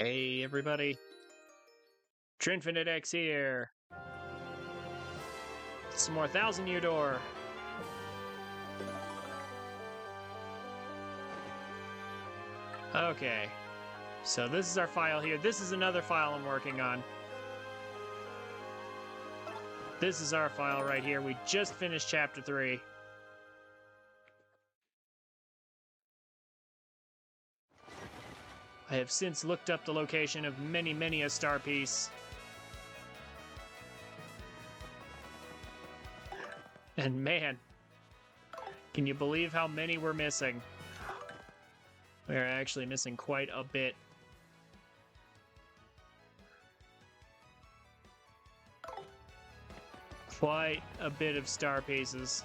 Hey everybody, TrinfiniteX here. Some more 1000-Year Door. Okay, so this is our file here. This is another file I'm working on. This is our file right here. We just finished Chapter 3. I have since looked up the location of many a star piece. And man, can you believe how many we're missing? We're actually missing quite a bit. Quite a bit of star pieces.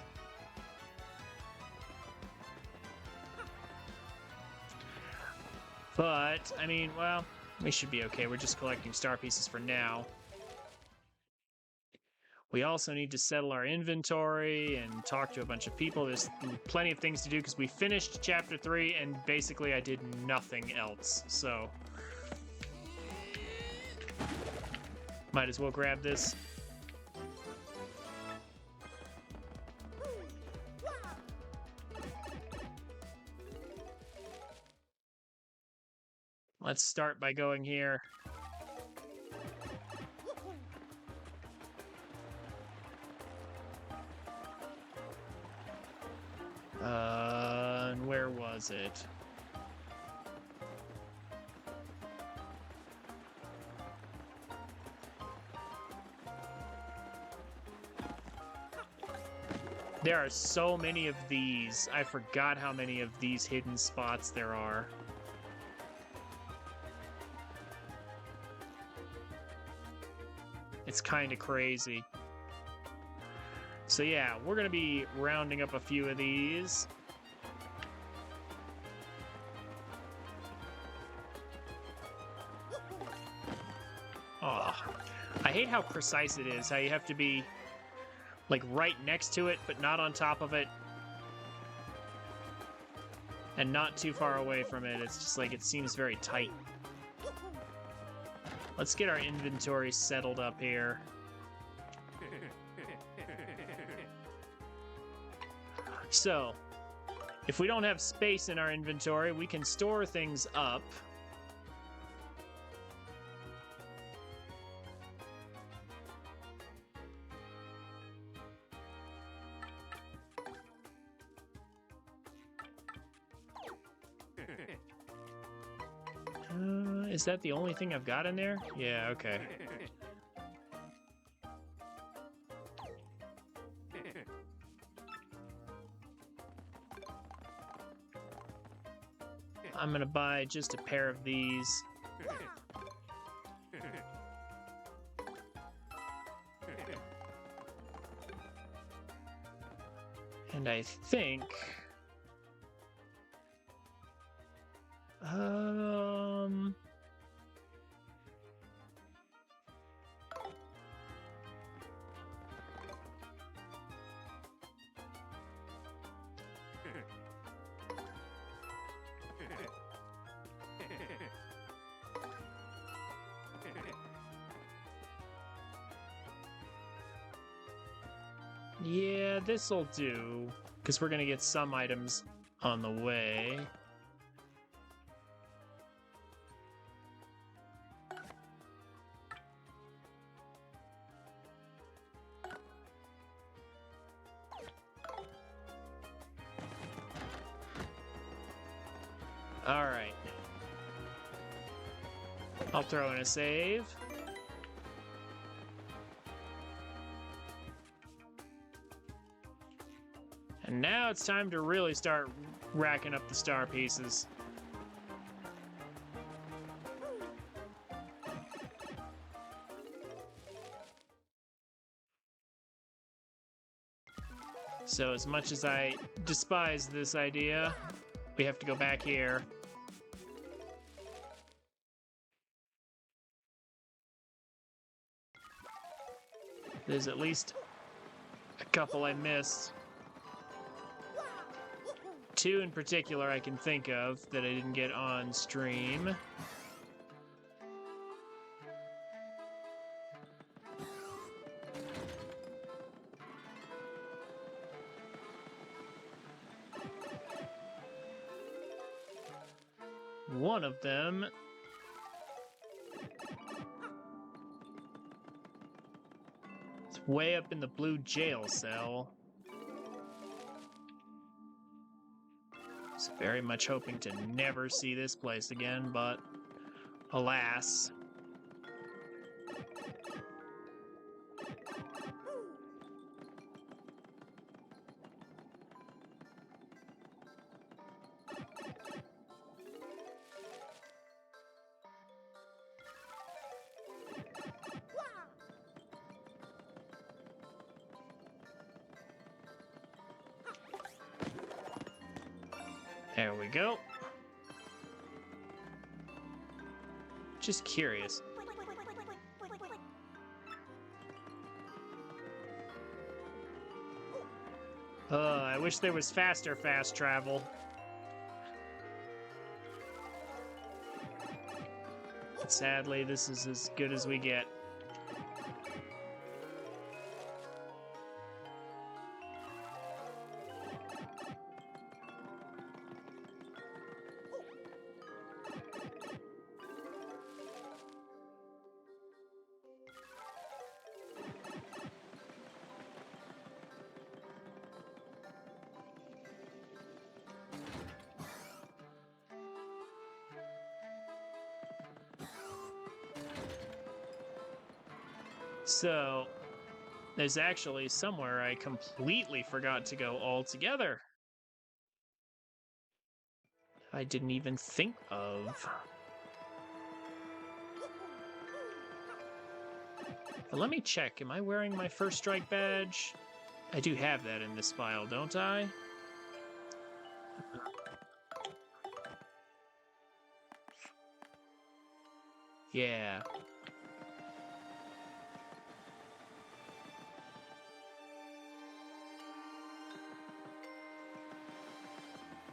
But, I mean, well, we should be okay. We're just collecting star pieces for now. We also need to settle our inventory and talk to a bunch of people. There's plenty of things to do because we finished Chapter 3 and basically I did nothing else. So, might as well grab this. Let's start by going here. And where was it? There are so many of these. I forgot how many of these hidden spots there are. It's kind of crazy. So yeah, we're going to be rounding up a few of these. Oh, I hate how precise it is, how you have to be like right next to it, but not on top of it. And not too far away from it. It's just like it seems very tight. Let's get our inventory settled up here. So, if we don't have space in our inventory, we can store things up. Is that the only thing I've got in there? Yeah, okay. I'm gonna buy just a pair of these. And I think... yeah, this'll do, because we're gonna get some items on the way. All right. I'll throw in a save. And now it's time to really start racking up the star pieces. So as much as I despise this idea, we have to go back here. There's at least a couple I missed. Two in particular I can think of that I didn't get on stream. one of them. It's way up in the blue jail cell. I was very much hoping to never see this place again, but alas. There we go. Just curious. I wish there was faster fast travel. But sadly, this is as good as we get. So, there's actually somewhere I completely forgot to go altogether. I didn't even think of. But let me check. Am I wearing my first strike badge? I do have that in this file, don't I? Yeah.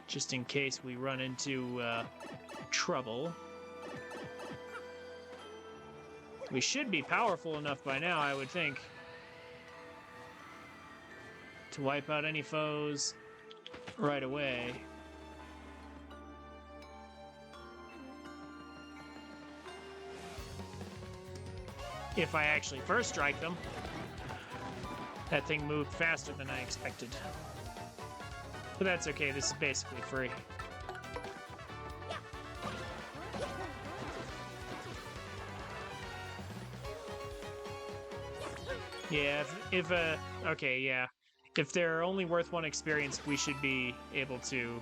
Just in case we run into trouble. We should be powerful enough by now, I would think, to wipe out any foes right away. If I actually first strike them. That thing moved faster than I expected. But that's okay, this is basically free. Yeah, okay, yeah. If they're only worth one experience, we should be able to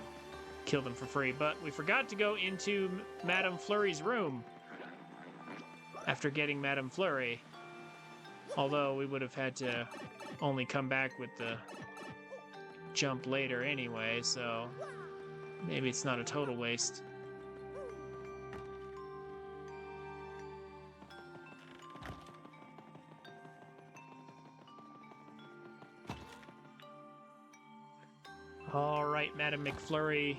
kill them for free. But we forgot to go into Madame Flurry's room after getting Madame Flurry. Although we would have had to only come back with the jump later anyway, so maybe it's not a total waste. All right, Madame McFlurry.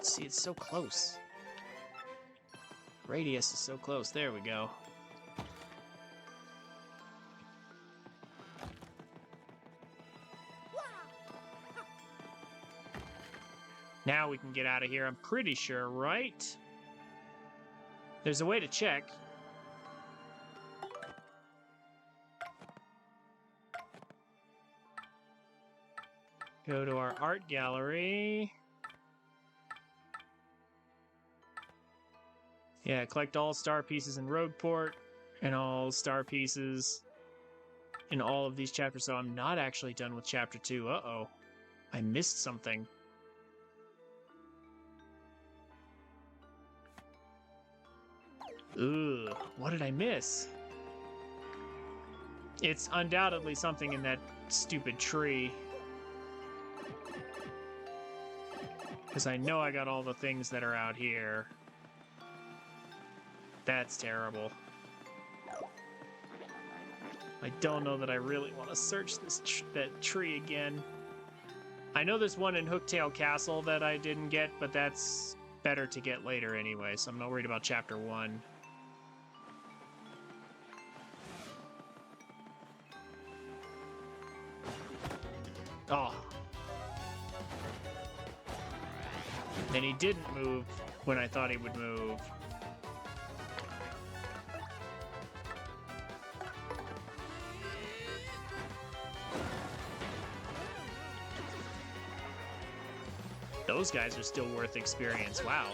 See, it's so close. Radius is so close. There we go. Now we can get out of here, I'm pretty sure, right? There's a way to check. Go to our art gallery. Yeah, collect all star pieces in Rogueport and all star pieces in all of these chapters. So I'm not actually done with chapter 2. Uh-oh. I missed something. Ugh, what did I miss? It's undoubtedly something in that stupid tree. Because I know I got all the things that are out here. That's terrible. I don't know that I really want to search that tree again. I know there's one in Hooktail Castle that I didn't get, but that's better to get later anyway, so I'm not worried about chapter 1. Oh. And he didn't move when I thought he would move. Those guys are still worth experience. Wow.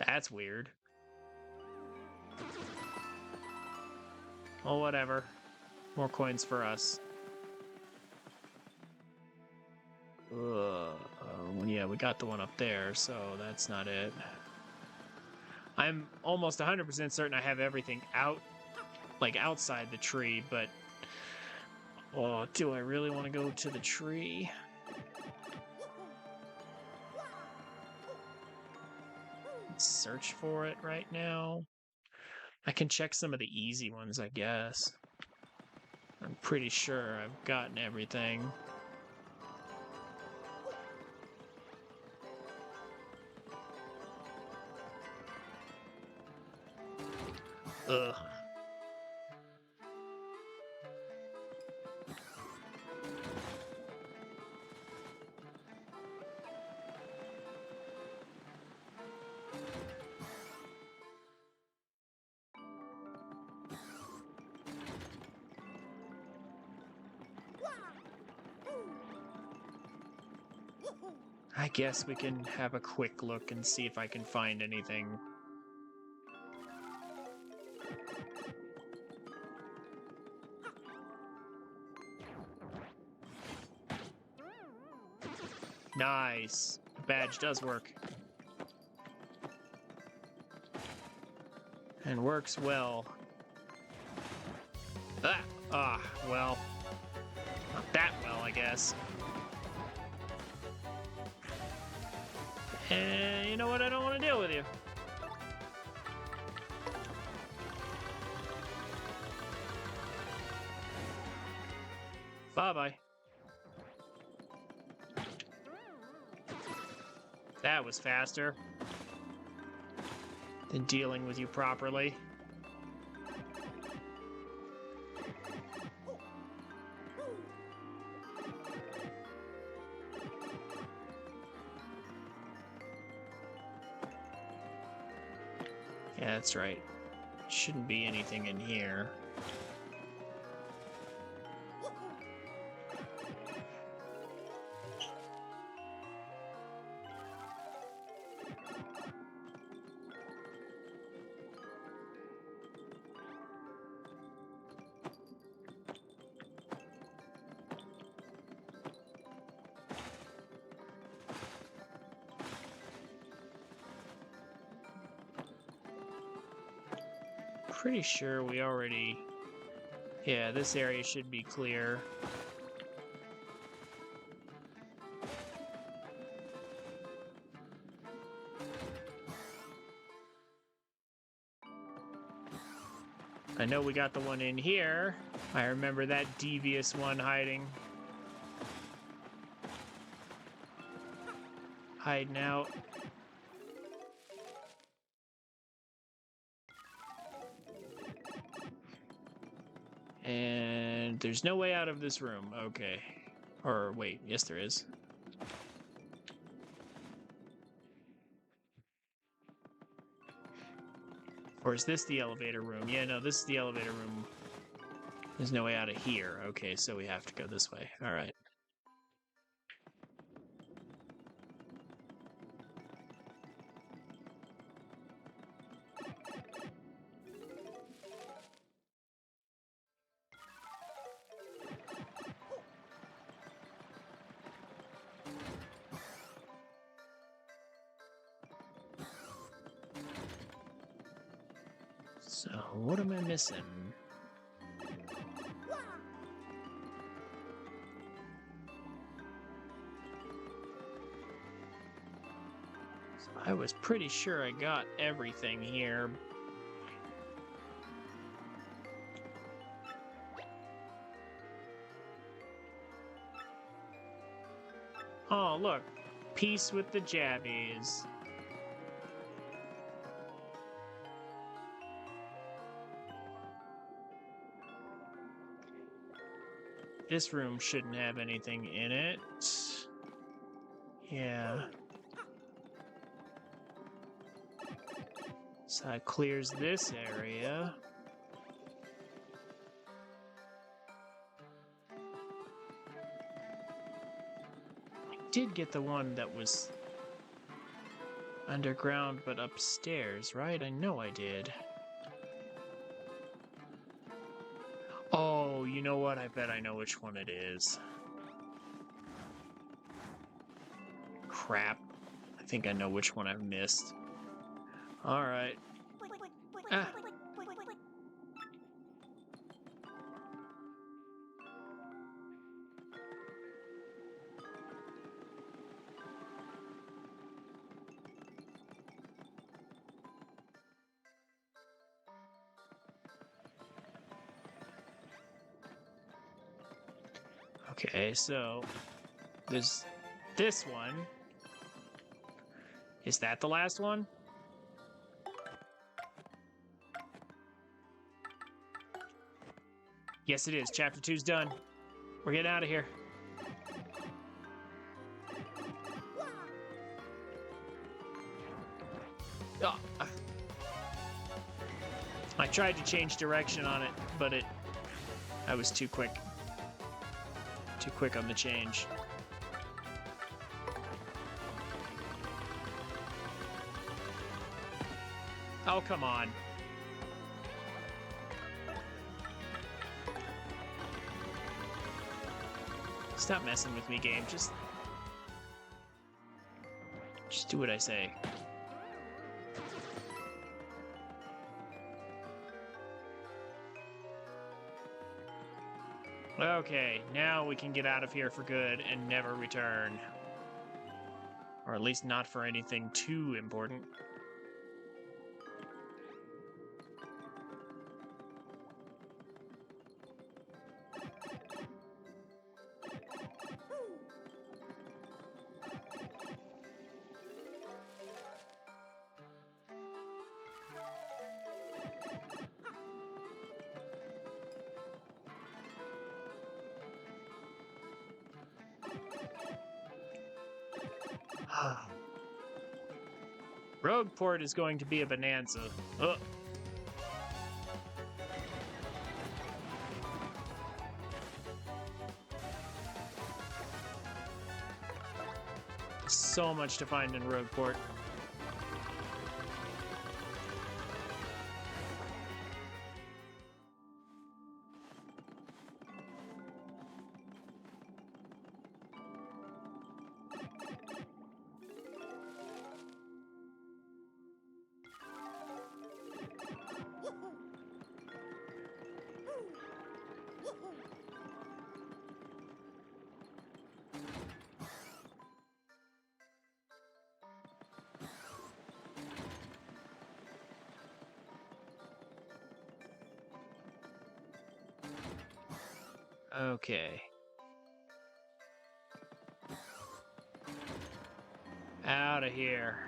That's weird. Oh, whatever. More coins for us. Yeah, we got the one up there, so that's not it. I'm almost 100% certain I have everything out, like outside the tree, but... Oh, do I really want to go to the tree? Let's search for it right now. I can check some of the easy ones, I guess. I'm pretty sure I've gotten everything. Ugh. I guess we can have a quick look and see if I can find anything. Nice. The badge does work. And works well. Well. Not that well, I guess. And you know what? I don't want to deal with you. Bye-bye. That was faster than dealing with you properly. Yeah, that's right. Shouldn't be anything in here. Pretty sure we already... Yeah, this area should be clear. I know we got the one in here. I remember that devious one hiding. Hiding out. And there's no way out of this room. Okay. Or wait, yes there is. Or is this the elevator room? Yeah, no, this is the elevator room. There's no way out of here. Okay, so we have to go this way. All right. So, what am I missing? So I was pretty sure I got everything here. Oh, look. Peace with the jabbies. This room shouldn't have anything in it. Yeah. So that clears this area. I did get the one that was underground but upstairs, right? I know I did. Oh, you know what? I bet I know which one it is. Crap. I think I know which one I've missed. Alright. Ah. Okay, so there's this one. Is that the last one? Yes, it is. Chapter 2's done. We're getting out of here. Oh. I tried to change direction on it, but I was too quick. Too quick on the change. Oh, come on. Stop messing with me, game. Just do what I say. Okay, now we can get out of here for good and never return. Or at least not for anything too important. Rogueport is going to be a bonanza. Ugh. So much to find in Rogueport. Okay. Out of here.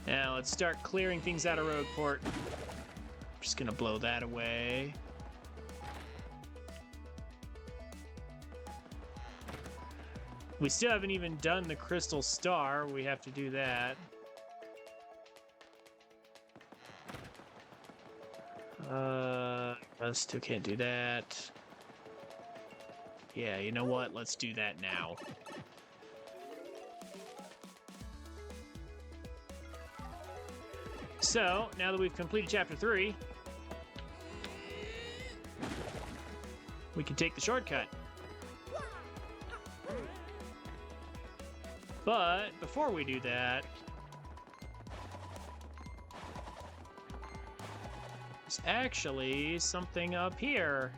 Now let's start clearing things out of Rogueport. Just gonna blow that away. We still haven't even done the Crystal Star. We have to do that. I still can't do that. Yeah, you know what? Let's do that now. So, now that we've completed Chapter 3, we can take the shortcut. But before we do that, there's actually something up here.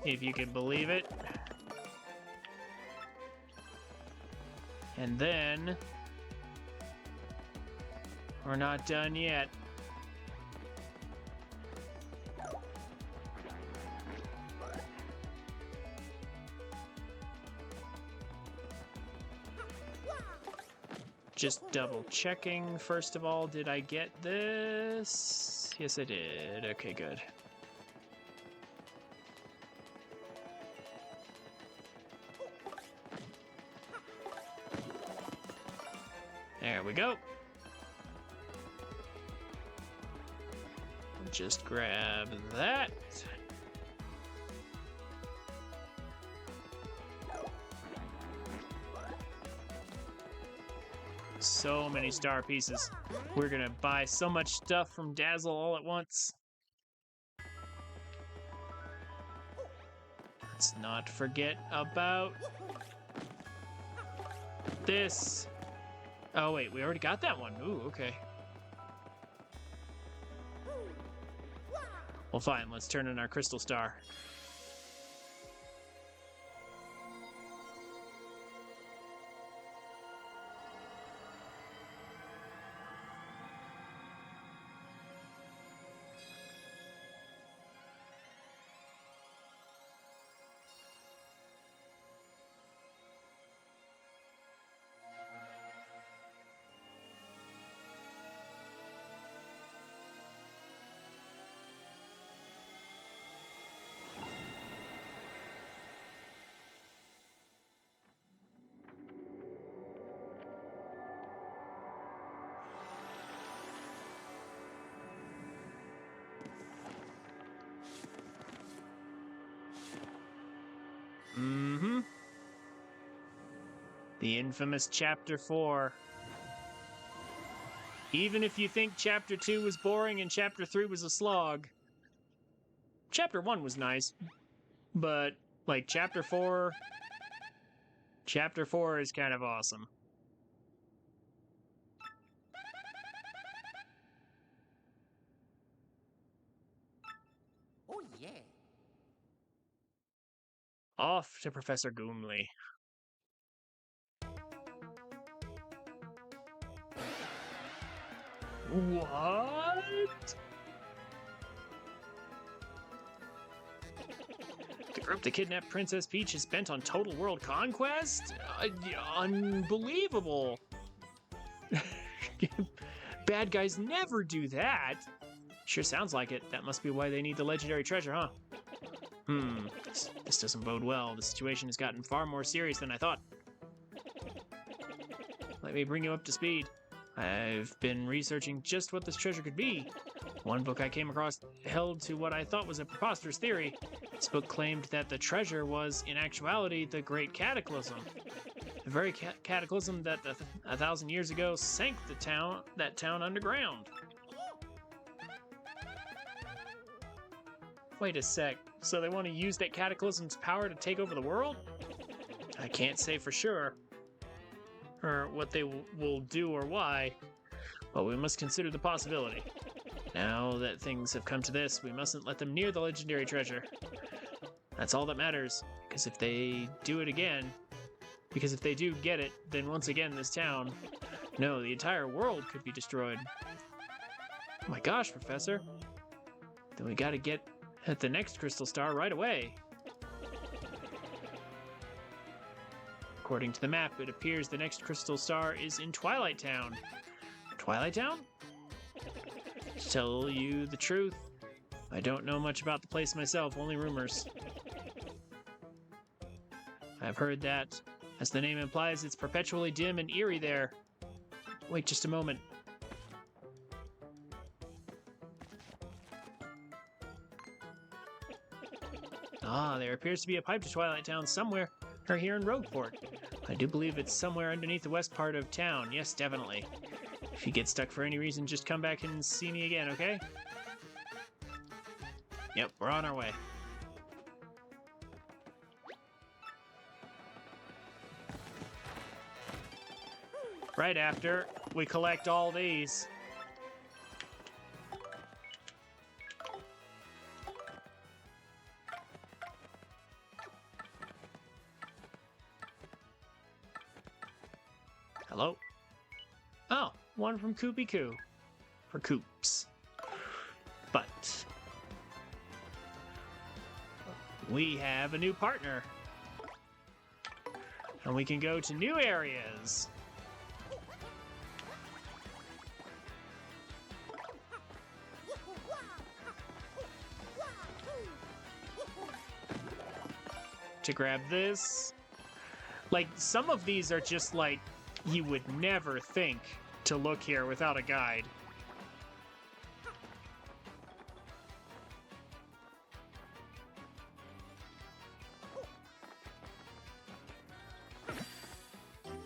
if you can believe it. And then... we're not done yet. Just double checking, first of all, did I get this? Yes, I did. Okay, good. There we go. Just grab that. So many star pieces. We're gonna buy so much stuff from Dazzle all at once. Let's not forget about this. Oh wait, we already got that one. Ooh, okay. Well, fine, let's turn in our crystal star. Mm-hmm. The infamous Chapter 4. Even if you think Chapter 2 was boring and Chapter 3 was a slog, Chapter 1 was nice, but, like, Chapter 4 is kind of awesome. Oh, yeah. Off to Professor Goomley. What? The group that kidnapped Princess Peach is bent on total world conquest? Unbelievable. Bad guys never do that. Sure sounds like it. That must be why they need the legendary treasure, huh? This doesn't bode well. The situation has gotten far more serious than I thought. Let me bring you up to speed. I've been researching just what this treasure could be. One book I came across held to what I thought was a preposterous theory. This book claimed that the treasure was, in actuality, the Great Cataclysm. The very cataclysm that 1,000 years ago sank that town underground. Wait a sec, so they want to use that cataclysm's power to take over the world? I can't say for sure, or what they will do or why, but we must consider the possibility. Now that things have come to this, we mustn't let them near the legendary treasure. That's all that matters, because if they do get it, then once again this town, no, the entire world could be destroyed. Oh my gosh, Professor. Then we gotta get at the next crystal star right away. According to the map, it appears the next crystal star is in Twilight Town. Twilight Town? To tell you the truth, I don't know much about the place myself, only rumors. I've heard that, as the name implies, it's perpetually dim and eerie there. Wait just a moment. Ah, there appears to be a pipe to Twilight Town somewhere, or here in Rogueport. I do believe it's somewhere underneath the west part of town. Yes, definitely. If you get stuck for any reason, just come back and see me again, okay? Yep, we're on our way. Right after we collect all these. Hello? Oh, one from Koopy Koo. For Koops. But we have a new partner. And we can go to new areas. To grab this. Like, some of these are just like, you would never think to look here without a guide.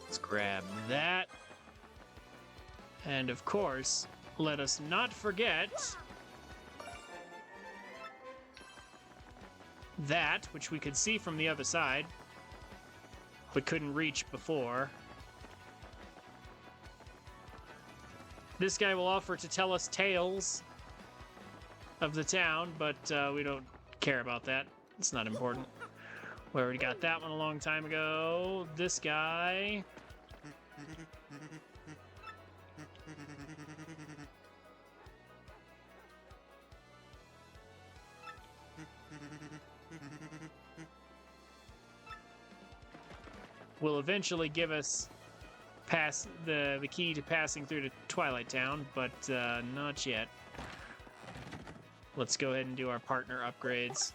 Let's grab that. And of course, let us not forget that, which we could see from the other side, but couldn't reach before. This guy will offer to tell us tales of the town, but we don't care about that. It's not important. We already got that one a long time ago. This guy... will eventually give us the key to passing through to Twilight Town, but not yet. Let's go ahead and do our partner upgrades.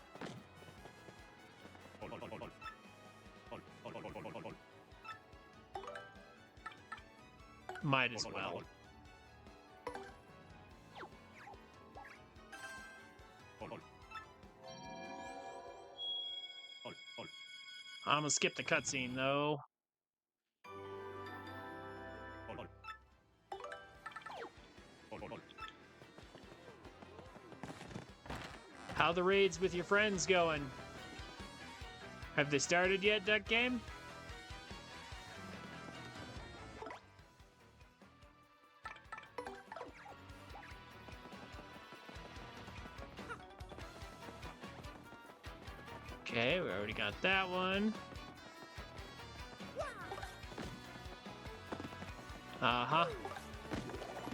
Might as well. I'm gonna skip the cutscene, though. How the raids with your friends going? Have they started yet, Duck Game? Okay, we already got that one. Uh-huh.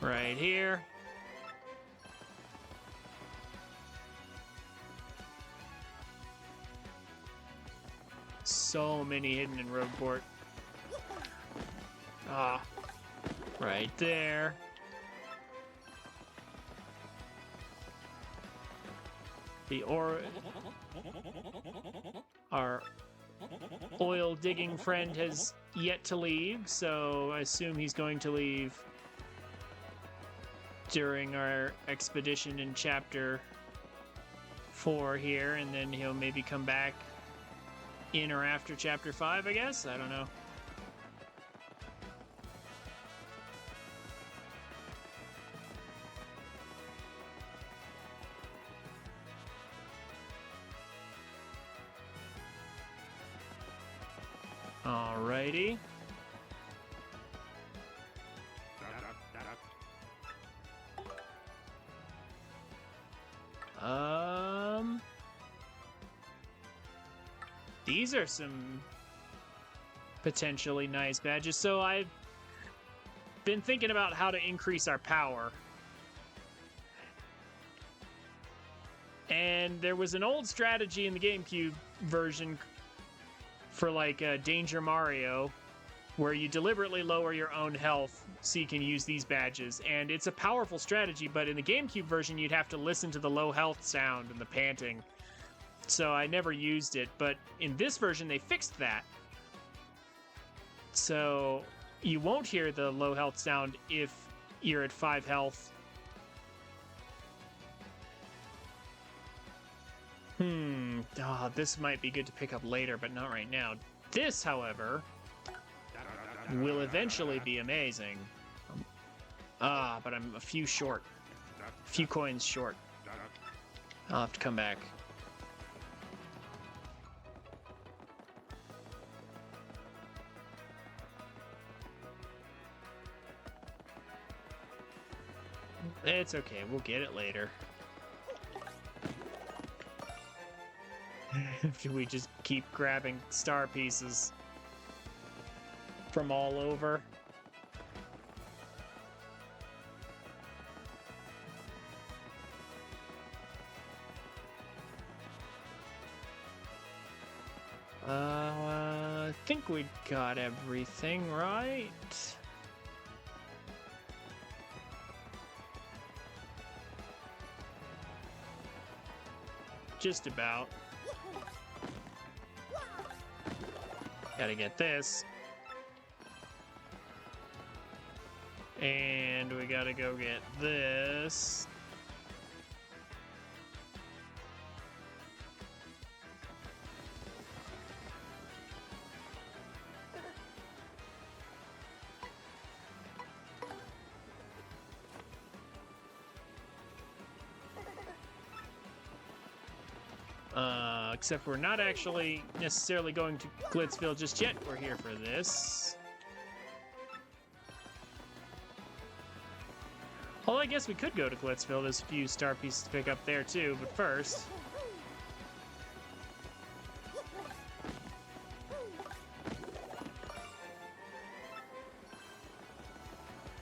Right here. So many hidden in Rogueport. Ah. Right there. Our oil digging friend has yet to leave, so I assume he's going to leave during our expedition in chapter 4 here, and then he'll maybe come back in or after chapter 5, I guess? I don't know. Alrighty. These are some potentially nice badges. So I've been thinking about how to increase our power. And there was an old strategy in the GameCube version for like Danger Mario, where you deliberately lower your own health so you can use these badges. And it's a powerful strategy, but in the GameCube version, you'd have to listen to the low health sound and the panting. So I never used it, but in this version, they fixed that. So you won't hear the low health sound if you're at 5 health. This might be good to pick up later, but not right now. This, however, will eventually be amazing. But I'm a few short. A few coins short. I'll have to come back. It's okay, we'll get it later. We just keep grabbing star pieces from all over. I think we got everything right. Just about. Gotta get this. And we gotta go get this. Except we're not actually necessarily going to Glitzville just yet. We're here for this. Although I guess we could go to Glitzville. There's a few star pieces to pick up there too, but first...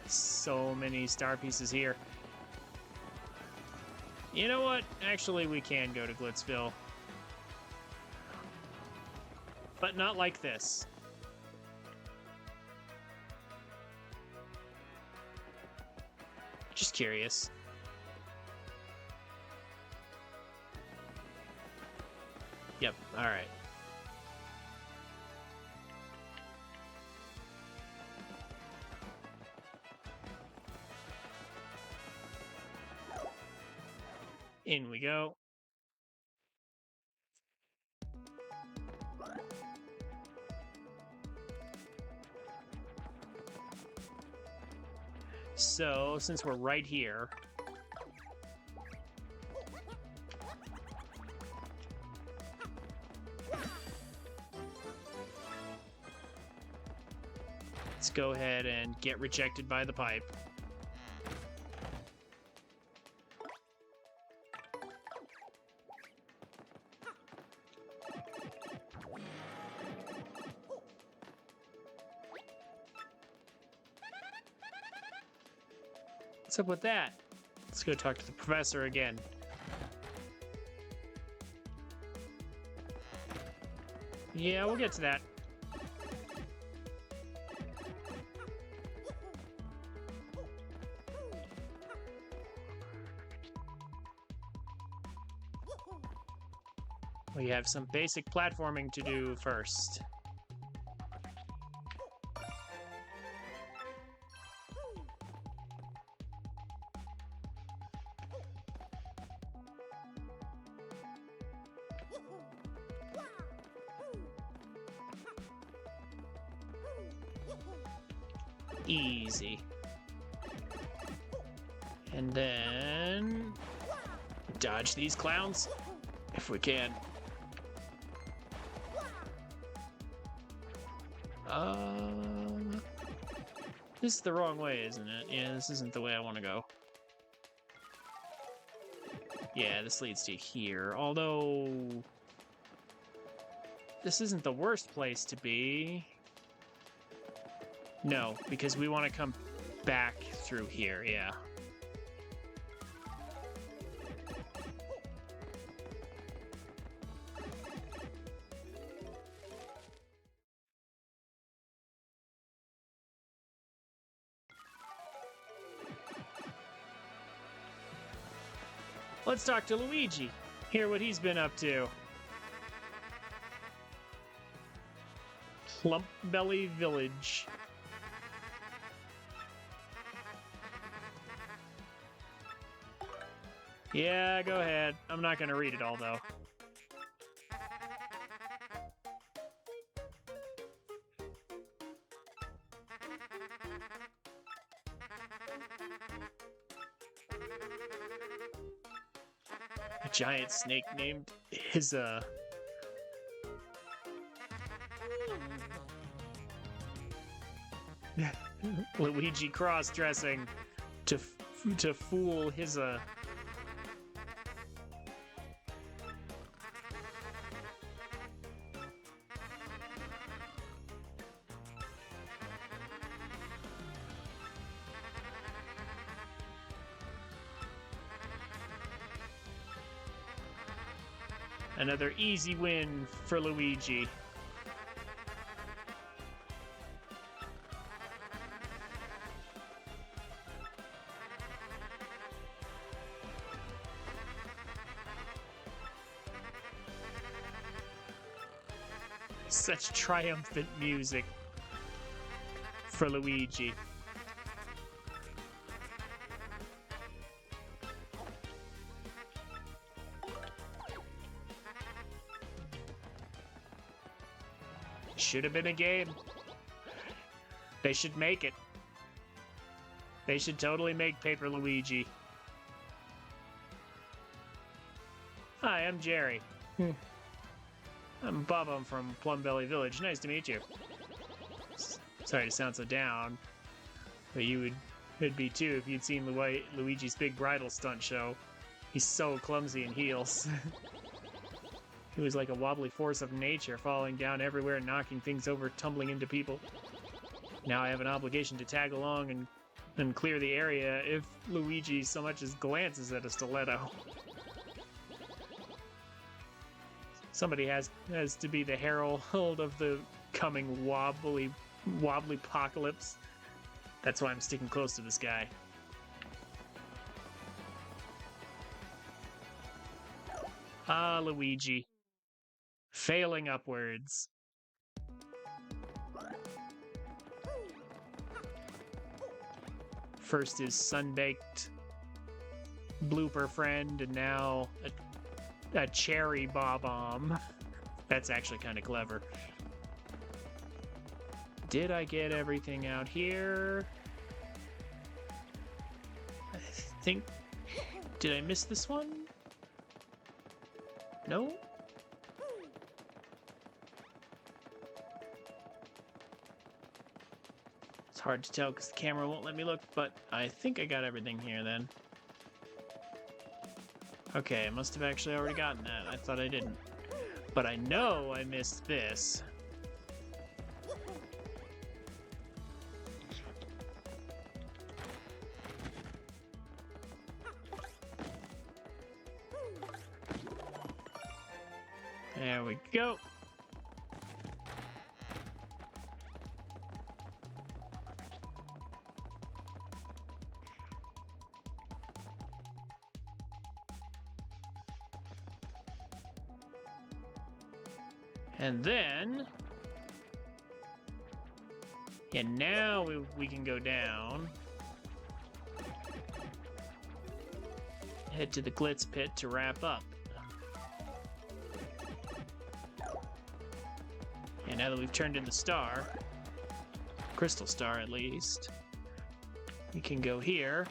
So many star pieces here. You know what? Actually, we can go to Glitzville. But not like this. Just curious. Yep, alright. In we go. So, since we're right here, let's go ahead and get rejected by the pipe. What's up with that? Let's go talk to the professor again. Yeah, we'll get to that. We have some basic platforming to do first. Easy. And then dodge these clowns if we can. This is the wrong way, isn't it? Yeah, this isn't the way I want to go. Yeah, this leads to here. Although this isn't the worst place to be. No, because we want to come back through here, yeah. Let's talk to Luigi. Hear what he's been up to. Plump Belly Village. Yeah, go ahead. I'm not going to read it all, though. A giant snake named his, Luigi cross-dressing to fool his, Another easy win for Luigi. Such triumphant music for Luigi. Should have been a game. They should make it. They should totally make Paper Luigi. Hi, I'm Jerry. I'm Bob. I'm from Plum Belly Village. Nice to meet you. Sorry to sound so down, but would be too if you'd seen Luigi's big bridal stunt show. He's so clumsy in heels. He was like a wobbly force of nature, falling down everywhere, knocking things over, tumbling into people. Now I have an obligation to tag along and clear the area if Luigi so much as glances at a stiletto. Somebody has to be the herald of the coming wobbly apocalypse. That's why I'm sticking close to this guy. Ah, Luigi. Failing upwards. First his sun-baked blooper friend, and now a cherry bob-omb. That's actually kind of clever. Did I get everything out here? I think... Did I miss this one? No? It's hard to tell because the camera won't let me look, but I think I got everything here then. Okay, I must have actually already gotten that. I thought I didn't. But I know I missed this. There we go. And then... Yeah, now we can go down. Head to the Glitz Pit to wrap up. And now that we've turned in the star, crystal star at least, we can go here.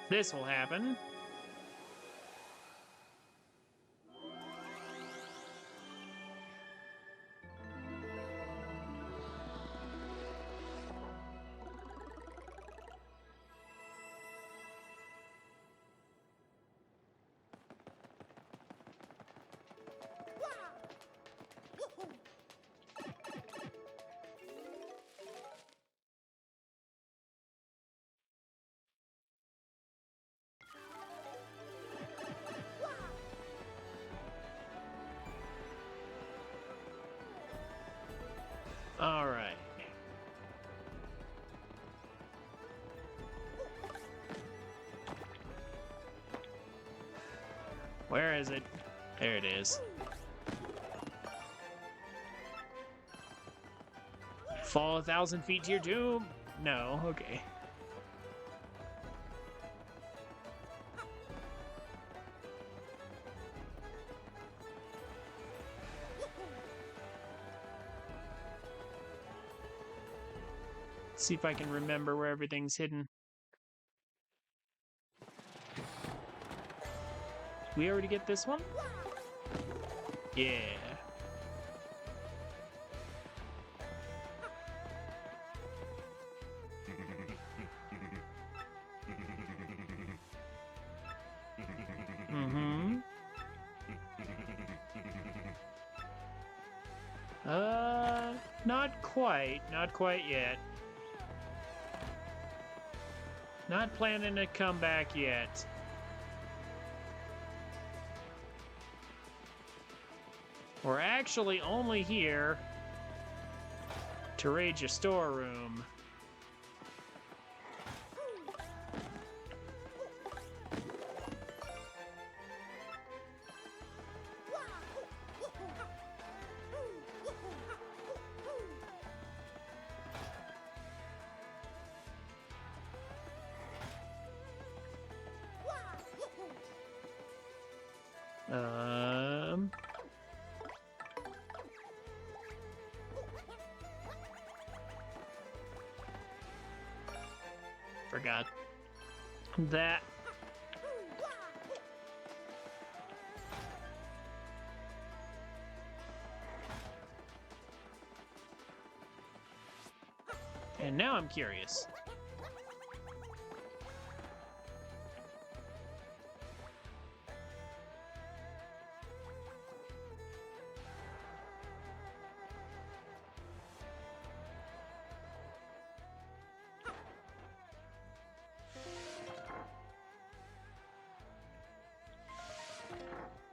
This will happen. All right. Where is it? There it is. Fall 1,000 feet to your doom? No, okay. See if I can remember where everything's hidden. We already get this one? Yeah. Mm-hmm. Not quite. Not quite yet. Not planning to come back yet. We're actually only here to raid your storeroom. Um... Forgot that. And now I'm curious.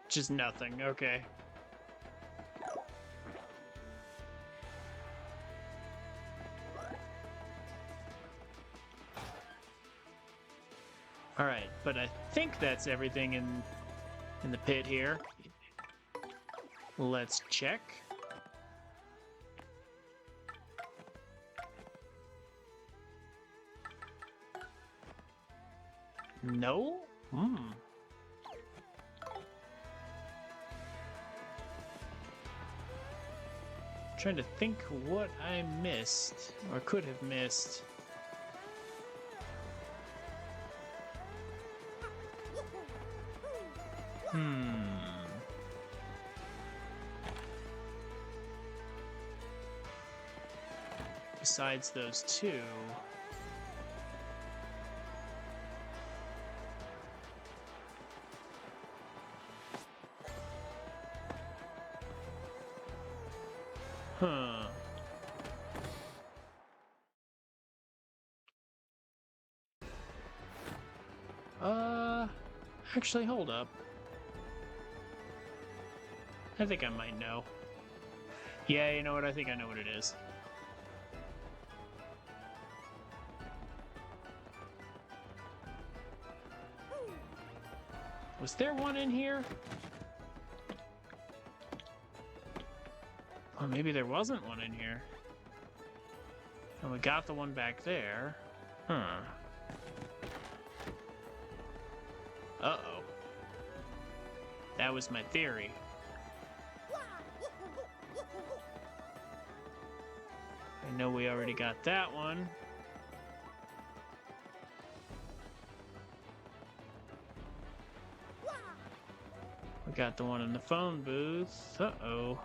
Just nothing, okay. All right, but I think that's everything in the pit here. Let's check. No? Trying to think what I missed or could have missed. Besides those two. Huh. Actually, hold up. I think I might know. Yeah, you know what? I think I know what it is. Was there one in here? Or maybe there wasn't one in here. And we got the one back there. Huh. Uh-oh. That was my theory. I know we already got that one. We got the one in the phone booth. Uh-oh.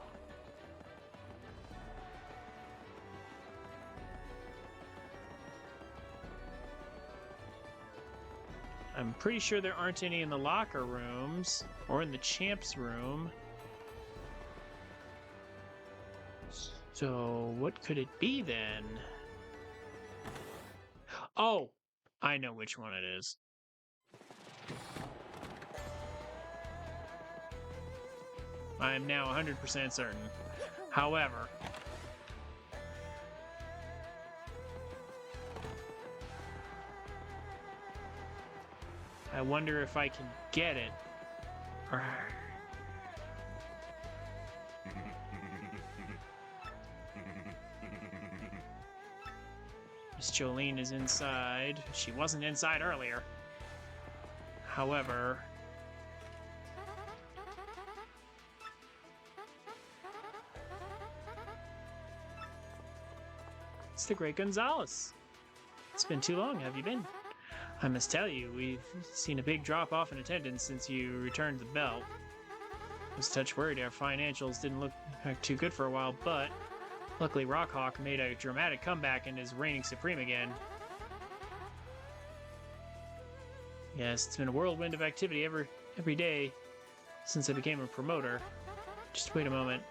I'm pretty sure there aren't any in the locker rooms or in the champ's room. So what could it be then? Oh, I know which one it is. I am now 100% certain. However, I wonder if I can get it. Miss Jolene is inside. She wasn't inside earlier. However, it's the great Gonzalez. It's been too long, have you been? I must tell you, we've seen a big drop-off in attendance since you returned the belt. I was a touch worried our financials didn't look too good for a while, but luckily Rockhawk made a dramatic comeback and is reigning supreme again. Yes, it's been a whirlwind of activity every day since I became a promoter. Just wait a moment.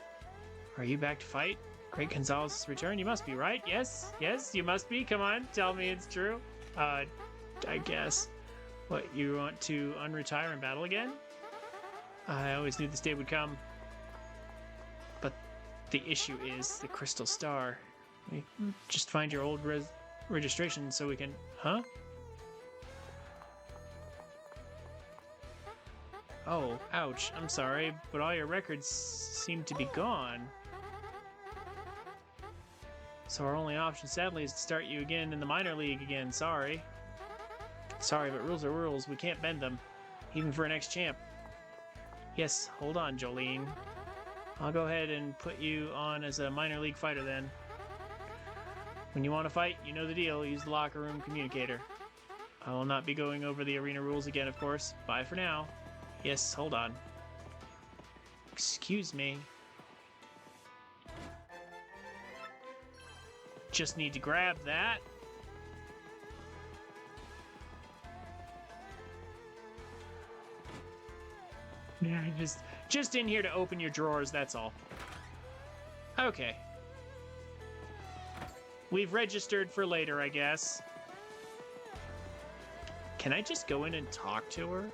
Are you back to fight? Great Gonzalez's return? You must be, right? Yes, you must be. Come on, tell me it's true. I guess. What, you want to unretire and battle again? I always knew this day would come. But the issue is the Crystal Star. Just find your old registration so we can... Huh? Oh, ouch. I'm sorry, but all your records seem to be gone. So our only option, sadly, is to start you again in the minor league again. Sorry. Sorry, but rules are rules. We can't bend them. Even for an ex-champ. Yes, hold on, Jolene. I'll go ahead and put you on as a minor league fighter then. When you want to fight, you know the deal. Use the locker room communicator. I will not be going over the arena rules again, of course. Bye for now. Yes, hold on. Excuse me. Just need to grab that. Yeah, just in here to open your drawers, that's all. Okay. We've registered for later, I guess. Can I just go in and talk to her?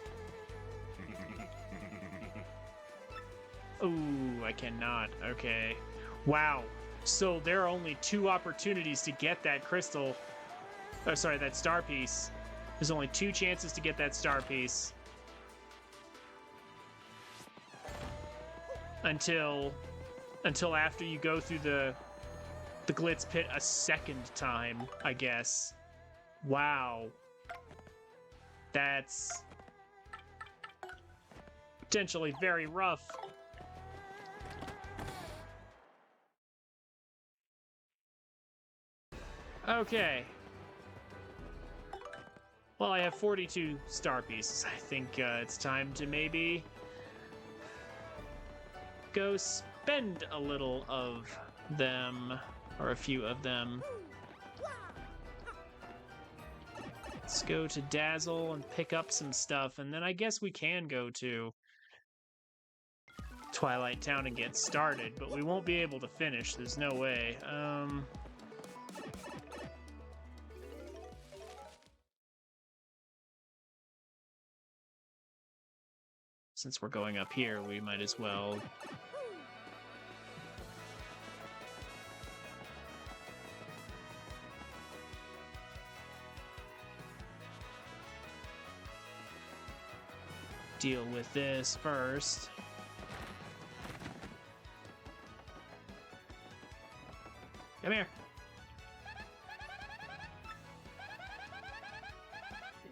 Ooh, I cannot. Okay. Wow. So there are only 2 opportunities to get that crystal. Oh, sorry, that star piece. There's only 2 chances to get that star piece. Until after you go through the Glitz pit a second time, I guess. Wow. That's potentially very rough. Okay. Well, I have 42 star pieces. I think it's time to maybe go spend a little of them, or a few of them. Let's go to Dazzle and pick up some stuff, and then I guess we can go to Twilight Town and get started, but we won't be able to finish. There's no way. Since we're going up here, we might as well deal with this first. Come here.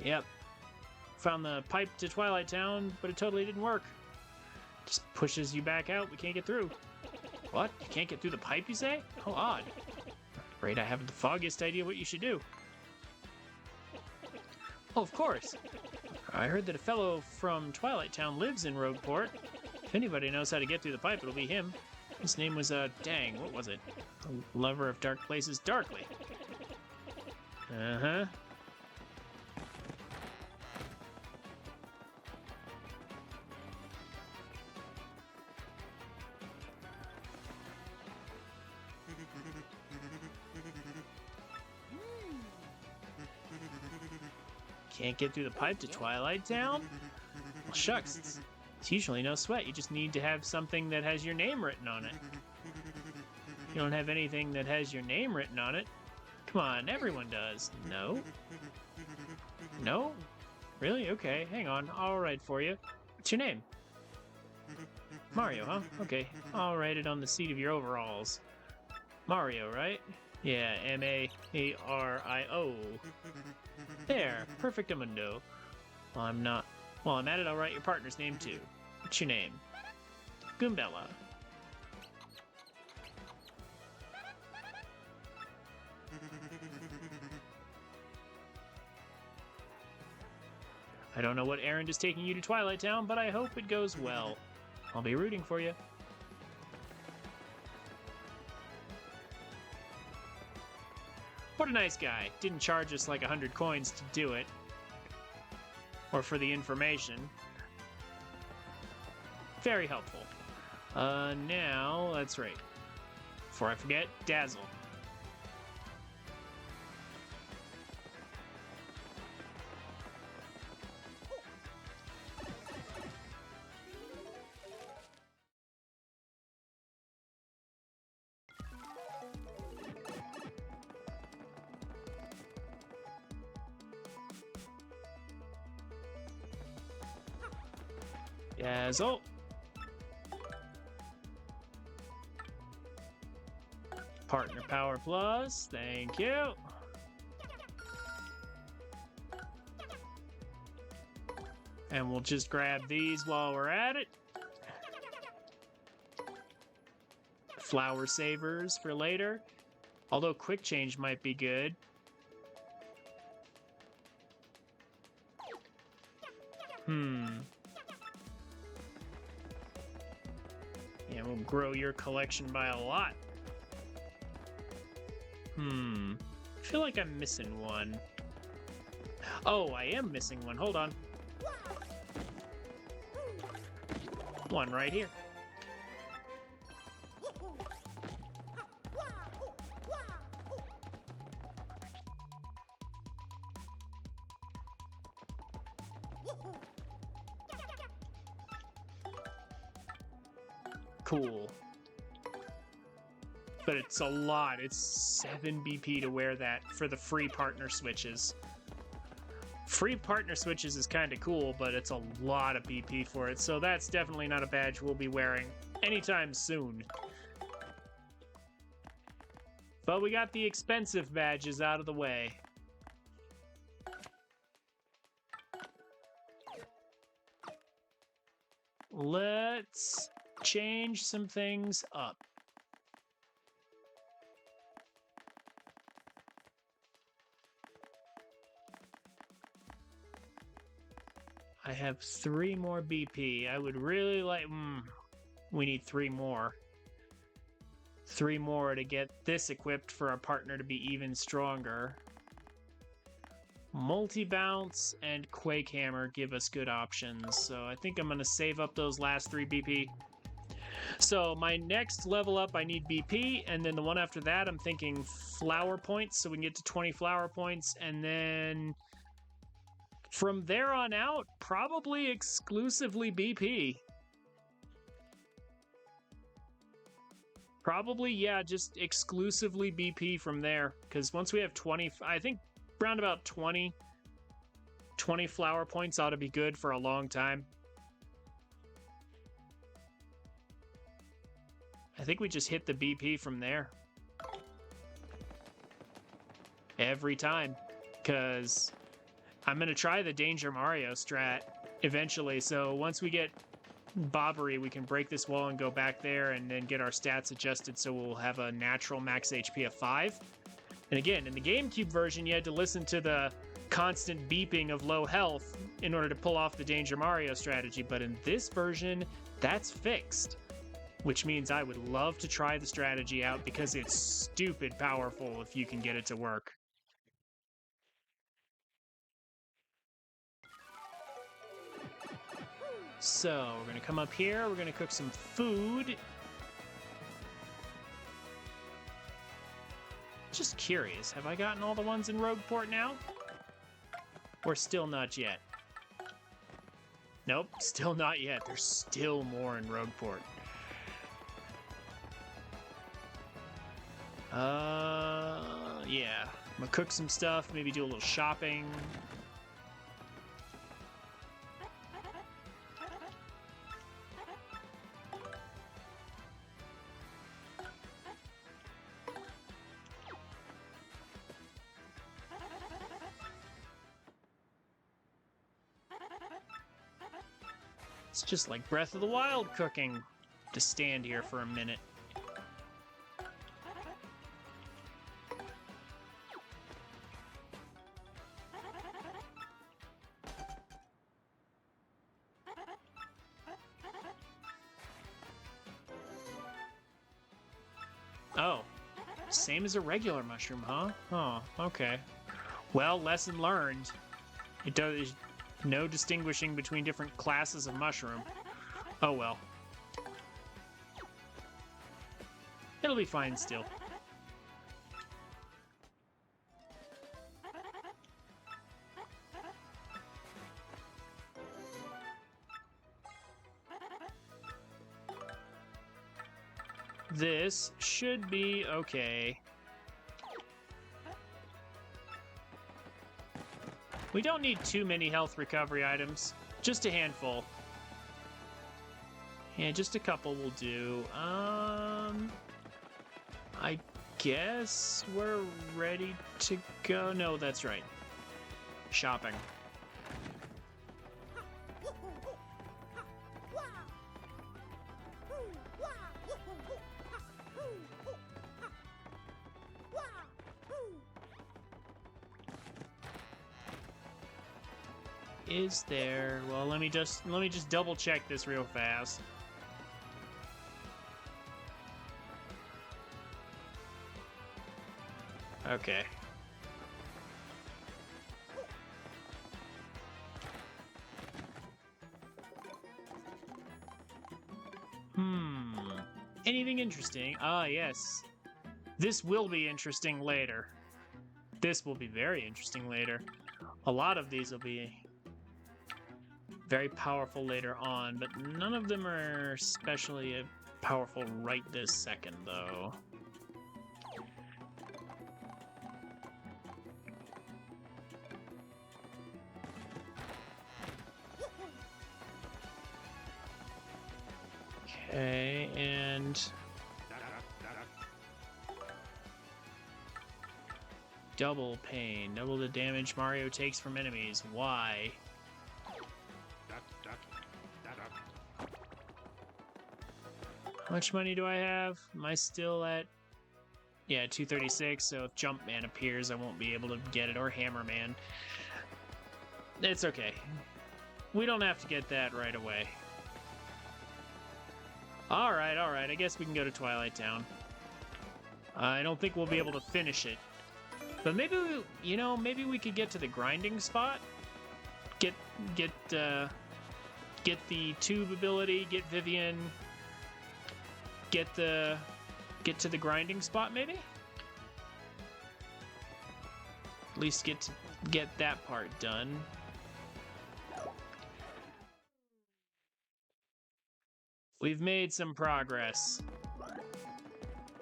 Yep. Found the pipe to Twilight Town, but it totally didn't work. Just pushes you back out. We can't get through. What? You can't get through the pipe, you say? How odd. Afraid I haven't the foggiest idea what you should do. Oh, of course. I heard that a fellow from Twilight Town lives in Rogueport. If anybody knows how to get through the pipe, it'll be him. His name was, dang, what was it? A lover of dark places, Darkly. Uh-huh. Can't get through the pipe to Twilight Town? Well, shucks, it's usually no sweat. You just need to have something that has your name written on it. You don't have anything that has your name written on it? Come on, everyone does. No? No? Really? Okay, hang on. I'll write for you. What's your name? Mario, huh? Okay, I'll write it on the seat of your overalls. Mario, right? Yeah, M-A-A-R-I-O. There, perfectamundo. Well, I'm not. While I'm at it, I'll write your partner's name too. What's your name? Goombella. I don't know what errand is taking you to Twilight Town, but I hope it goes well. I'll be rooting for you. What a nice guy. Didn't charge us like 100 coins to do it. Or for the information. Very helpful. Now, that's right. Before I forget, Dazzle. Dazzle. Partner Power Plus, thank you. And we'll just grab these while we're at it. flower savers for later. Although quick change might be good. Yeah, we'll grow your collection by a lot. I feel like I'm missing one. Oh, I am missing one. Hold on. One right here. Cool. But it's a lot. It's 7 BP to wear that for the free partner switches. Free partner switches is kind of cool, but it's a lot of BP for it. So that's definitely not a badge we'll be wearing anytime soon. But we got the expensive badges out of the way. Let's change some things up. I have 3 more BP. I would really like... we need 3 more. 3 more to get this equipped for our partner to be even stronger. Multi-bounce and Quake Hammer give us good options, so I think I'm going to save up those last 3 BP. So my next level up, I need BP, and then the one after that, I'm thinking flower points, so we can get to 20 flower points, and then from there on out, probably exclusively BP. Probably, yeah, just exclusively BP from there, because once we have 20, I think around about 20 flower points ought to be good for a long time. I think we just hit the BP from there. Every time. Because I'm going to try the Danger Mario strat eventually. So once we get Bobbery, we can break this wall and go back there and then get our stats adjusted so we'll have a natural max HP of 5. And again, in the GameCube version, you had to listen to the constant beeping of low health in order to pull off the Danger Mario strategy. But in this version, that's fixed. Which means I would love to try the strategy out because it's stupid powerful if you can get it to work. So, we're going to come up here, we're going to cook some food. Just curious, have I gotten all the ones in Rogueport now? Or still not yet? Nope, still not yet. There's still more in Rogueport. Yeah. I'm gonna cook some stuff, maybe do a little shopping. It's just like Breath of the Wild cooking. To stand here for a minute. Oh, same as a regular mushroom, huh? Oh, okay. Well, lesson learned. It does no distinguishing between different classes of mushroom. Oh well. It'll be fine still. This should be okay. We don't need too many health recovery items. Just a handful. Yeah, just a couple will do. I guess we're ready to go. No, that's right. Shopping. Is there? Well, let me just double check this real fast. Okay. Anything interesting? Ah, yes. This will be interesting later. This will be very interesting later. A lot of these will be very powerful later on, but none of them are especially powerful right this second, though. Okay, and double pain, double the damage Mario takes from enemies. Why? How much money do I have? Am I still at... Yeah, 236, so if Jumpman appears, I won't be able to get it, or Hammerman. It's okay. We don't have to get that right away. Alright, I guess we can go to Twilight Town. I don't think we'll be able to finish it. But maybe, maybe we could get to the grinding spot? Get the tube ability, get Vivian... Get to the grinding spot, maybe? At least get that part done. We've made some progress.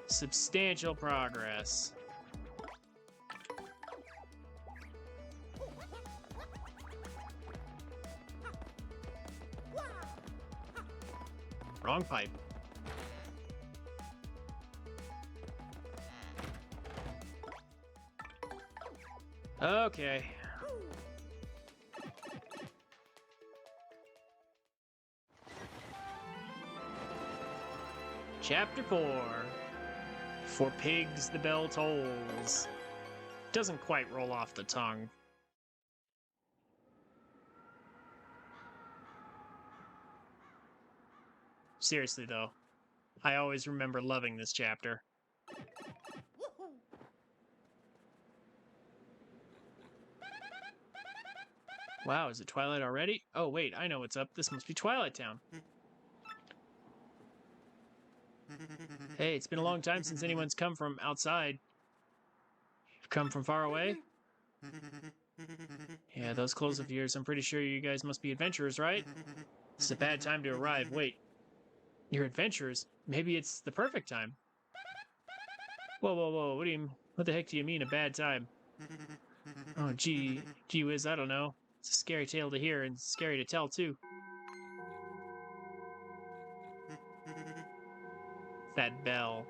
Substantial progress. Wrong pipe. Okay. Chapter 4. For pigs the bell tolls. Doesn't quite roll off the tongue. Seriously though, I always remember loving this chapter. Wow, is it Twilight already? Oh wait, I know what's up. This must be Twilight Town. Hey, it's been a long time since anyone's come from outside. You've come from far away? Yeah, those clothes of yours, I'm pretty sure you guys must be adventurers, right? This is a bad time to arrive. Wait, you're adventurers? Maybe it's the perfect time. Whoa, what the heck do you mean, a bad time? Oh, gee whiz, I don't know. It's a scary tale to hear, and scary to tell, too. That bell.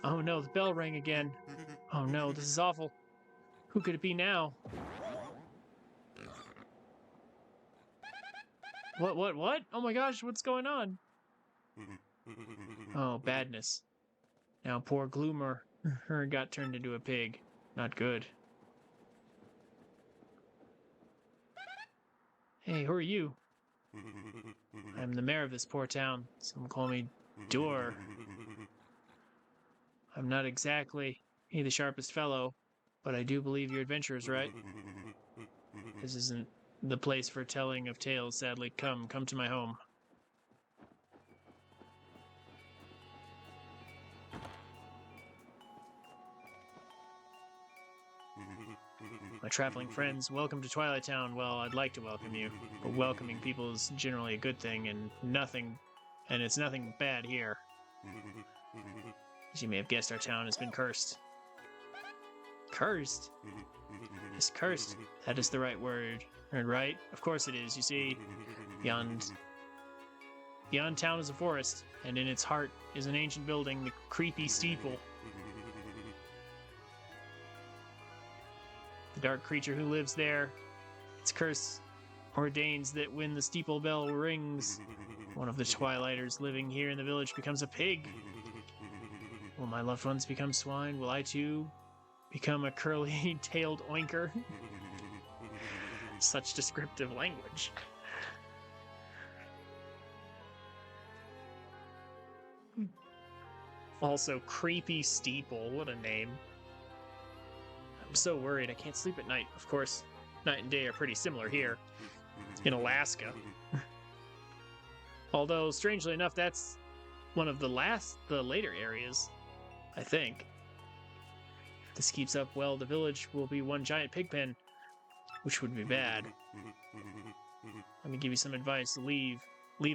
Oh no, the bell rang again. Oh no, this is awful. Who could it be now? What? Oh my gosh, what's going on? Oh, badness. Now poor Gloomer got turned into a pig. Not good. Hey, who are you? I'm the mayor of this poor town. Some call me Door. I'm not exactly the sharpest fellow, but I do believe you're adventurers, right? This isn't the place for telling of tales, sadly. Come to my home. My traveling friends, welcome to Twilight Town. Well, I'd like to welcome you, but welcoming people is generally a good thing, and it's nothing bad here. As you may have guessed, our town has been cursed. Cursed? Yes, cursed. That is the right word. Right? Of course it is. You see, beyond town is a forest, and in its heart is an ancient building, the creepy steeple. The dark creature who lives there, its curse ordains that when the steeple bell rings, one of the Twilighters living here in the village becomes a pig. Will my loved ones become swine? Will I too become a curly-tailed oinker? Such descriptive language. Also, Creepy Steeple. What a name. I'm so worried I can't sleep at night. Of course, night and day are pretty similar here in Alaska. Although, strangely enough, that's one of the later areas, I think. If this keeps up, well, the village will be one giant pig pen, which would be bad. Let me give you some advice. Leave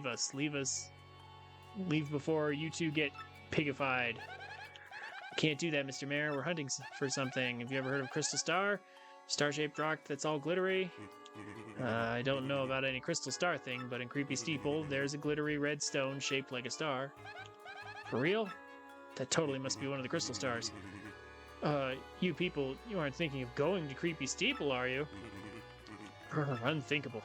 us. Leave before you two get pigified. Can't do that, Mr. Mayor. We're hunting for something. Have you ever heard of Crystal Star? Star-shaped rock that's all glittery? I don't know about any crystal star thing, but in Creepy Steeple, there's a glittery red stone shaped like a star. For real? That totally must be one of the crystal stars. You people, you aren't thinking of going to Creepy Steeple, are you? Unthinkable.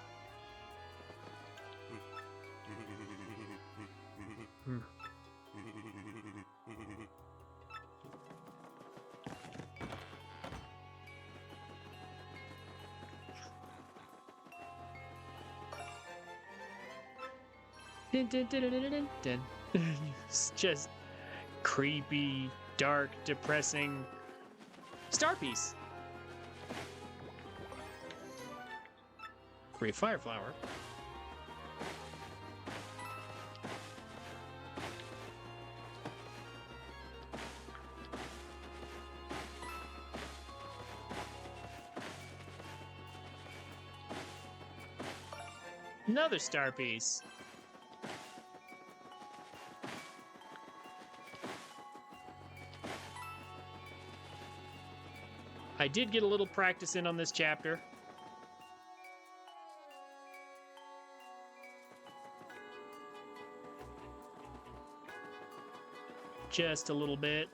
It's just creepy, dark, depressing star piece. Free fire flower. Another star piece. I did get a little practice in on this chapter. Just a little bit.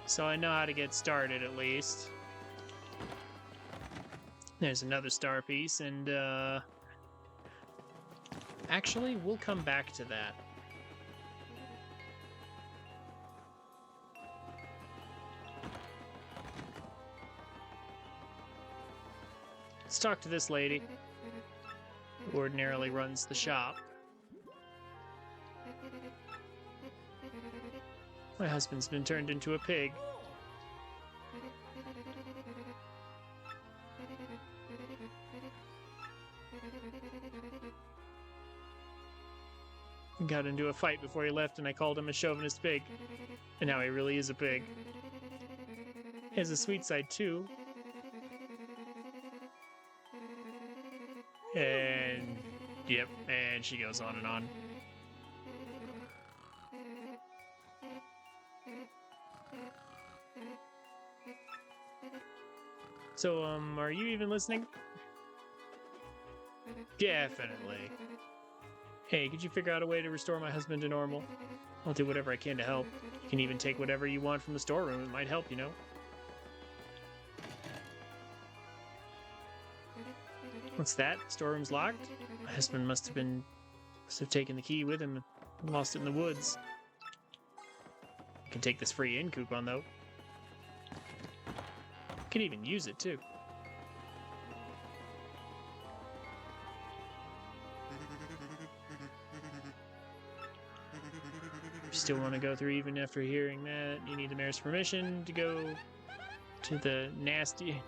So I know how to get started at least. There's another star piece, and actually, we'll come back to that. Let's talk to this lady who ordinarily runs the shop. My husband's been turned into a pig. We got into a fight before he left, and I called him a chauvinist pig. And now he really is a pig. He has a sweet side, too. And... yep, and she goes on and on. So, are you even listening? Definitely. Hey, could you figure out a way to restore my husband to normal? I'll do whatever I can to help. You can even take whatever you want from the storeroom. It might help, you know? What's that? Storeroom's locked? My husband must have taken the key with him and lost it in the woods. You can take this free in coupon, though. You can even use it, too. Still want to go through even after hearing that? You need the mayor's permission to go to the nasty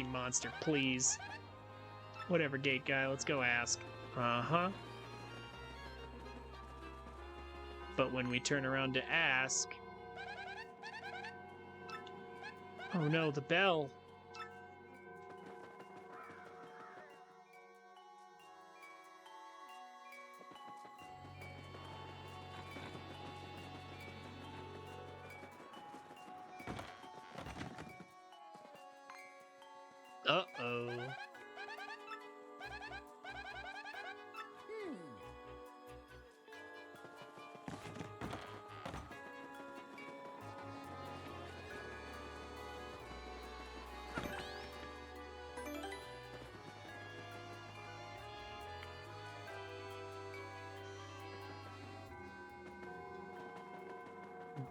monster, please. Whatever, gate guy, let's go ask. Uh-huh. But when we turn around to ask... oh no, the bell! Uh-oh.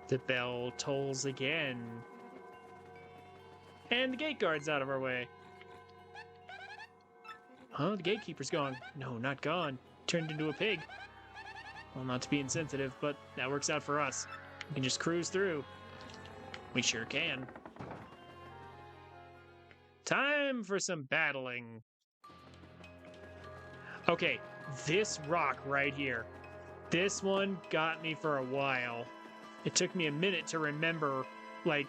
The bell tolls again. And the gate guard's out of our way. Huh? The gatekeeper's gone. No, not gone. Turned into a pig. Well, not to be insensitive, but that works out for us. We can just cruise through. We sure can. Time for some battling. Okay, this rock right here. This one got me for a while. It took me a minute to remember, like,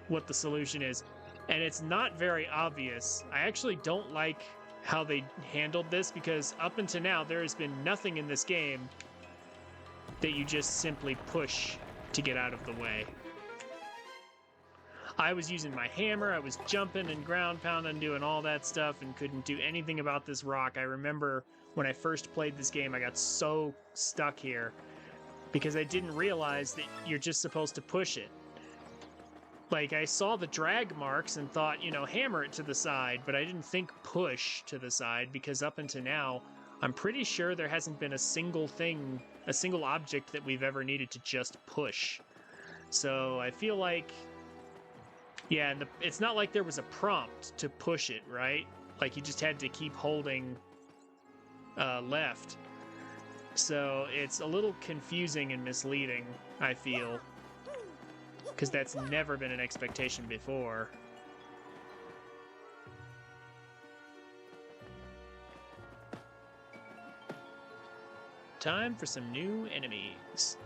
what the solution is. And it's not very obvious. I actually don't like how they handled this, because up until now, there has been nothing in this game that you just simply push to get out of the way. I was using my hammer, I was jumping and ground pounding, doing all that stuff, and couldn't do anything about this rock. I remember when I first played this game, I got so stuck here because I didn't realize that you're just supposed to push it. Like, I saw the drag marks and thought, you know, hammer it to the side, but I didn't think push to the side, because up until now, I'm pretty sure there hasn't been a single thing, a single object that we've ever needed to just push. So I feel like, yeah, and it's not like there was a prompt to push it, right? Like, you just had to keep holding left. So it's a little confusing and misleading, I feel, because that's never been an expectation before. Time for some new enemies.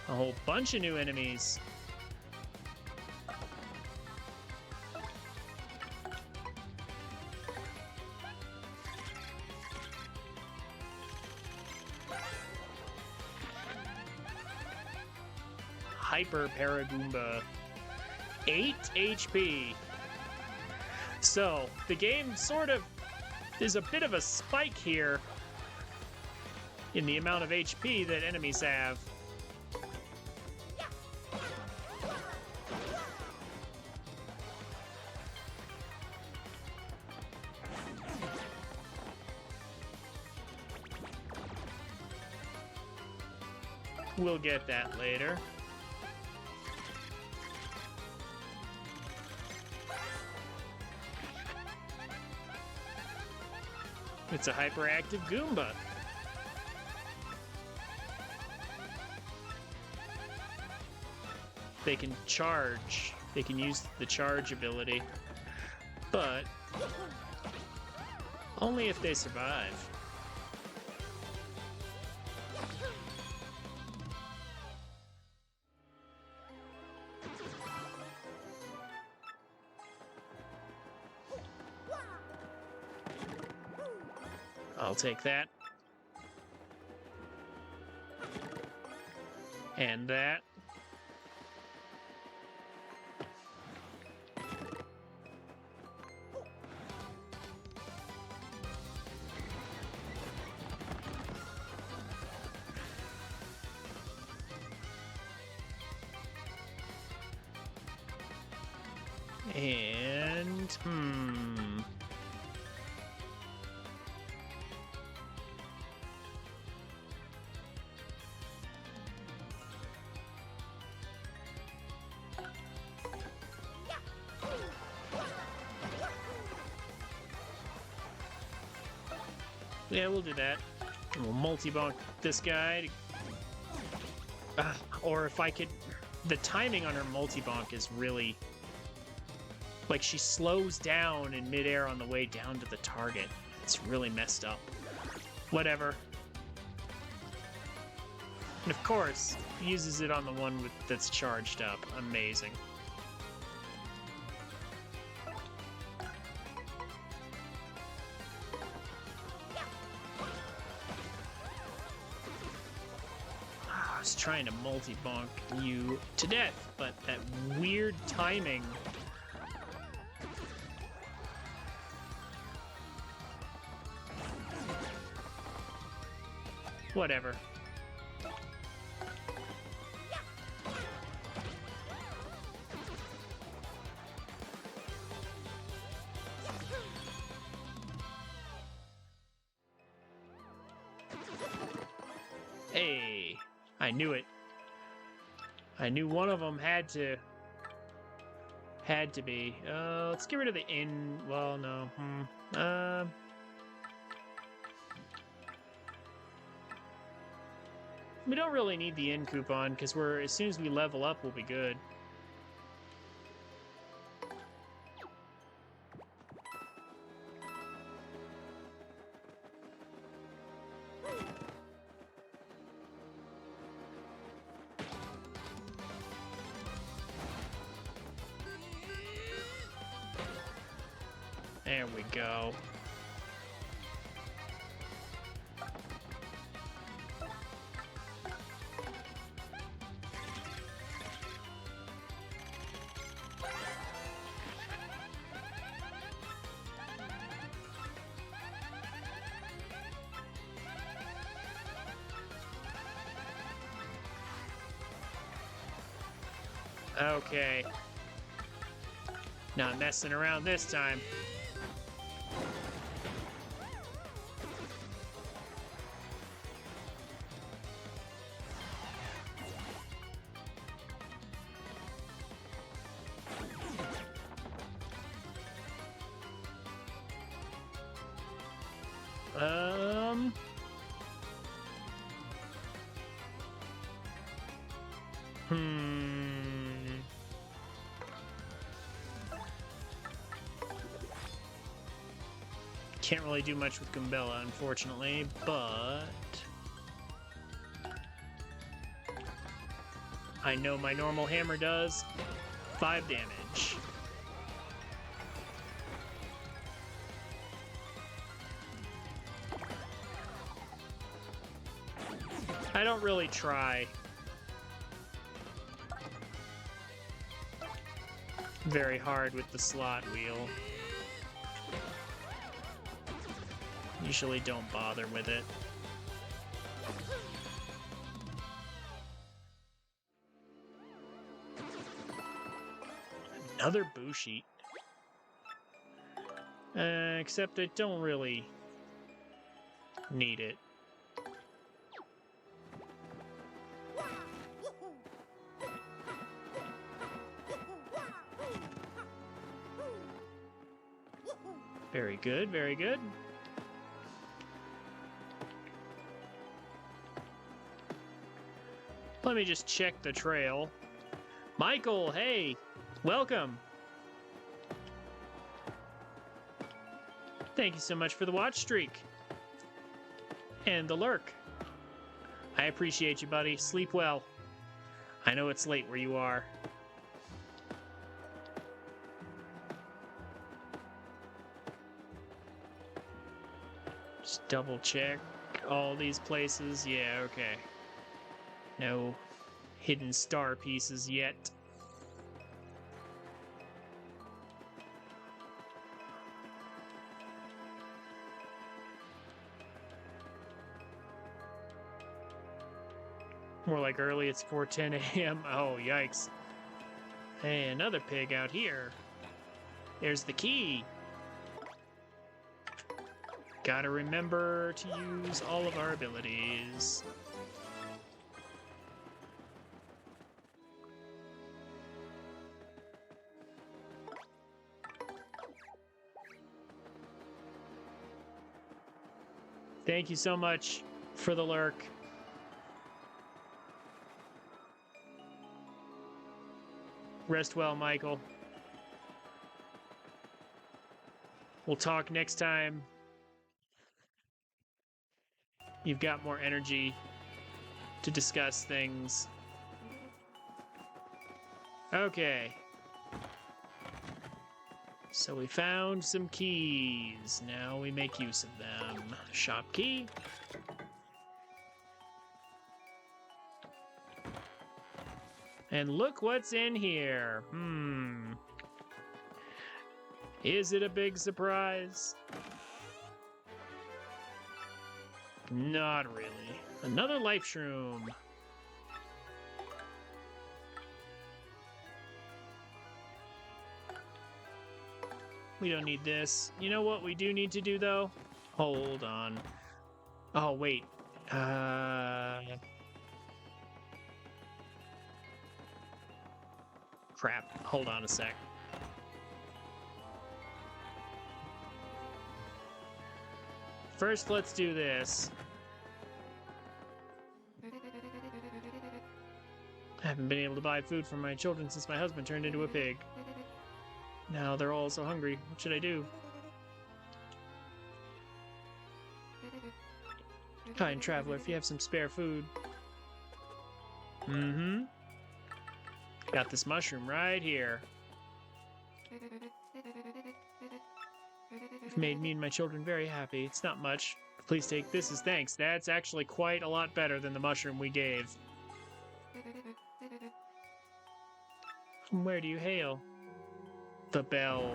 A whole bunch of new enemies. Hyper Paragoomba. 8 HP. So, the game sort of... There's a bit of a spike here in the amount of HP that enemies have. We'll get that later. It's a hyperactive Goomba. They can charge. They can use the charge ability. But only if they survive. I'll take that. And that. And, yeah, we'll do that. And we'll multi-bonk this guy. Or if I could... The timing on her multi-bonk is really... Like, she slows down in midair on the way down to the target. It's really messed up. Whatever. And of course, uses it on the one that's charged up. Amazing. I was trying to multi-bonk you to death, but that weird timing... Whatever. I knew it. I knew one of them had to be. Let's get rid of the inn. Well, no. We don't really need the inn coupon because as soon as we level up, we'll be good. There we go. Okay. Not messing around this time. Can't really do much with Gumbella, unfortunately, but I know my normal hammer does 5 damage. I don't really try very hard with the slot wheel. Usually don't bother with it. Another boo sheet. Except I don't really need it. Very good, very good. Let me just check the trail. Michael, hey, welcome. Thank you so much for the watch streak. And the lurk. I appreciate you, buddy. Sleep well. I know it's late where you are. Just double check all these places. Yeah, okay. No hidden star pieces yet. More like early, it's 4:10 a.m. Oh, yikes. Hey, another pig out here. There's the key. Gotta remember to use all of our abilities. Thank you so much for the lurk. Rest well, Michael. We'll talk next time. You've got more energy to discuss things. Okay. So we found some keys. Now we make use of them. Shop key. And look what's in here. Is it a big surprise? Not really. Another life shroom. We don't need this. You know what we do need to do, though? Hold on. Oh, wait. Crap. Hold on a sec. First, let's do this. I haven't been able to buy food for my children since my husband turned into a pig. Now they're all so hungry. What should I do? Kind traveler, if you have some spare food. Mm-hmm. Got this mushroom right here. You've made me and my children very happy. It's not much. Please take this as thanks. That's actually quite a lot better than the mushroom we gave. From where do you hail? The bell.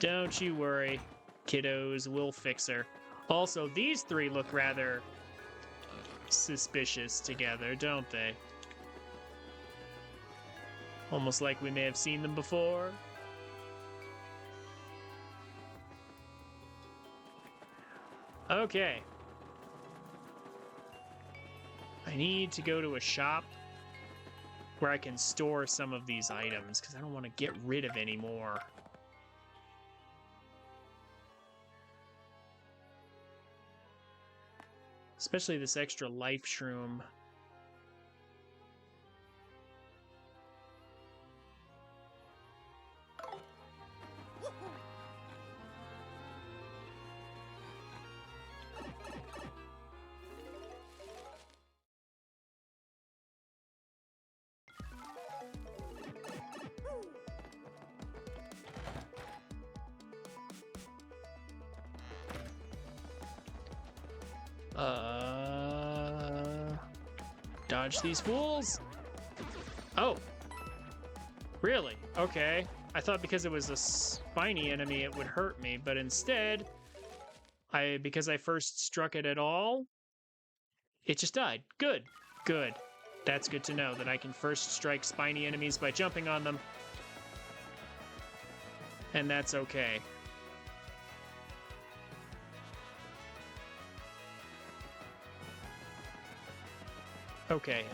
Don't you worry, kiddos, we'll fix her. Also, these three look rather suspicious together, don't they? Almost like we may have seen them before. Okay. I need to go to a shop where I can store some of these items, because I don't want to get rid of any more. Especially this extra life shroom. Dodge these fools. Oh. Really? Okay. I thought because it was a spiny enemy it would hurt me, but instead, because I first struck it at all, it just died. Good. Good. That's good to know that I can first strike spiny enemies by jumping on them. And that's okay. Okay,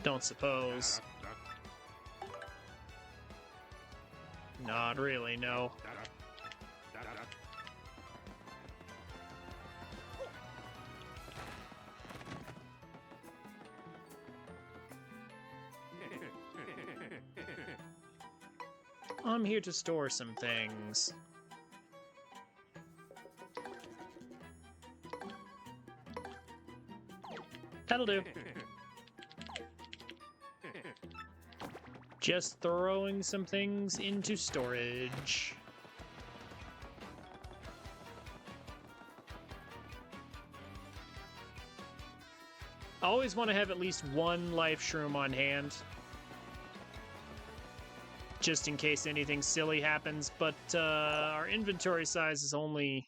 don't suppose. Not really, no. I'm here to store some things. That'll do. Just throwing some things into storage. I always want to have at least one life shroom on hand. Just in case anything silly happens, but our inventory size is only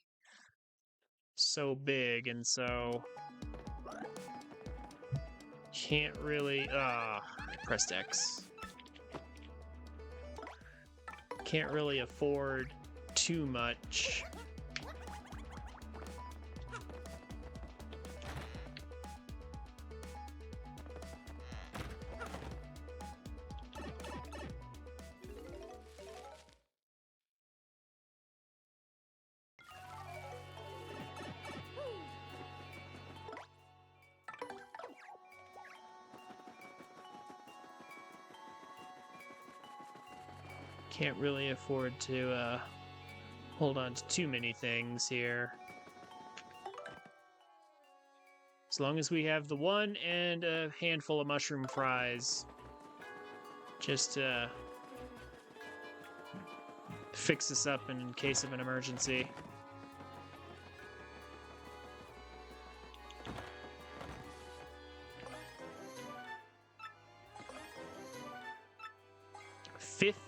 so big, and so can't really, I pressed X. Can't really afford too much. Can't really afford to hold on to too many things here. As long as we have the one and a handful of mushroom fries, just to fix this up in case of an emergency.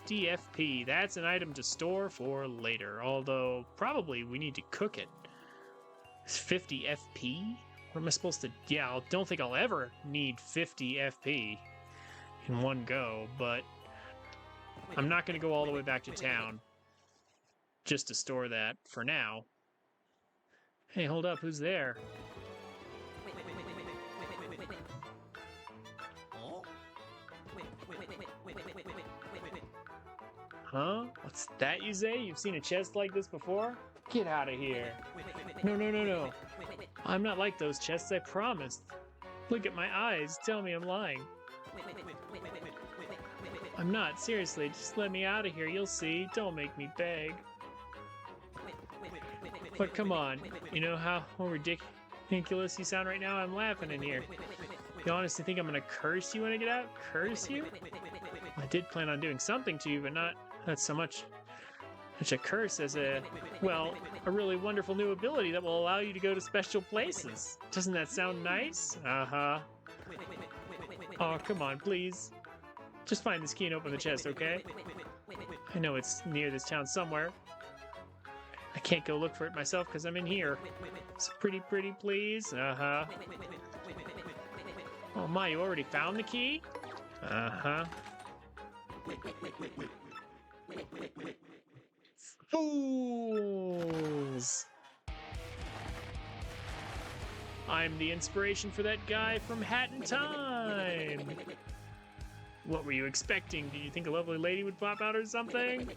$50 FP. That's an item to store for later, although probably we need to cook it. It's 50 FP? What am I supposed to... Yeah, I don't think I'll ever need 50 FP in one go, but I'm not going to go all the way back to town just to store that for now. Hey, hold up, who's there? Huh? What's that you say? You've seen a chest like this before? Get out of here. No, no, no, no. I'm not like those chests, I promised. Look at my eyes. Tell me I'm lying. I'm not. Seriously, just let me out of here. You'll see. Don't make me beg. But come on. You know how ridiculous you sound right now? I'm laughing in here. You honestly think I'm gonna curse you when I get out? Curse you? I did plan on doing something to you, but not so much a curse as a really wonderful new ability that will allow you to go to special places. Doesn't that sound nice? Uh-huh. Oh, come on, please. Just find this key and open the chest, okay? I know it's near this town somewhere. I can't go look for it myself because I'm in here. So pretty, please. Uh-huh. Oh my, you already found the key? Uh-huh. Fools! I'm the inspiration for that guy from Hat in Time! What were you expecting? Did you think a lovely lady would pop out or something?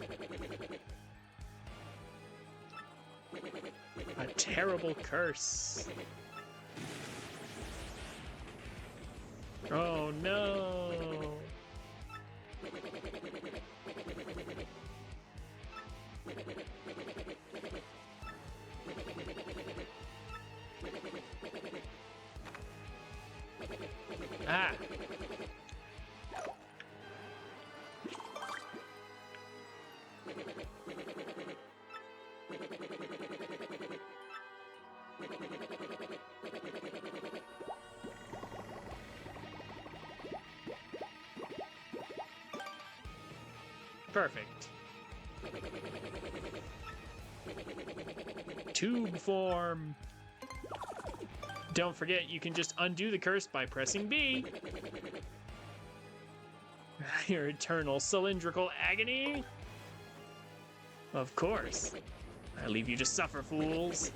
A terrible curse. Oh no! Ah! Perfect. Tube form. Don't forget, you can just undo the curse by pressing B. Your eternal cylindrical agony? Of course. I leave you to suffer, fools.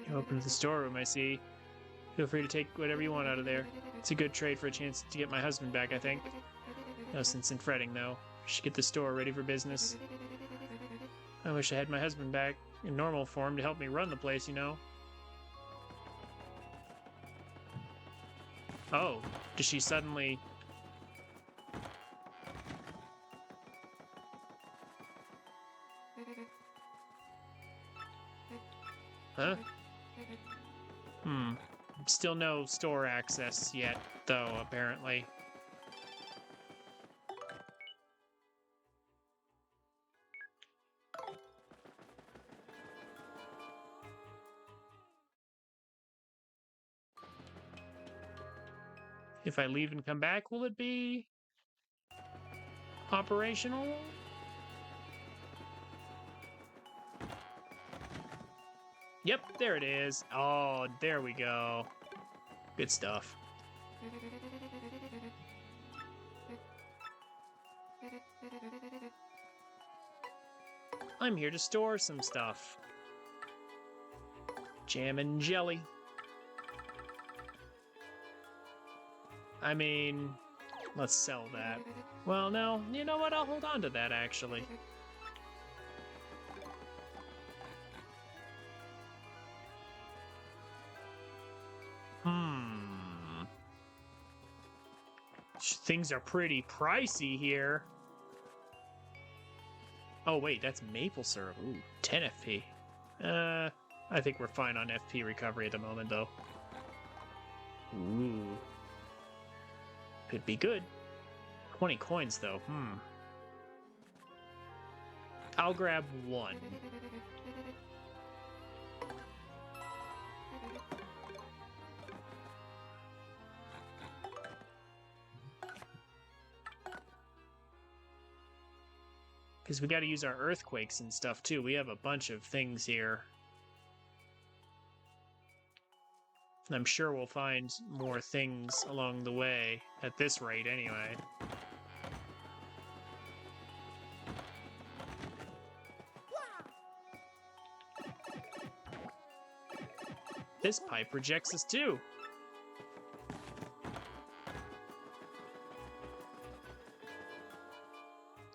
You opened the storeroom, I see. Feel free to take whatever you want out of there. It's a good trade for a chance to get my husband back, I think. No sense in fretting, though. I should get the store ready for business. I wish I had my husband back in normal form to help me run the place, you know. Oh, does she suddenly... Huh? Still no store access yet, though, apparently. If I leave and come back, will it be operational? Yep, there it is. Oh, there we go. Good stuff. I'm here to store some stuff. Jam and jelly. I mean, let's sell that. Well, no, you know what? I'll hold on to that, actually. Things are pretty pricey here. Oh, wait, that's maple syrup. Ooh, 10 FP. I think we're fine on FP recovery at the moment, though. Ooh. Could be good. 20 coins, though. I'll grab one. Because we got to use our earthquakes and stuff, too. We have a bunch of things here. And I'm sure we'll find more things along the way, at this rate, anyway. This pipe rejects us too.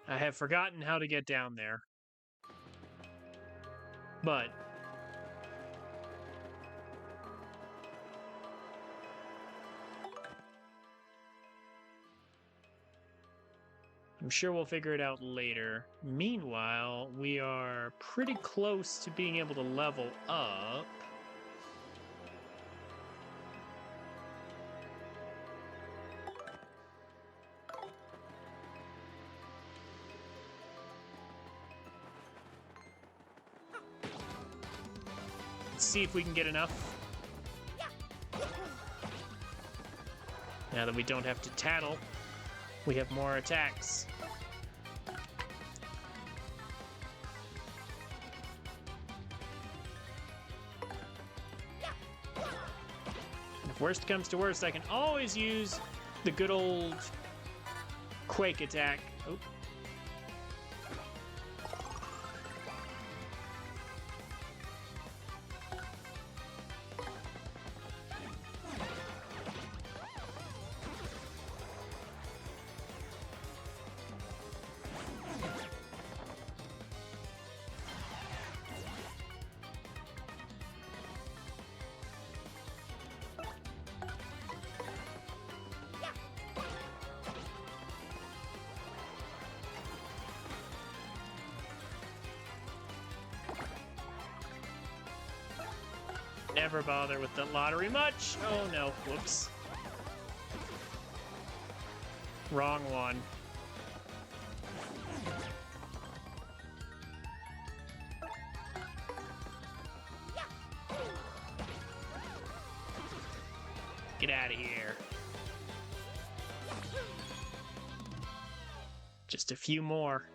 I have forgotten how to get down there. But I'm sure we'll figure it out later. Meanwhile, we are pretty close to being able to level up. Let's see if we can get enough. Now that we don't have to tattle, we have more attacks. If worst comes to worst, I can always use the good old Quake attack. Oh. Never bother with the lottery much. Oh no, whoops. Wrong one. Get out of here. Just a few more.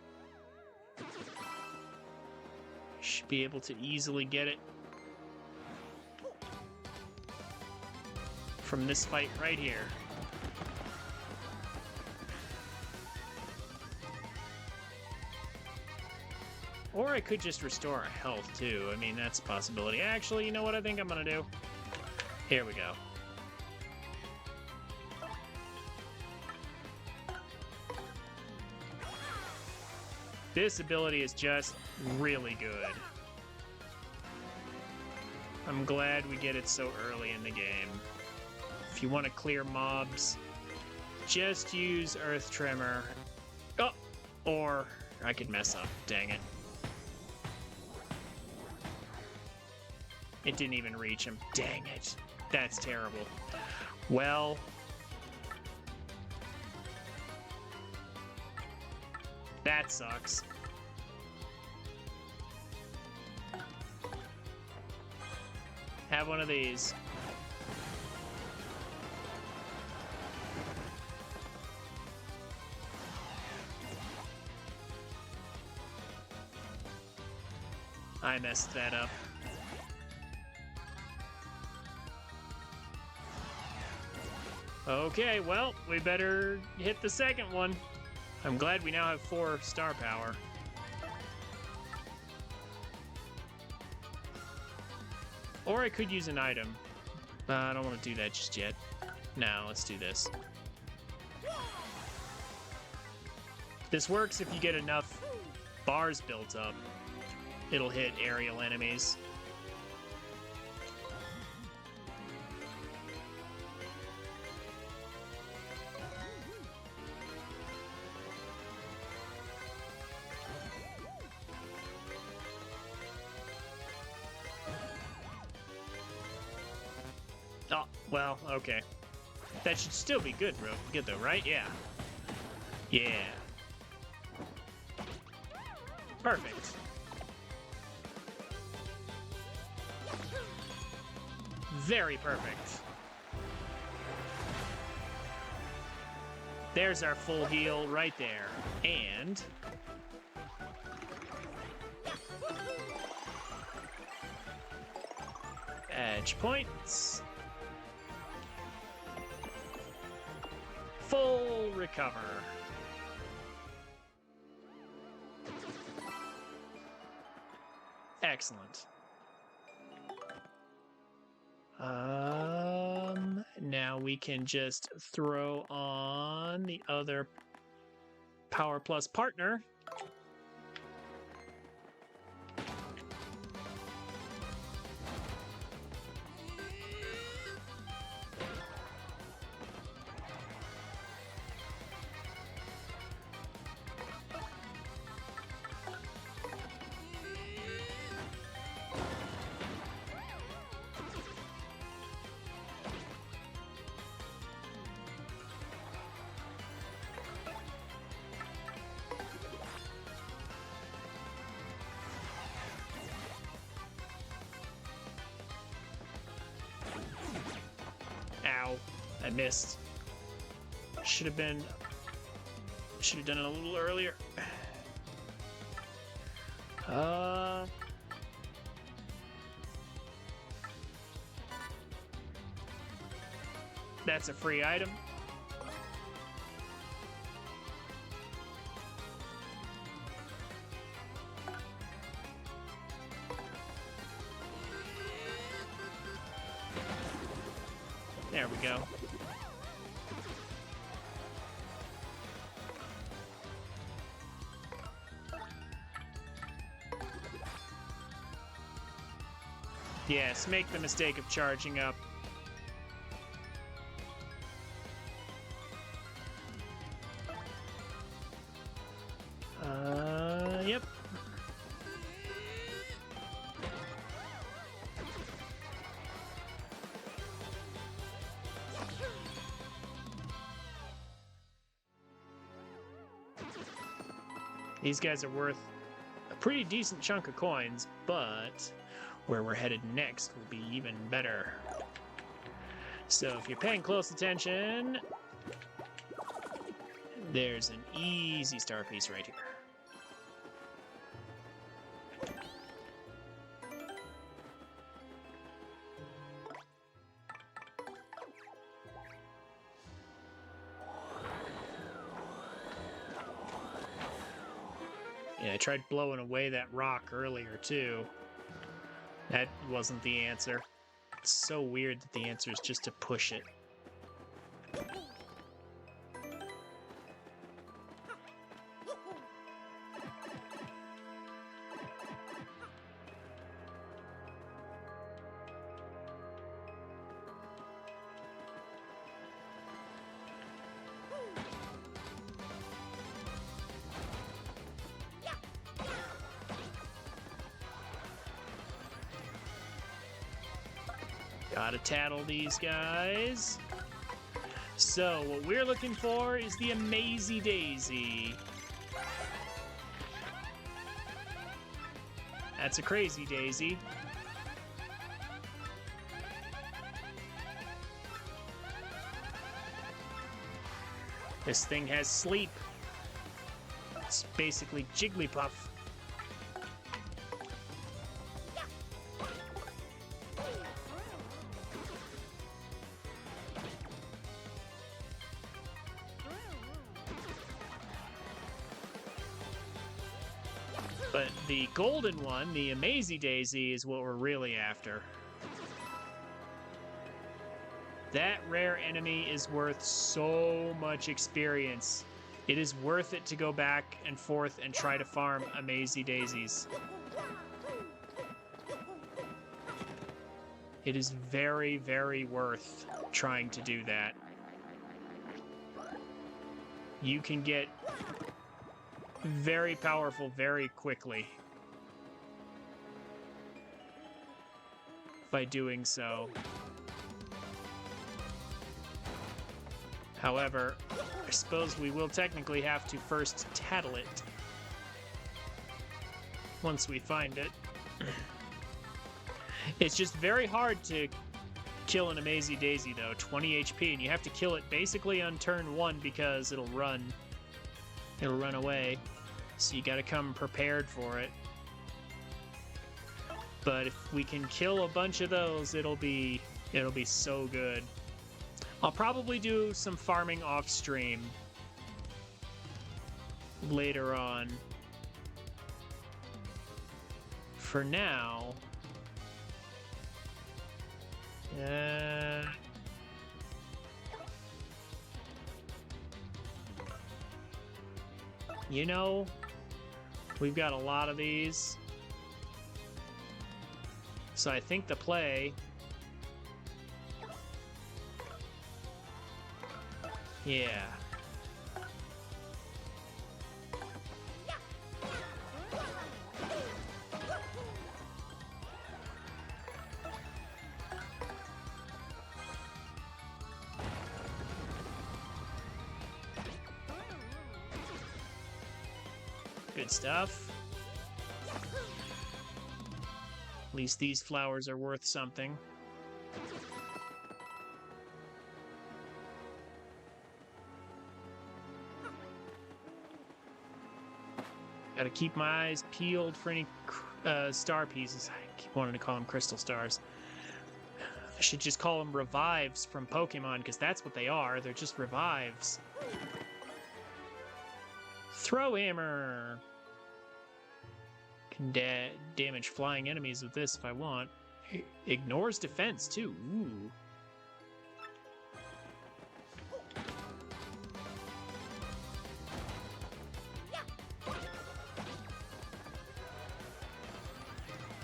Should be able to easily get it. From this fight right here. Or I could just restore our health too. I mean, that's a possibility. Actually, you know what I think I'm gonna do? Here we go. This ability is just really good. I'm glad we get it so early in the game. If you want to clear mobs, just use Earth Tremor. Oh! Or I could mess up. Dang it. It didn't even reach him. Dang it. That's terrible. Well... that sucks. Have one of these. I messed that up. Okay, well, we better hit the second one. I'm glad we now have 4 star power. Or I could use an item. I don't want to do that just yet. No, let's do this. This works if you get enough bars built up. It'll hit aerial enemies. Oh, well, okay. That should still be good, bro. Good though, right? Yeah. Yeah. Perfect. Very perfect. There's our full heal right there. And... edge points. Full recover. Excellent. Now we can just throw on the other Power Plus partner. Ow, I missed. Should have done it a little earlier. That's a free item. There we go. Yes, make the mistake of charging up. Yep. These guys are worth a pretty decent chunk of coins, but where we're headed next will be even better. So if you're paying close attention, there's an easy star piece right here. Yeah, I tried blowing away that rock earlier too. That wasn't the answer. It's so weird that the answer is just to push it. Gotta tattle these guys. So, what we're looking for is the Amazy Daisy. That's a crazy daisy. This thing has sleep. It's basically Jigglypuff. But the golden one, the Amazy Daisy, is what we're really after. That rare enemy is worth so much experience. It is worth it to go back and forth and try to farm Amazy Daisies. It is very, very worth trying to do that. You can get very powerful very quickly by doing so. However, I suppose we will technically have to first tattle it once we find it. It's just very hard to kill an Amazy Daisy though, 20 HP, and you have to kill it basically on turn 1 because it'll run away. So you gotta come prepared for it. But if we can kill a bunch of those, it'll be so good. I'll probably do some farming off stream later on. For now, You know, we've got a lot of these. So I think the play... Yeah. Good stuff. At least these flowers are worth something. Gotta keep my eyes peeled for any star pieces. I keep wanting to call them crystal stars. I should just call them revives from Pokemon, because that's what they are. They're just revives. Throw hammer! Can damage flying enemies with this if I want. Ignores defense, too. Ooh.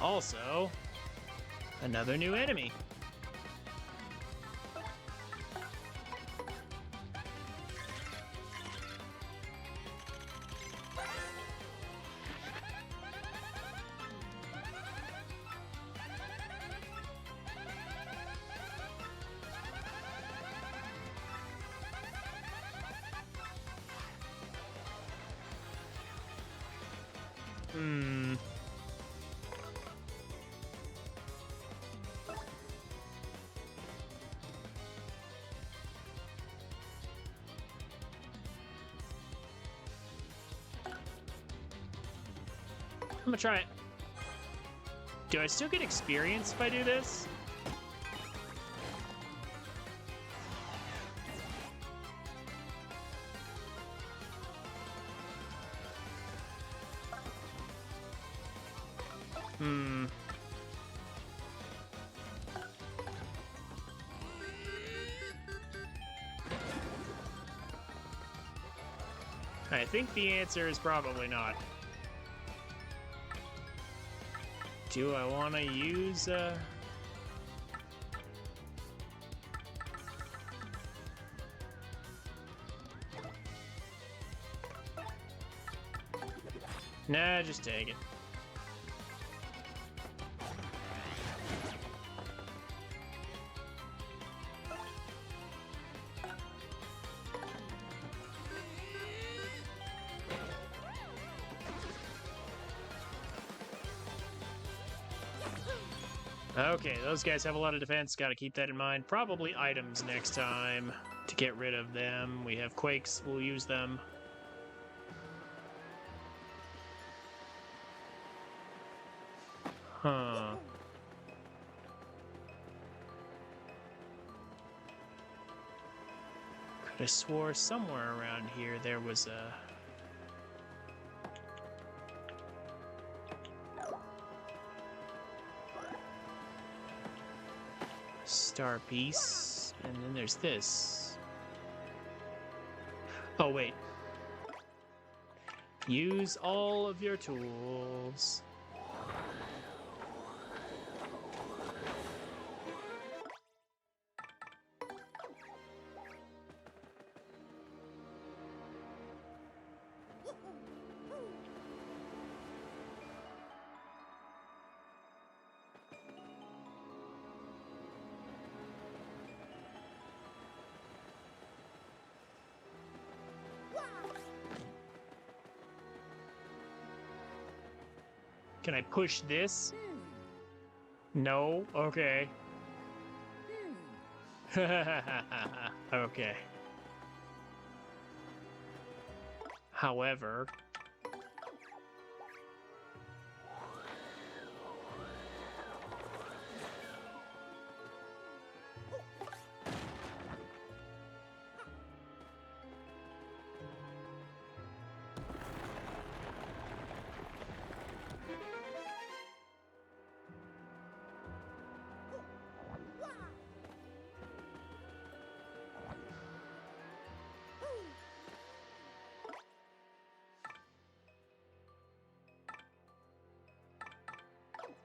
Also, another new enemy. I'm gonna try it. Do I still get experience if I do this? I think the answer is probably not. Do I want to use, Nah, just take it. Okay, those guys have a lot of defense. Gotta keep that in mind. Probably items next time to get rid of them. We have quakes. We'll use them. Huh. Could have swore somewhere around here there was a... star piece, and then there's this. Oh, wait. Use all of your tools. Can I push this? No? Okay. Okay. However...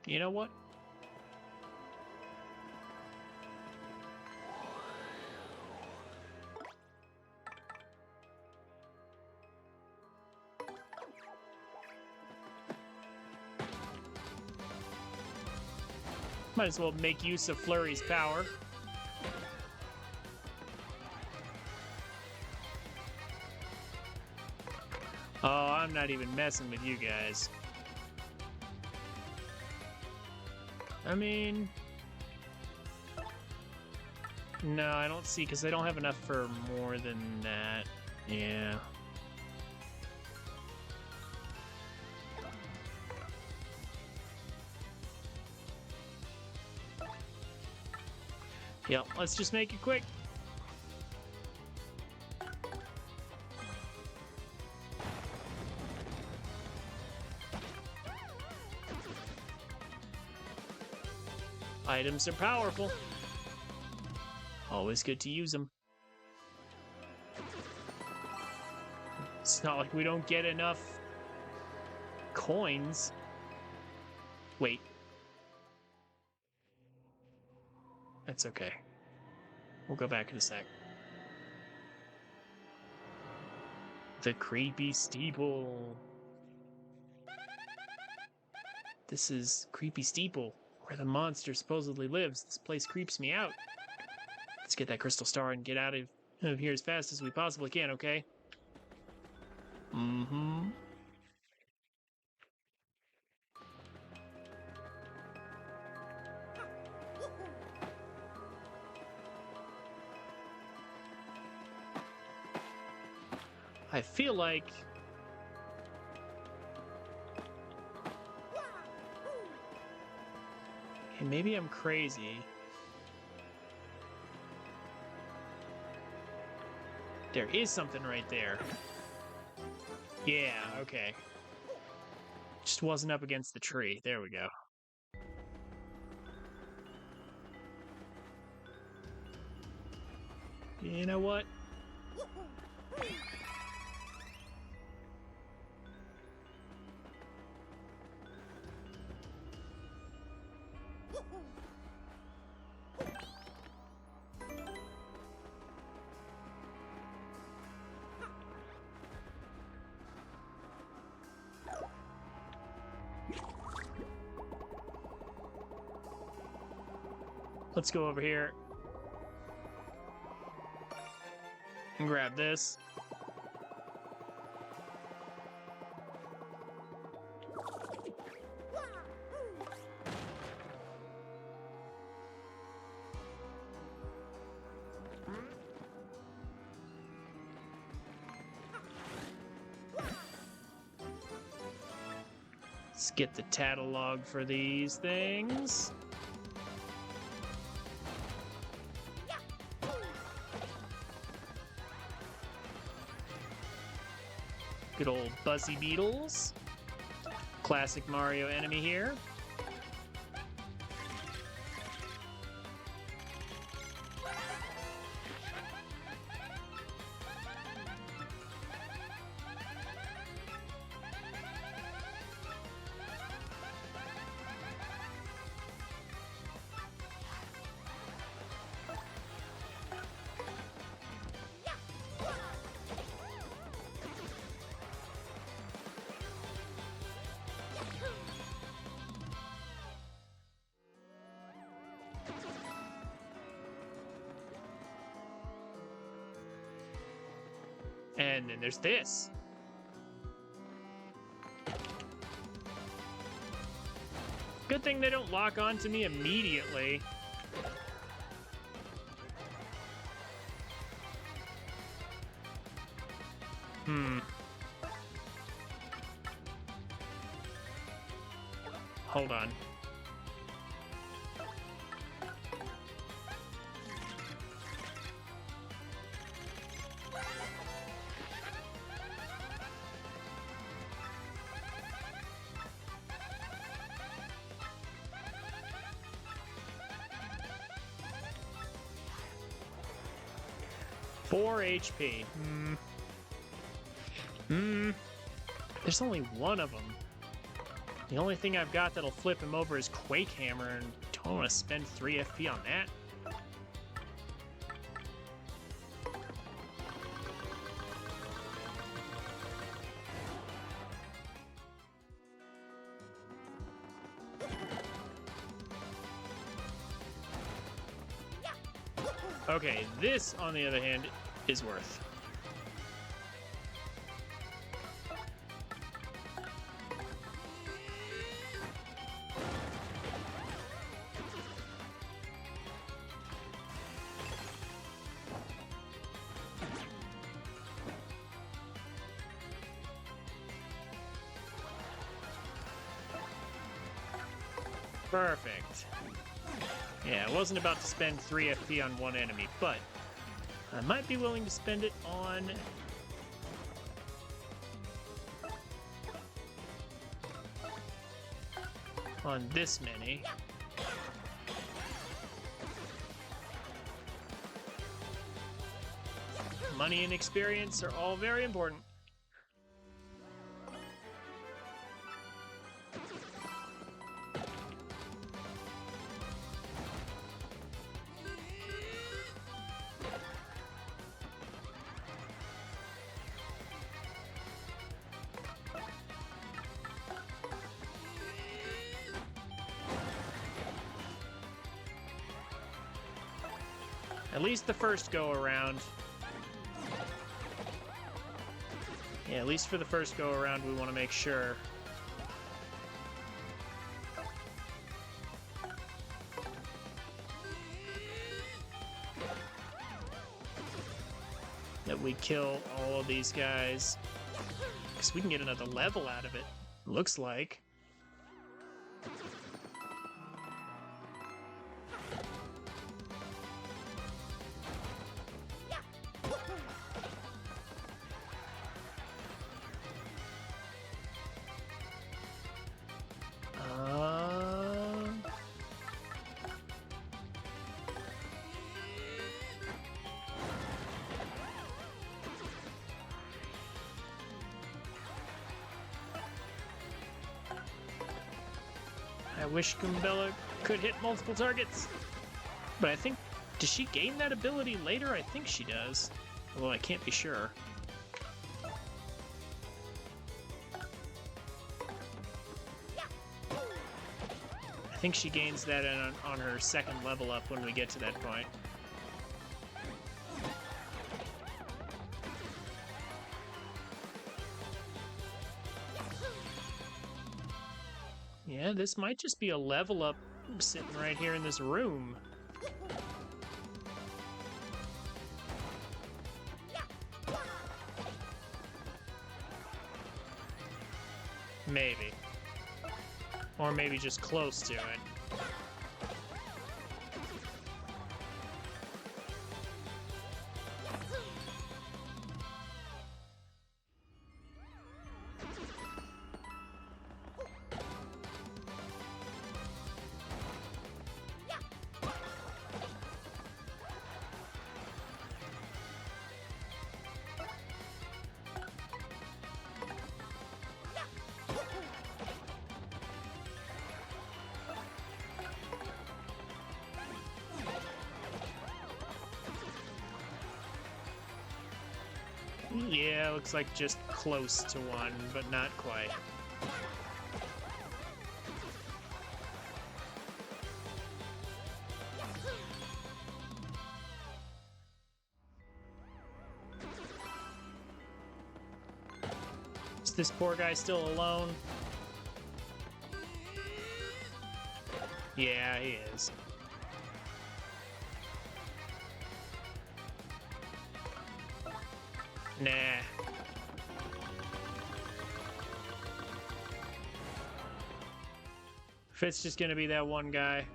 You know what? Might as well make use of Flurry's power. Oh, I'm not even messing with you guys. I mean... No, I don't see, because I don't have enough for more than that. Yeah. Yep, let's just make it quick. Items are powerful. Always good to use them. It's not like we don't get enough coins. Wait. That's okay. We'll go back in a sec. The creepy steeple. This is Creepy Steeple, where the monster supposedly lives. This place creeps me out. Let's get that crystal star and get out of here as fast as we possibly can, okay? Mm-hmm. I feel like... And maybe I'm crazy. There is something right there. Yeah, okay. Just wasn't up against the tree. There we go. You know what? Let's go over here and grab this. Let's get the catalog for these things. Good old Buzzy Beetles. Classic Mario enemy here. And then there's this. Good thing they don't lock on to me immediately. Hold on. Four HP. There's only one of them. The only thing I've got that'll flip him over is Quake Hammer, and don't want to spend 3 FP on that. Okay, this, on the other hand, is worth. Perfect. Yeah, I wasn't about to spend 3 FP on one enemy, but I might be willing to spend it on this many. Money and experience are all very important. At least the first go around. Yeah, at least for the first go around, we want to make sure. That we kill all of these guys. Because we can get another level out of it, looks like. I wish Goombella could hit multiple targets. But I think, does she gain that ability later? I think she does. Although I can't be sure. I think she gains that on her second level up when we get to that point. Yeah, this might just be a level up sitting right here in this room. Maybe. Or maybe just close to it. Yeah, looks like just close to one, but not quite. Is this poor guy still alone? Yeah, he is. Nah. If it's just gonna be that one guy.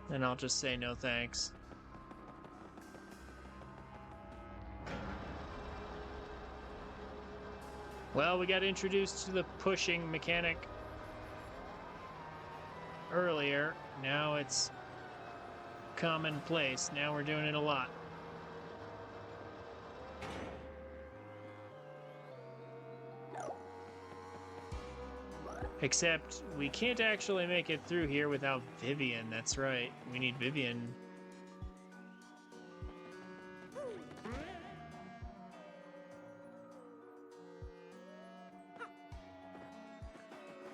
Then I'll just say no thanks. Well, we got introduced to the pushing mechanic earlier. Now it's commonplace. Now we're doing it a lot. Except we can't actually make it through here without Vivian. That's right. We need Vivian.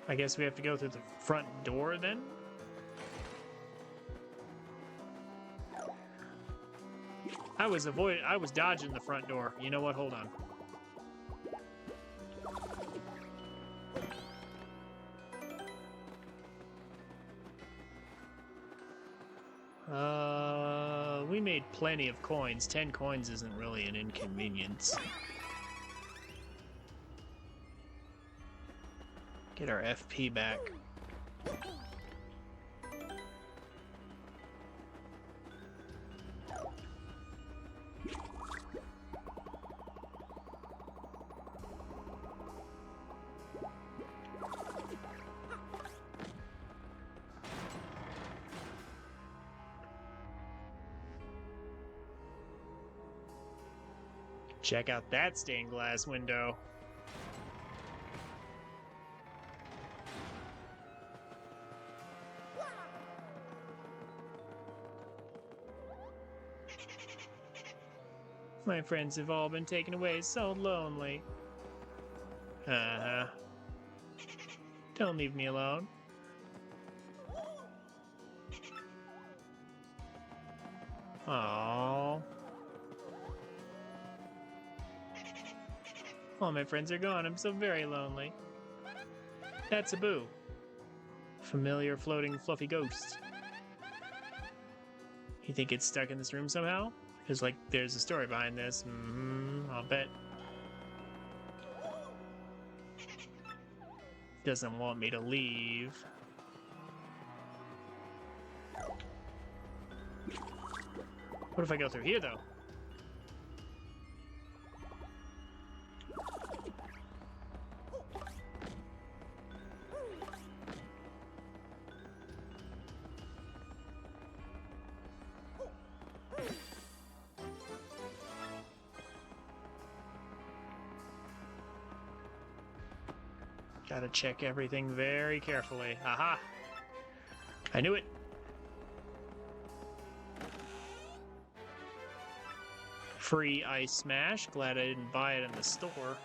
I guess we have to go through the front door then? I was dodging the front door. You know what? Hold on. We made plenty of coins. 10 coins isn't really an inconvenience. Get our FP back. Check out that stained glass window. My friends have all been taken away, so lonely. Uh-huh. Don't leave me alone. Aww. All my friends are gone. I'm so very lonely. That's a boo. Familiar floating fluffy ghost. You think it's stuck in this room somehow? There's a story behind this. I'll bet. Doesn't want me to leave. What if I go through here, though? Gotta check everything very carefully. Aha! I knew it! Free Ice Smash. Glad I didn't buy it in the store.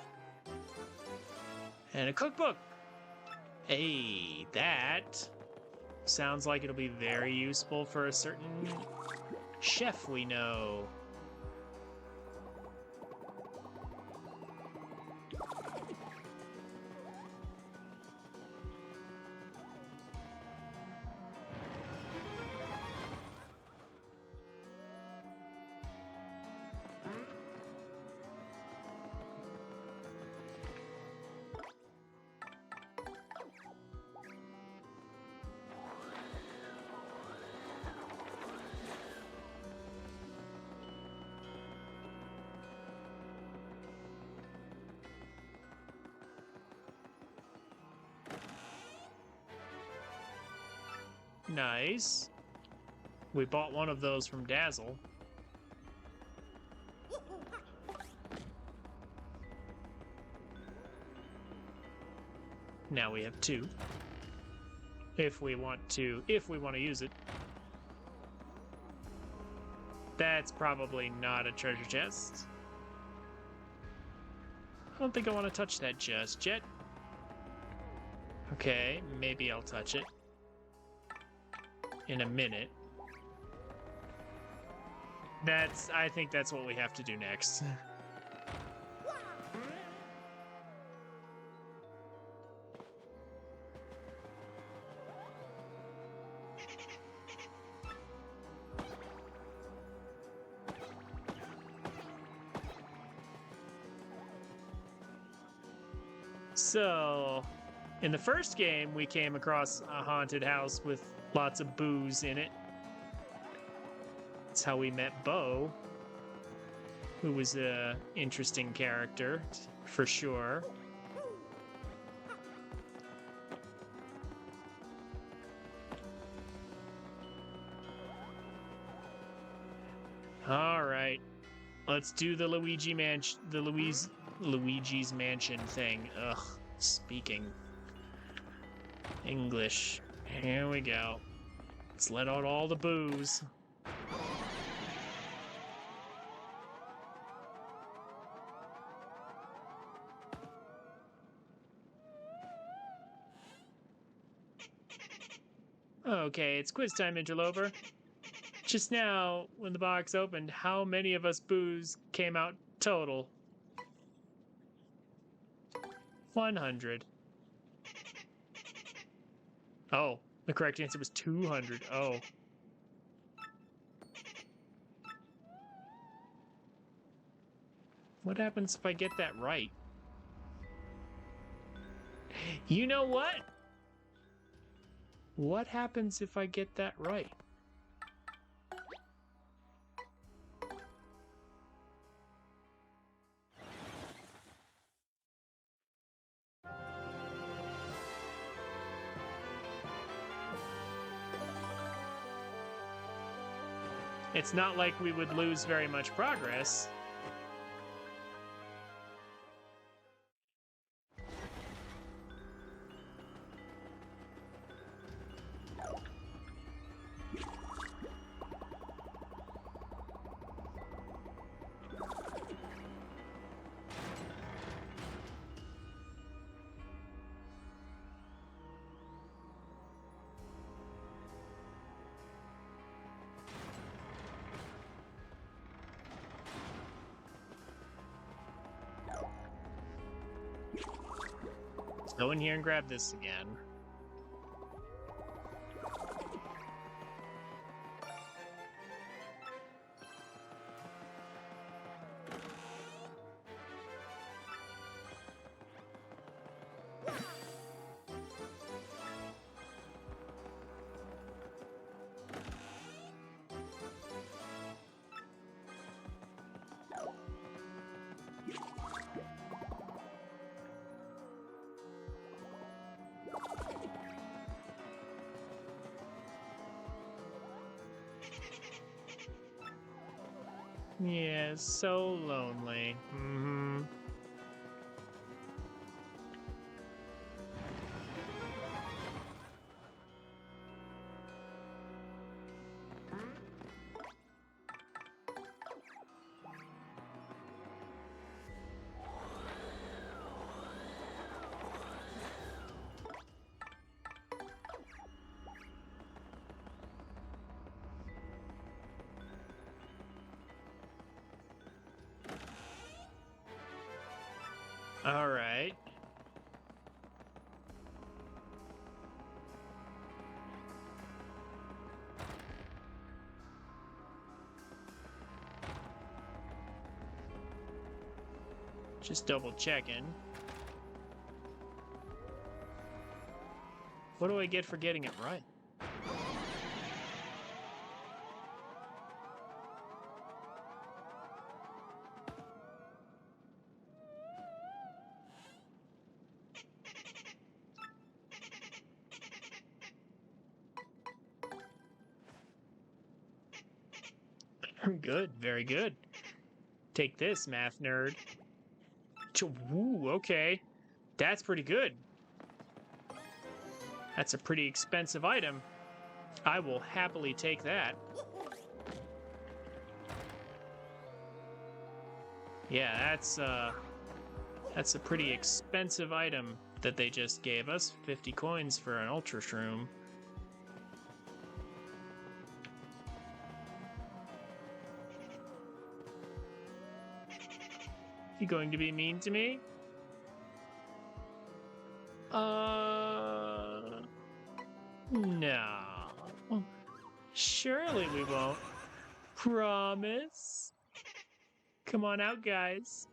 And a cookbook! Hey, that sounds like it'll be very useful for a certain chef we know. Nice. We bought one of those from Dazzle. Now we have 2. If we want to use it. That's probably not a treasure chest. I don't think I want to touch that just yet. Okay, maybe I'll touch it in a minute. I think that's what we have to do next. So, in the first game, we came across a haunted house with lots of booze in it. That's how we met Bo, who was an interesting character, for sure. All right, let's do the Luigi's Mansion thing. Ugh, speaking. English. Here we go. Let's let out all the booze. Okay, it's quiz time, interloper. Just now, when the box opened, how many of us booze came out total? 100. Oh, the correct answer was 200. Oh. What happens if I get that right? You know what? What happens if I get that right? It's not like we would lose very much progress. Go in here and grab this again. Yeah, so lonely. Mm-hmm. All right. Just double checking. What do I get for getting it right? Good, very good. Take this, math nerd. Woo, okay. That's pretty good. That's a pretty expensive item. I will happily take that. Yeah, that's a pretty expensive item that they just gave us. 50 coins for an Ultra Shroom. You going to be mean to me? No. Surely we won't. Promise? Come on out, guys.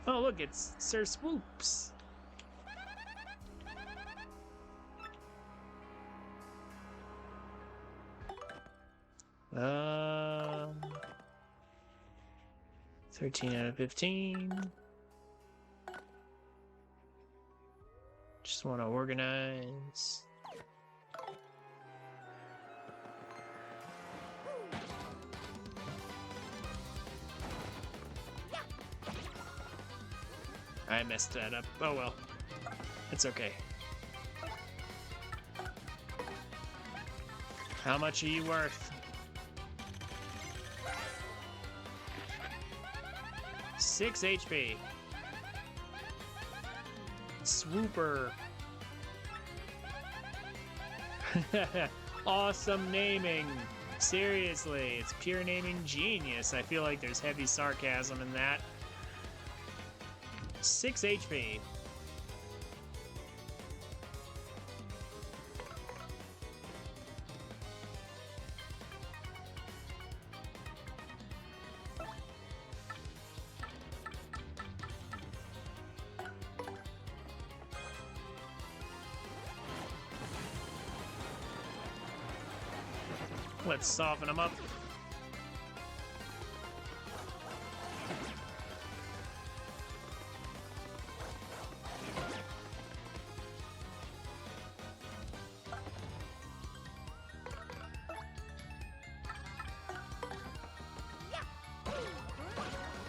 Oh, look, it's Sir Swoops. Um, 13 out of 15. Just want to organize. I messed that up. Oh well. It's okay. How much are you worth? 6 HP. Swooper. Awesome naming. Seriously, it's pure naming genius. I feel like there's heavy sarcasm in that. 6 HP. Let's soften them up.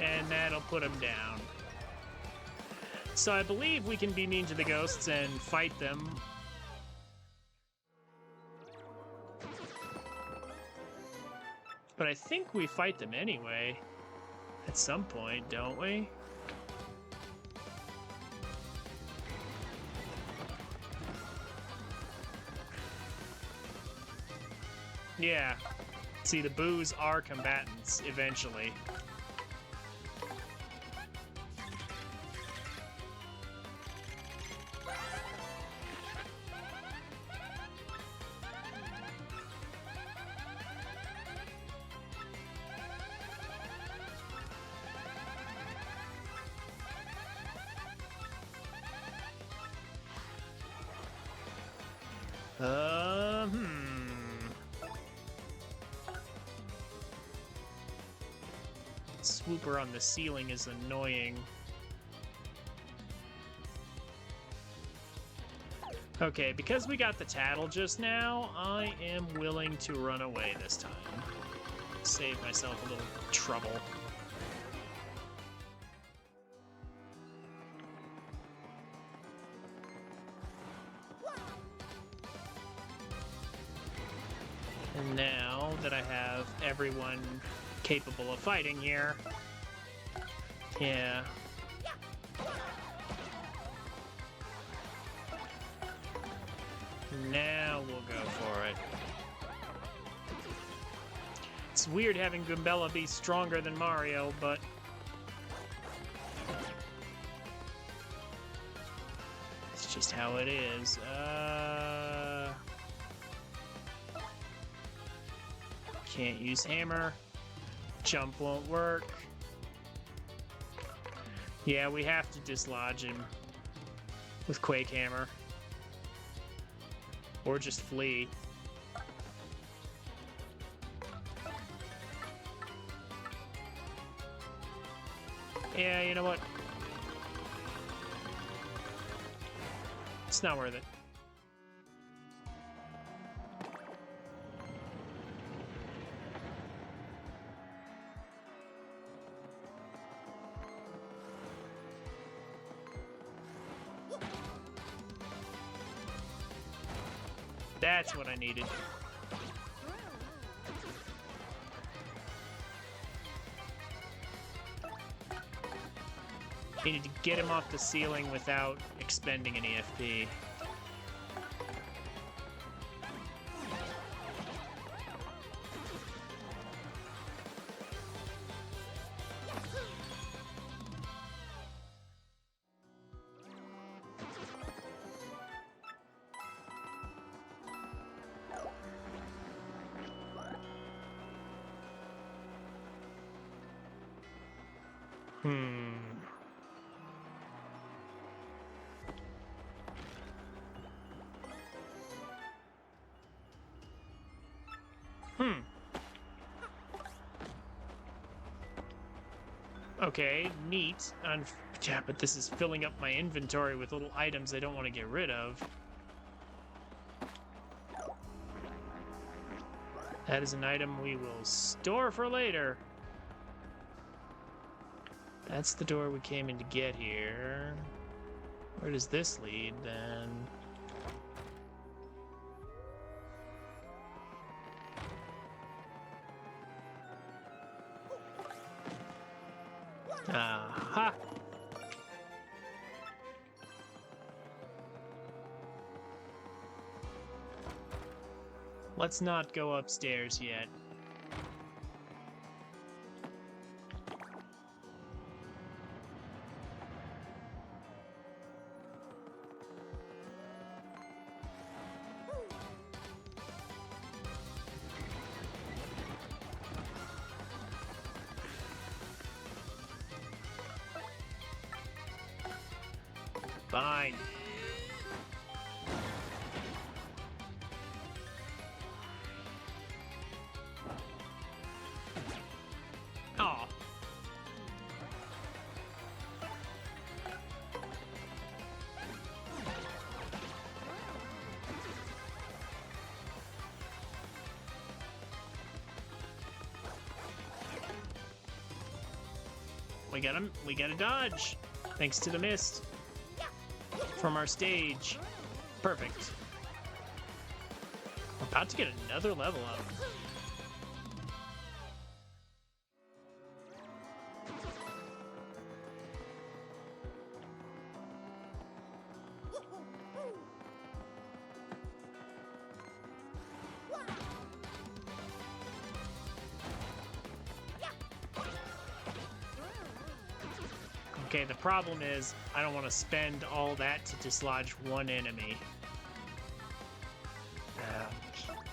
And that'll put them down. So I believe we can be mean to the ghosts and fight them. But I think we fight them anyway. At some point, don't we? Yeah. See, the boos are combatants, eventually. Swooper on the ceiling is annoying. Okay, because we got the tattle just now, I am willing to run away this time. Save myself a little trouble. And now that I have everyone capable of fighting here, yeah. Now we'll go for it. It's weird having Goombella be stronger than Mario, but it's just how it is. Can't use hammer. Jump won't work. Yeah, we have to dislodge him with Quake Hammer. Or just flee. Yeah, you know what? It's not worth it. That's what I needed. Needed to get him off the ceiling without expending any FP. Okay, neat. Yeah, but this is filling up my inventory with little items I don't want to get rid of. That is an item we will store for later. That's the door we came in to get here. Where does this lead, then? Aha! Let's not go upstairs yet. Fine. Oh. We got him. We got a dodge. Thanks to the mist from our stage. Perfect. We're about to get another level up. Okay, the problem is I don't want to spend all that to dislodge one enemy.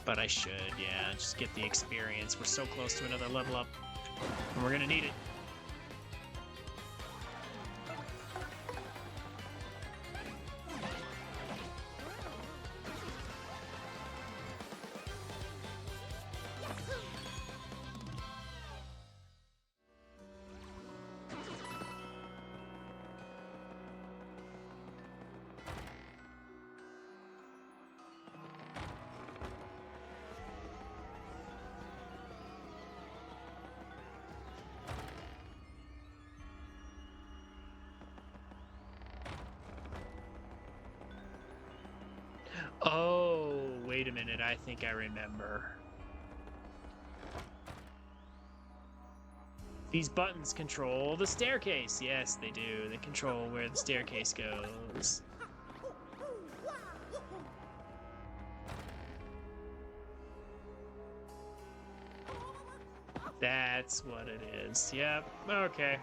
But I should, yeah, just get the experience. We're so close to another level up, and we're gonna need it. Oh, wait a minute, I think I remember. These buttons control the staircase. Yes, they do. They control where the staircase goes. That's what it is. Yep, okay.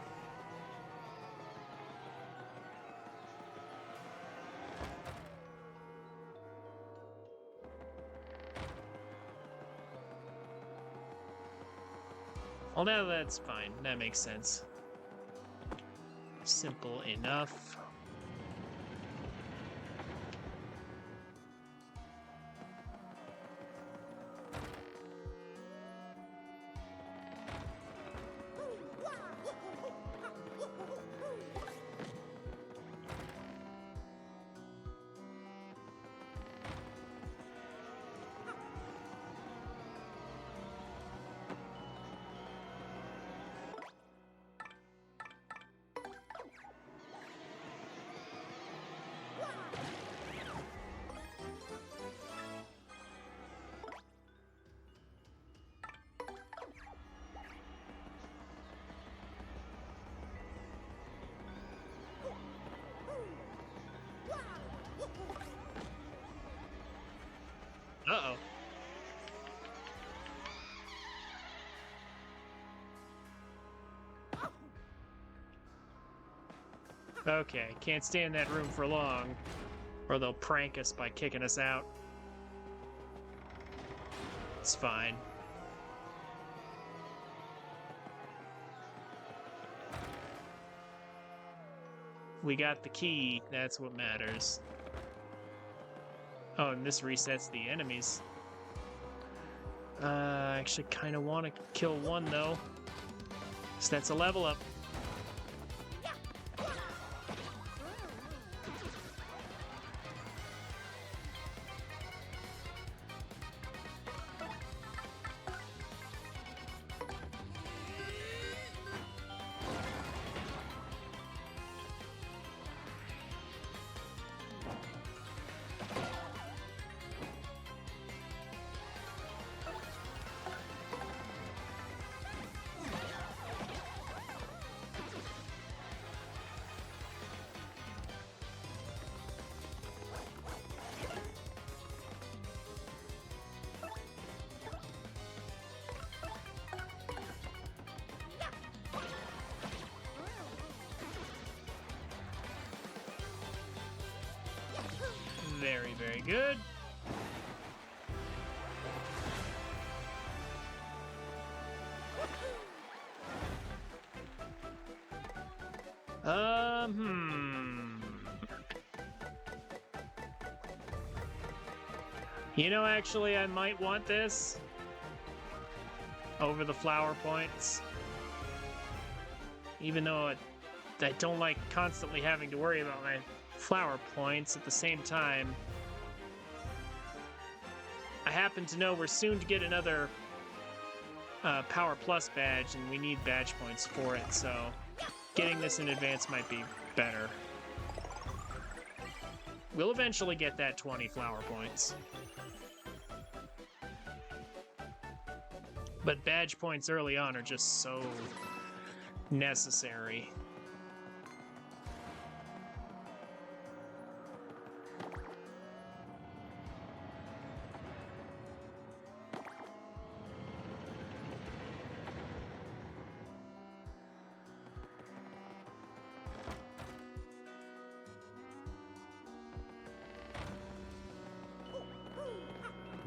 Well, now that's fine. That makes sense. Simple enough. Uh-oh. Okay, can't stay in that room for long, or they'll prank us by kicking us out. It's fine. We got the key, that's what matters. Oh, and this resets the enemies. I actually kind of want to kill one, though. So that's a level up. Very, very good. You know, actually, I might want this over the flower points. Even though I don't like constantly having to worry about my flower points at the same time. I happen to know we're soon to get another Power Plus badge, and we need badge points for it, so getting this in advance might be better. We'll eventually get that 20 flower points. But badge points early on are just so necessary.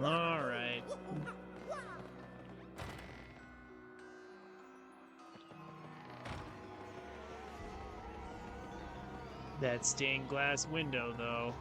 All right. That stained glass window, though.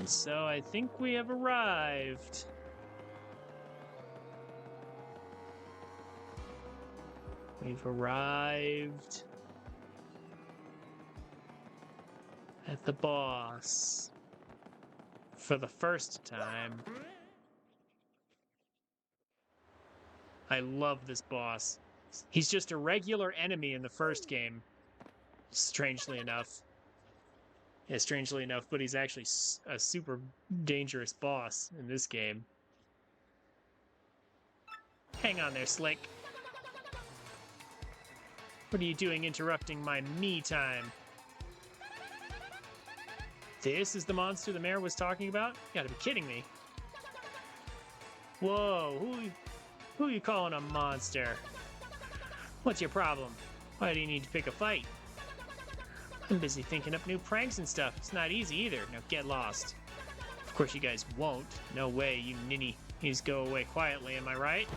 And so I think we have arrived. We've arrived at the boss for the first time. I love this boss. He's just a regular enemy in the first game, strangely enough. Yeah, strangely enough, but he's actually a super dangerous boss in this game. Hang on there, Slick. What are you doing interrupting my me time? This is the monster the mayor was talking about? You gotta be kidding me. Whoa, who are you calling a monster? What's your problem? Why do you need to pick a fight? I'm busy thinking up new pranks and stuff. It's not easy either. Now get lost. Of course you guys won't. No way, you ninny. You just go away quietly, am I right?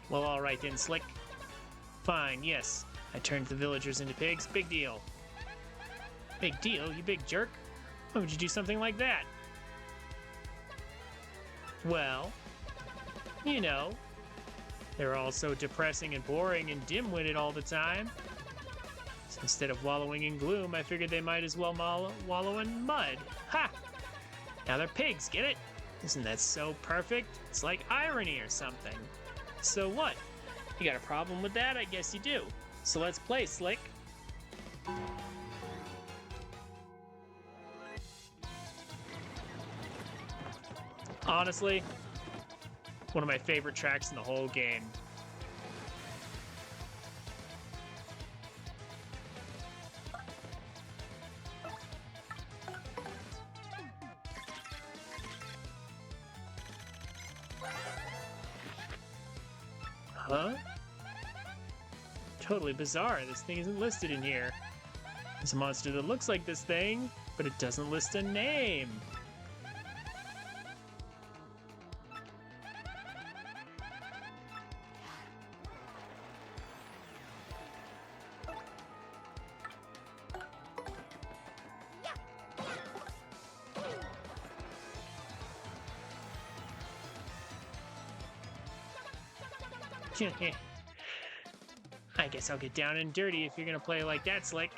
Well, alright then, Slick. Fine, yes. I turned the villagers into pigs. Big deal. Big deal? You big jerk? Why would you do something like that? Well, you know, they're all so depressing and boring and dim-witted all the time. So instead of wallowing in gloom, I figured they might as well wallow in mud. Ha! Now they're pigs, get it? Isn't that so perfect? It's like irony or something. So what? You got a problem with that? I guess you do. So let's play, Slick. Honestly, one of my favorite tracks in the whole game. Huh? Totally bizarre. This thing isn't listed in here. There's a monster that looks like this thing, but it doesn't list a name. I guess I'll get down and dirty if you're gonna play like that, Slick.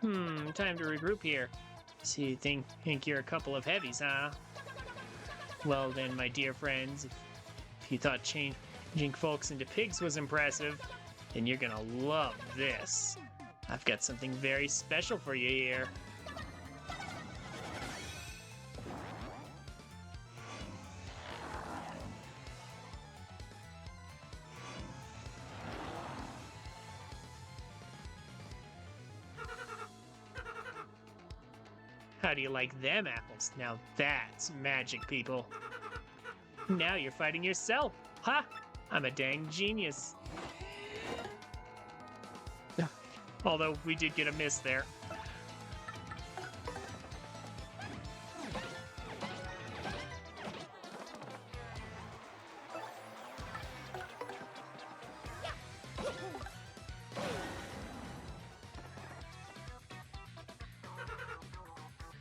Time to regroup here. So you think you're a couple of heavies, huh? Well then, my dear friends, if you thought changing folks into pigs was impressive, then you're gonna love this. I've got something very special for you here. How do you like them apples? Now that's magic, people. Now you're fighting yourself. Ha! I'm a dang genius. Although we did get a miss there.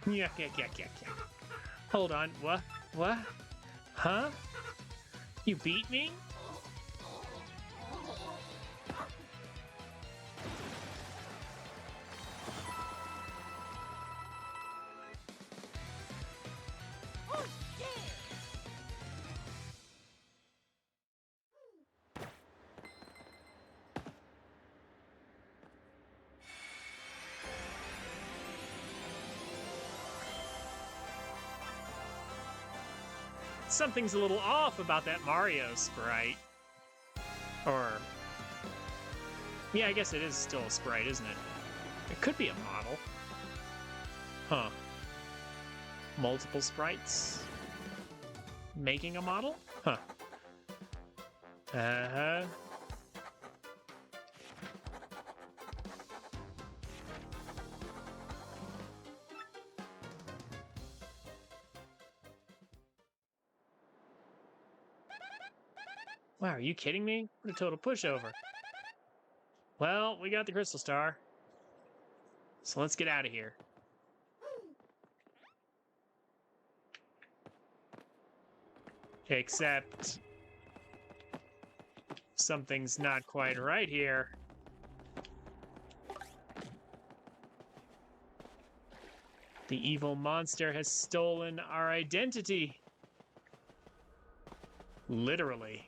Yeah. Hold on, what? Huh? You beat me? Something's a little off about that Mario sprite. Or... yeah, I guess it is still a sprite, isn't it? It could be a model. Huh. Multiple sprites? Making a model? Huh. Uh-huh. Wow, are you kidding me? What a total pushover. Well, we got the Crystal Star. So let's get out of here. Except... something's not quite right here. The evil monster has stolen our identity. Literally.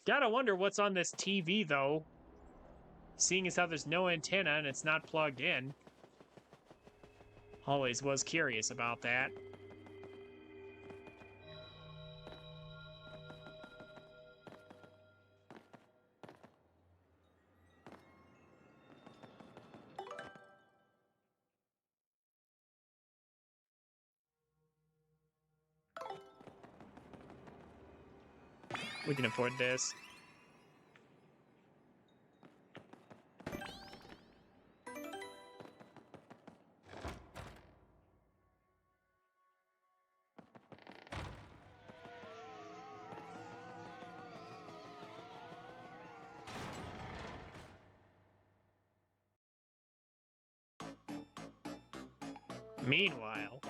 Gotta wonder what's on this TV, though. Seeing as how there's no antenna and it's not plugged in. Always was curious about that. We can afford this. Meanwhile...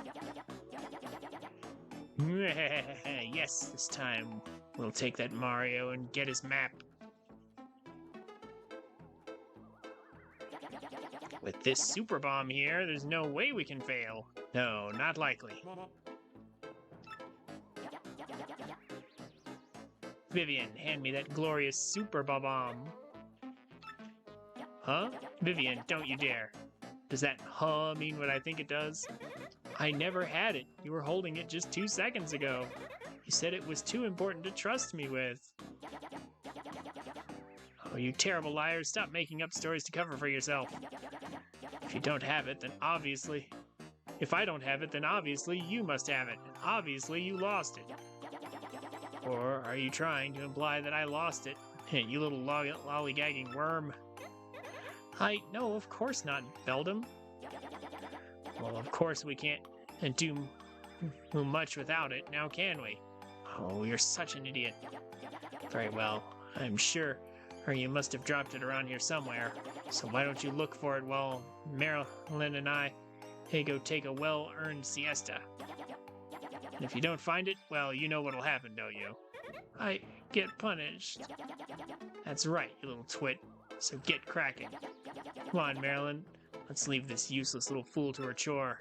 yes, this time we'll take that Mario and get his map. With this super bomb here, there's no way we can fail. No, not likely. Vivian, hand me that glorious super bomb. Huh? Vivian, don't you dare. Does that huh mean what I think it does? I never had it. You were holding it just 2 seconds ago. You said it was too important to trust me with. Oh, you terrible liars. Stop making up stories to cover for yourself. If you don't have it, then obviously... if I don't have it, then obviously you must have it. And obviously you lost it. Or are you trying to imply that I lost it? You little lollygagging worm. No, of course not, Beldam. Well, of course we can't do much without it, now can we? Oh, you're such an idiot. Very well, I'm sure, or you must have dropped it around here somewhere. So why don't you look for it while Marilyn and I go take a well-earned siesta? And if you don't find it, well, you know what'll happen, don't you? I get punished. That's right, you little twit. So get cracking. Come on, Marilyn. Let's leave this useless little fool to her chore.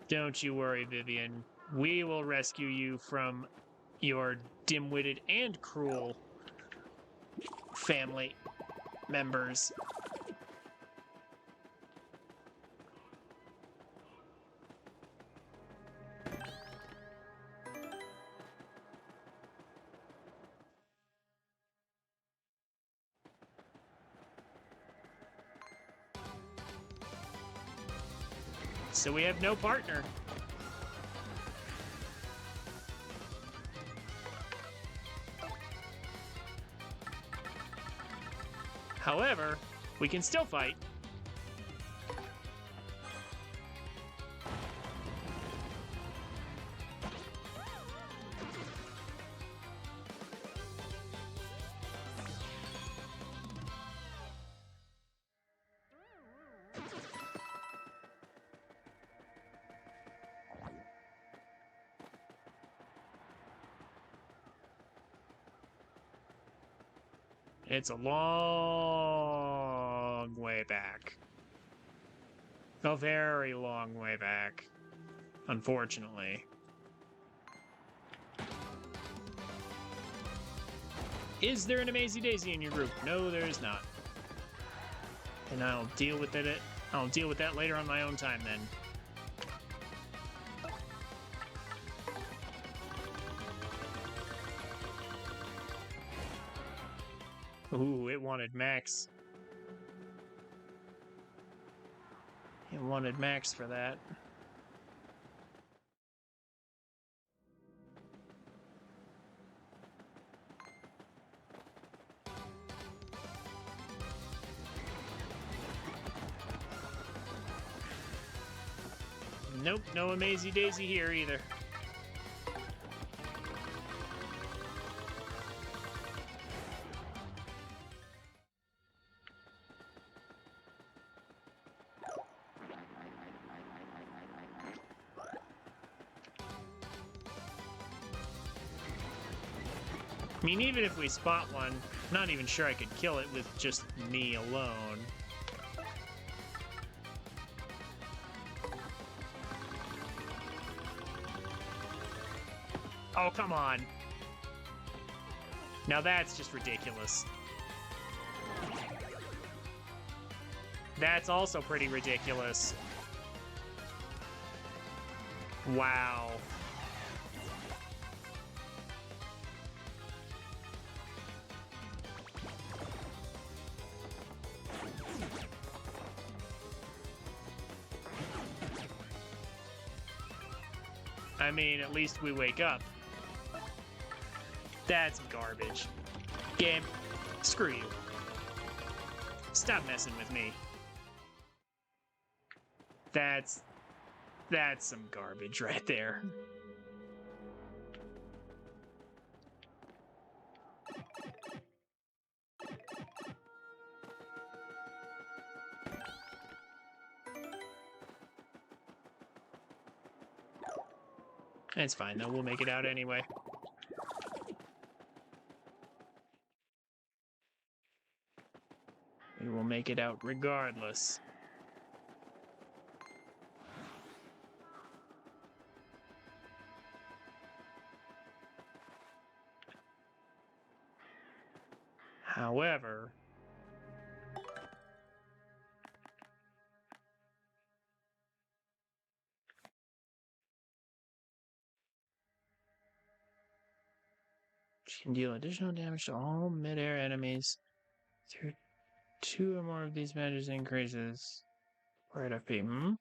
Don't you worry, Vivian. We will rescue you from your dim-witted and cruel family members. So we have no partner. However, we can still fight. It's a long way back. A very long way back. Unfortunately. Is there an Amazy Daisy in your group? No, there is not. And I'll deal with it. I'll deal with that later on my own time then. Ooh, it wanted Max. It wanted Max for that. Nope, no Amazy Daisy here either. I mean, even if we spot one, I'm not even sure I could kill it with just me alone. Oh, come on. Now that's just ridiculous. That's also pretty ridiculous. Wow. I mean, at least we wake up. That's garbage. Game, screw you. Stop messing with me. That's some garbage right there. It's fine though, we'll make it out anyway. We will make it out regardless. However, she can deal additional damage to all mid-air enemies through 2 or more of these magic increases. Right FP,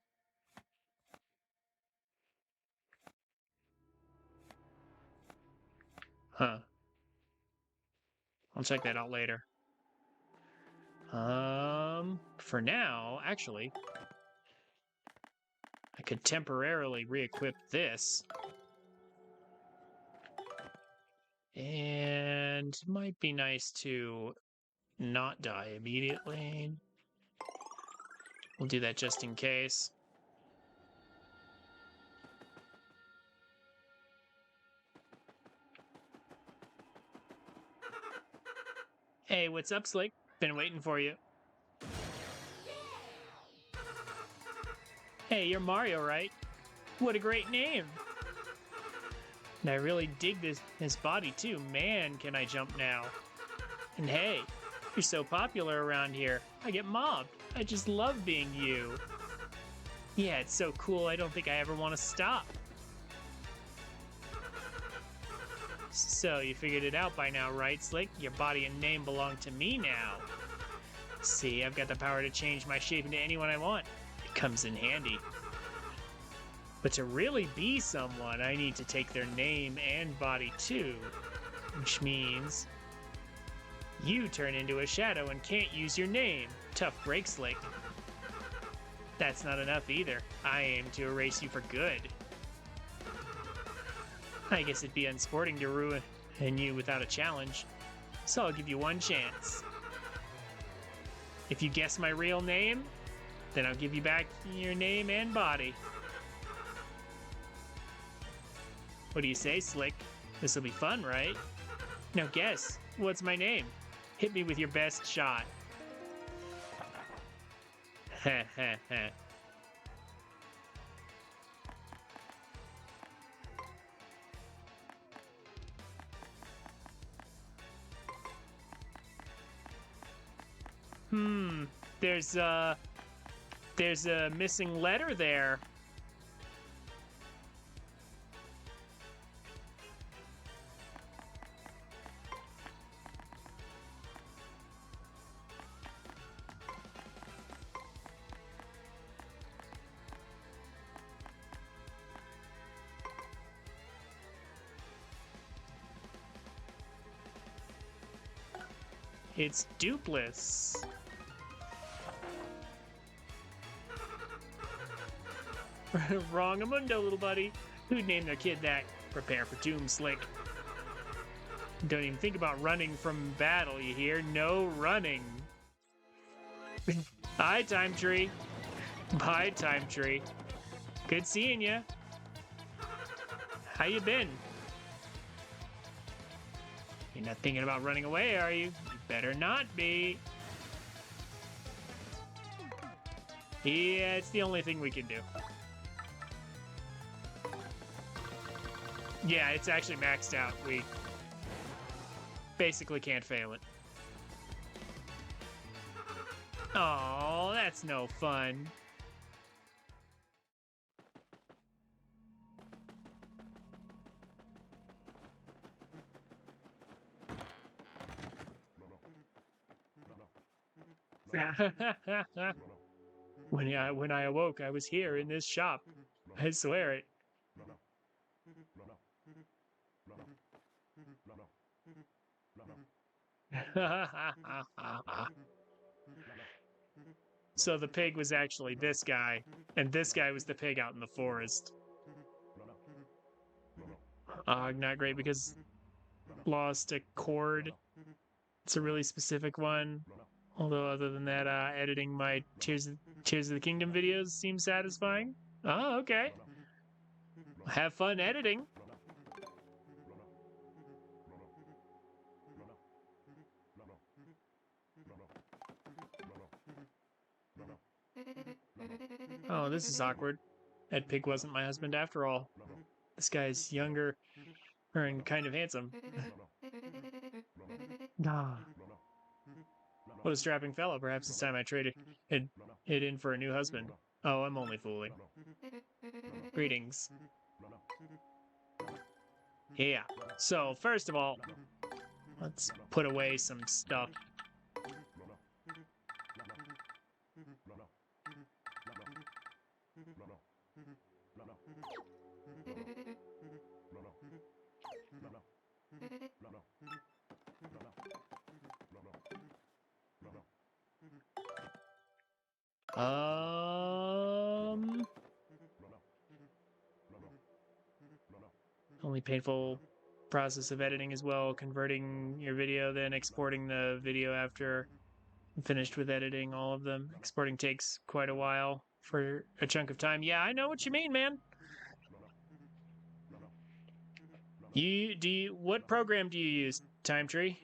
Huh. I'll check that out later. For now, actually, I could temporarily re-equip this. And it might be nice to not die immediately. We'll do that just in case. Hey, what's up, Slick? Been waiting for you. Hey, you're Mario, right? What a great name! And I really dig this body too. Man, can I jump now. And hey, you're so popular around here. I get mobbed. I just love being you. Yeah, it's so cool. I don't think I ever want to stop. So, you figured it out by now, right, Slick? Your body and name belong to me now. See, I've got the power to change my shape into anyone I want. It comes in handy. But to really be someone, I need to take their name and body too. Which means you turn into a shadow and can't use your name. Tough break, Slick. That's not enough either. I aim to erase you for good. I guess it'd be unsporting to ruin you without a challenge. So I'll give you one chance. If you guess my real name, then I'll give you back your name and body. What do you say, Slick? This'll be fun, right? Now guess, what's my name? Hit me with your best shot. Heh heh heh. There's a missing letter there. It's Dupless. Wrong amundo, little buddy. Who'd name their kid that? Prepare for doom, Slick. Don't even think about running from battle, you hear? No running. Hi, Time Tree. Bye, Time Tree. Good seeing ya. How you been? You're not thinking about running away, are you? You better not be. Yeah, it's the only thing we can do. Yeah, it's actually maxed out. We basically can't fail it. Oh, that's no fun. When I awoke, I was here in this shop. I swear it. So the pig was actually this guy, and this guy was the pig out in the forest. Not great because lost a chord. It's a really specific one. Although other than that, editing my Tears of the Kingdom videos seems satisfying. Oh, okay. Have fun editing. Oh, this is awkward. That pig wasn't my husband after all. This guy's younger and kind of handsome. Ah. What a strapping fellow. Perhaps it's time I traded it in for a new husband. Oh, I'm only fooling. Greetings. Yeah. So, first of all, let's put away some stuff. Only painful process of editing as well, converting your video, then exporting the video after I'm finished with editing all of them. Exporting takes quite a while for a chunk of time. Yeah, I know what you mean, man. What program do you use, Time Tree?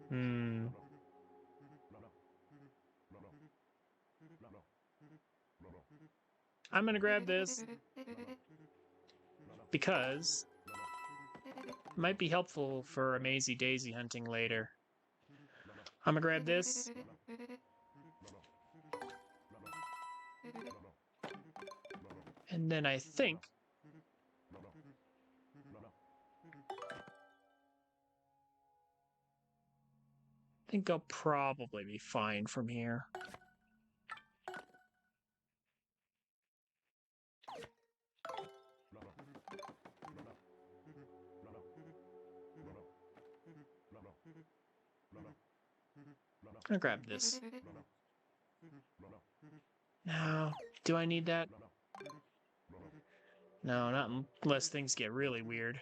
I'm gonna grab this because it might be helpful for a Mazy Daisy hunting later. I'm gonna grab this. And then I think I'll probably be fine from here. I'll grab this. Now, do I need that? No, not unless things get really weird.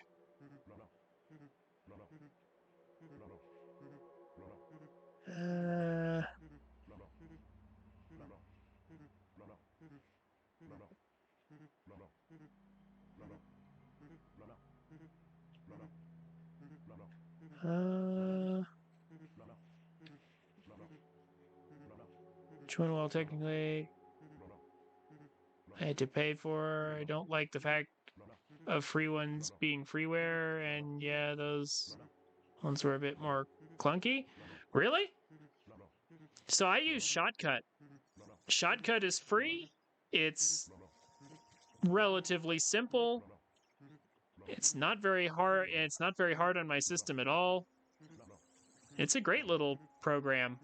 Which one will technically I had to pay for? I don't like the fact of free ones being freeware, and yeah, those ones were a bit more clunky. Really? So I use Shotcut. Shotcut is free. It's relatively simple. It's not very hard. It's not very hard on my system at all. It's a great little program.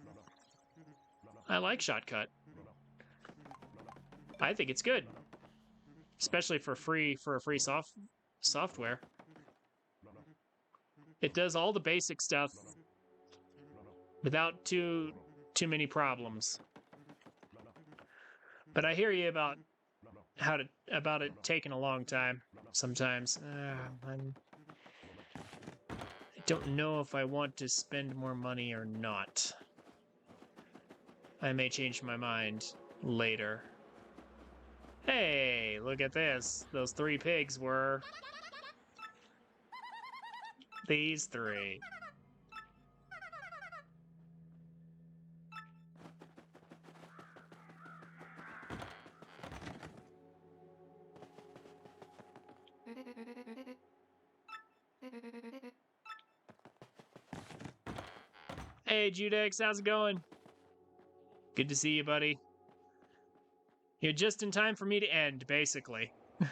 I like Shotcut. I think it's good, especially for a free software. It does all the basic stuff without too many problems. But I hear you about about it taking a long time sometimes. I don't know if I want to spend more money or not. I may change my mind later. Hey, look at this. Those 3 pigs were these 3. Hey, Judex, how's it going? Good to see you, buddy. You're just in time for me to end, basically. I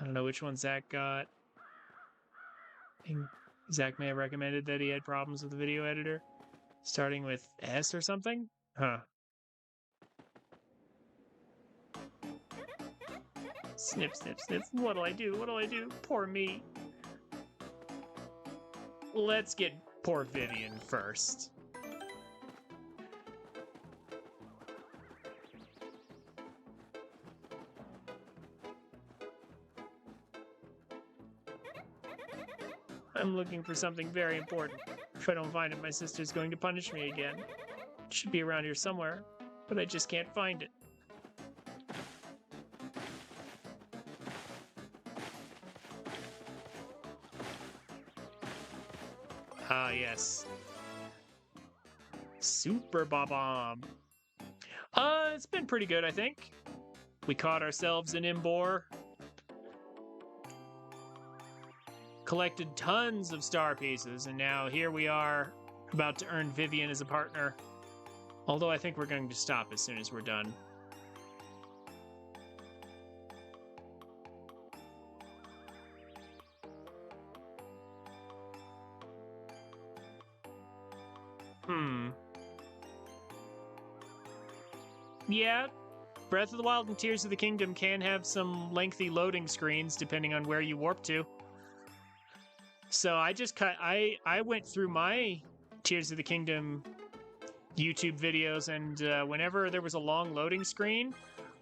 don't know which one Zach got. I think Zach may have recommended that he had problems with the video editor, starting with S or something? Huh. Snip, snip, snip. What'll I do? What'll I do? Poor me. Let's get poor Vivian first. I'm looking for something very important. If I don't find it, my sister's going to punish me again. It should be around here somewhere, but I just can't find it. Ah, yes. Super Bob-omb. It's been pretty good, I think. We caught ourselves an Imbor. Collected tons of star pieces, and now here we are, about to earn Vivian as a partner. Although I think we're going to stop as soon as we're done. Yeah, Breath of the Wild and Tears of the Kingdom can have some lengthy loading screens depending on where you warp to. So I went through my Tears of the Kingdom YouTube videos, and whenever there was a long loading screen,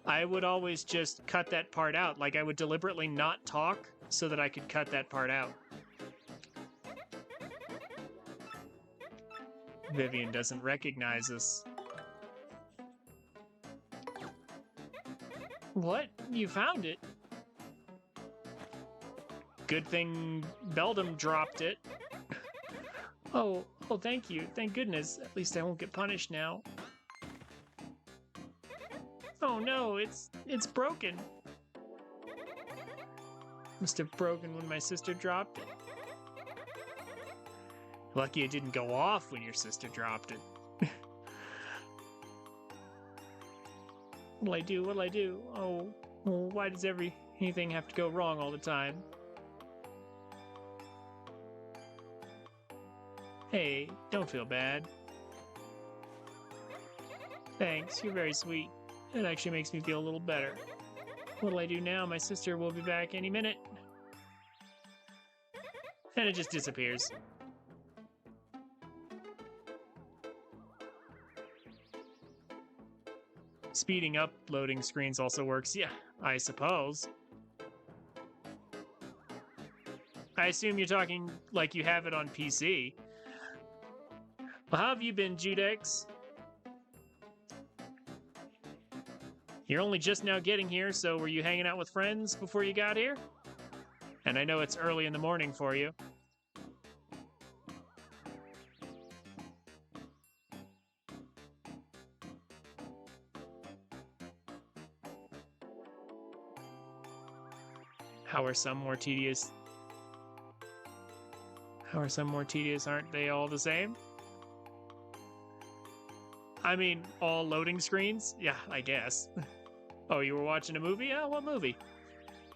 I would always just cut that part out. Like, I would deliberately not talk so that I could cut that part out. Vivian doesn't recognize us. What? You found it? Good thing Beldam dropped it. Oh, thank you. Thank goodness. At least I won't get punished now. Oh no, it's broken. Must have broken when my sister dropped it. Lucky it didn't go off when your sister dropped it. What'll I do? What'll I do? Oh, why does anything have to go wrong all the time? Hey, don't feel bad. Thanks, you're very sweet. It actually makes me feel a little better. What'll I do now? My sister will be back any minute. And it just disappears. Speeding up loading screens also works. Yeah, I suppose. I assume you're talking like you have it on PC. Well, how have you been, Judex? You're only just now getting here, so were you hanging out with friends before you got here? And I know it's early in the morning for you. How are some more tedious? Aren't they all the same? I mean, all loading screens? Yeah, I guess. Oh, you were watching a movie? Oh, what movie?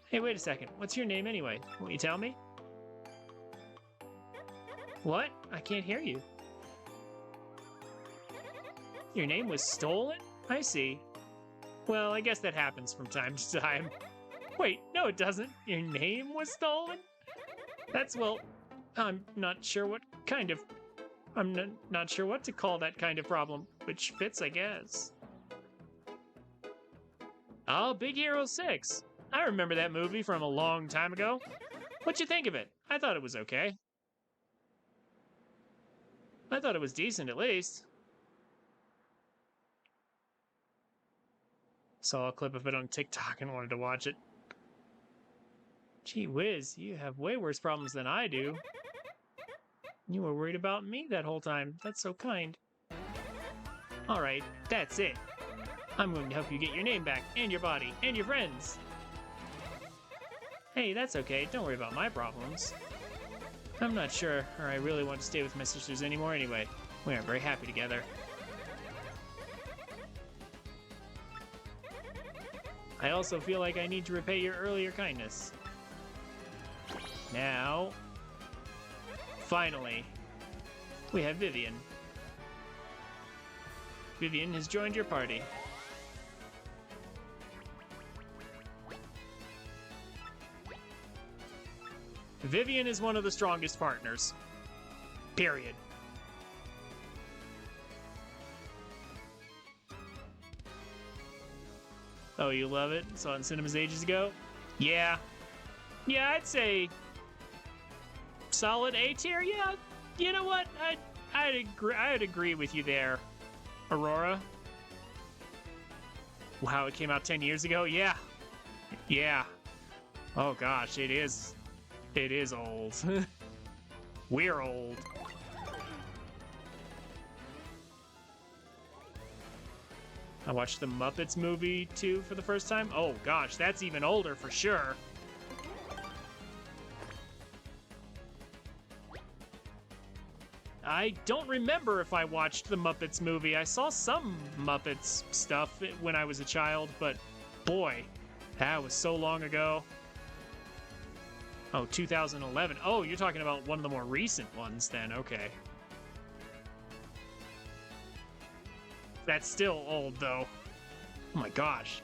Hey, wait a second. What's your name anyway? Won't you tell me? What? I can't hear you. Your name was stolen? I see. Well, I guess that happens from time to time. Wait, no it doesn't. Your name was stolen? Well, I'm not sure what kind of... I'm not sure what to call that kind of problem, which fits, I guess. Oh, Big Hero 6. I remember that movie from a long time ago. What'd you think of it? I thought it was okay. I thought it was decent, at least. Saw a clip of it on TikTok and wanted to watch it. Gee whiz, you have way worse problems than I do. You were worried about me that whole time. That's so kind. Alright, that's it. I'm going to help you get your name back, and your body, and your friends. Hey, that's okay. Don't worry about my problems. I'm not sure, or I really want to stay with my sisters anymore anyway. We aren't very happy together. I also feel like I need to repay your earlier kindness. Now, finally, we have Vivian. Vivian has joined your party. Vivian is one of the strongest partners. Period. Oh, you love it? Saw it in cinemas ages ago? Yeah. Yeah, I'd say solid A tier. Yeah, you know what? I'd agree with you there, Aurora. Wow, it came out 10 years ago? Yeah. Yeah. Oh gosh, it is old. We're old. I watched the Muppets movie too for the first time. Oh gosh, that's even older for sure. I don't remember if I watched the Muppets movie. I saw some Muppets stuff when I was a child, but boy, that was so long ago. Oh, 2011. Oh, you're talking about one of the more recent ones then. Okay. That's still old, though. Oh my gosh.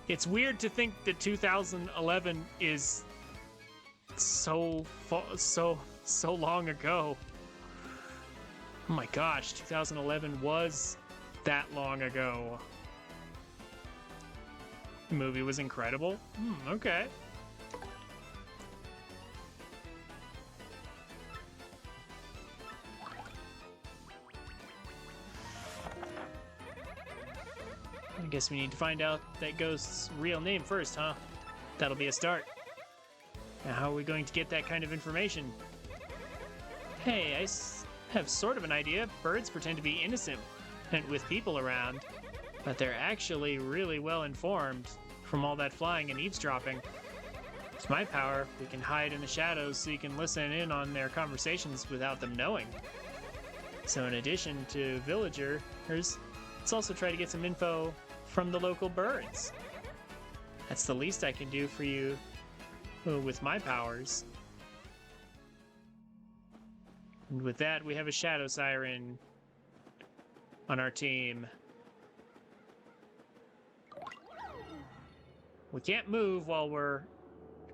It's weird to think that 2011 is so long ago. Oh my gosh, 2011 was that long ago. The movie was incredible. Okay. Guess we need to find out that ghost's real name first, huh? That'll be a start. Now, how are we going to get that kind of information? Hey, I have sort of an idea. Birds pretend to be innocent and with people around, but they're actually really well informed from all that flying and eavesdropping. With my power, we can hide in the shadows so you can listen in on their conversations without them knowing. So in addition to villagers, let's also try to get some info from the local birds. That's the least I can do for you with my powers. And with that, we have a Shadow Siren on our team. We can't move while we're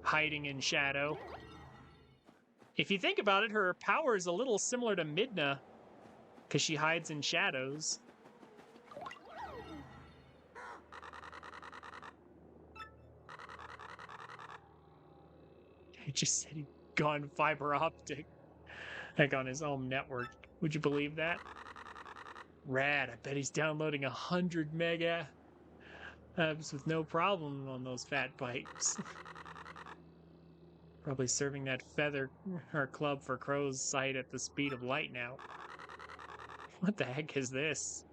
hiding in shadow. If you think about it, her power is a little similar to Midna, because she hides in shadows. He just said he'd gone fiber optic, like on his home network. Would you believe that? Rad, I bet he's downloading 100 mega apps with no problem on those fat pipes. Probably serving that feather or club for crow's sight at the speed of light now. What the heck is this?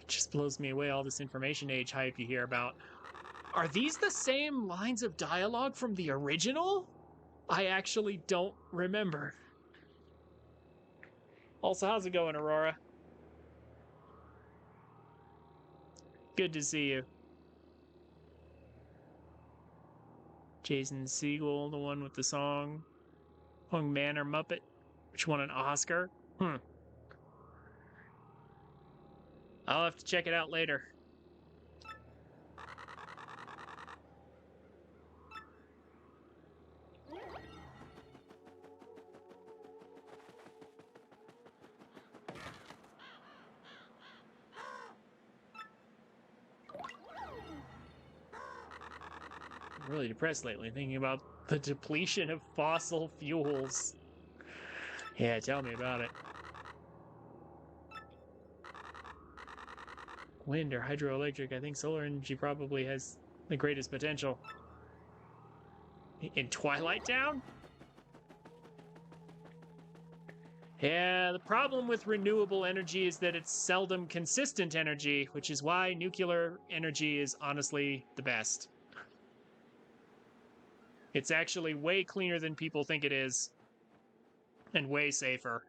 It just blows me away, all this information age hype you hear about. Are these the same lines of dialogue from the original? I actually don't remember. Also, how's it going, Aurora? Good to see you. Jason Segel, the one with the song Hung Man or Muppet, which won an Oscar. I'll have to check it out later. I'm really depressed lately, thinking about the depletion of fossil fuels. Yeah, tell me about it. Wind or hydroelectric, I think solar energy probably has the greatest potential. In Twilight Town? Yeah, the problem with renewable energy is that it's seldom consistent energy, which is why nuclear energy is honestly the best. It's actually way cleaner than people think it is, and way safer.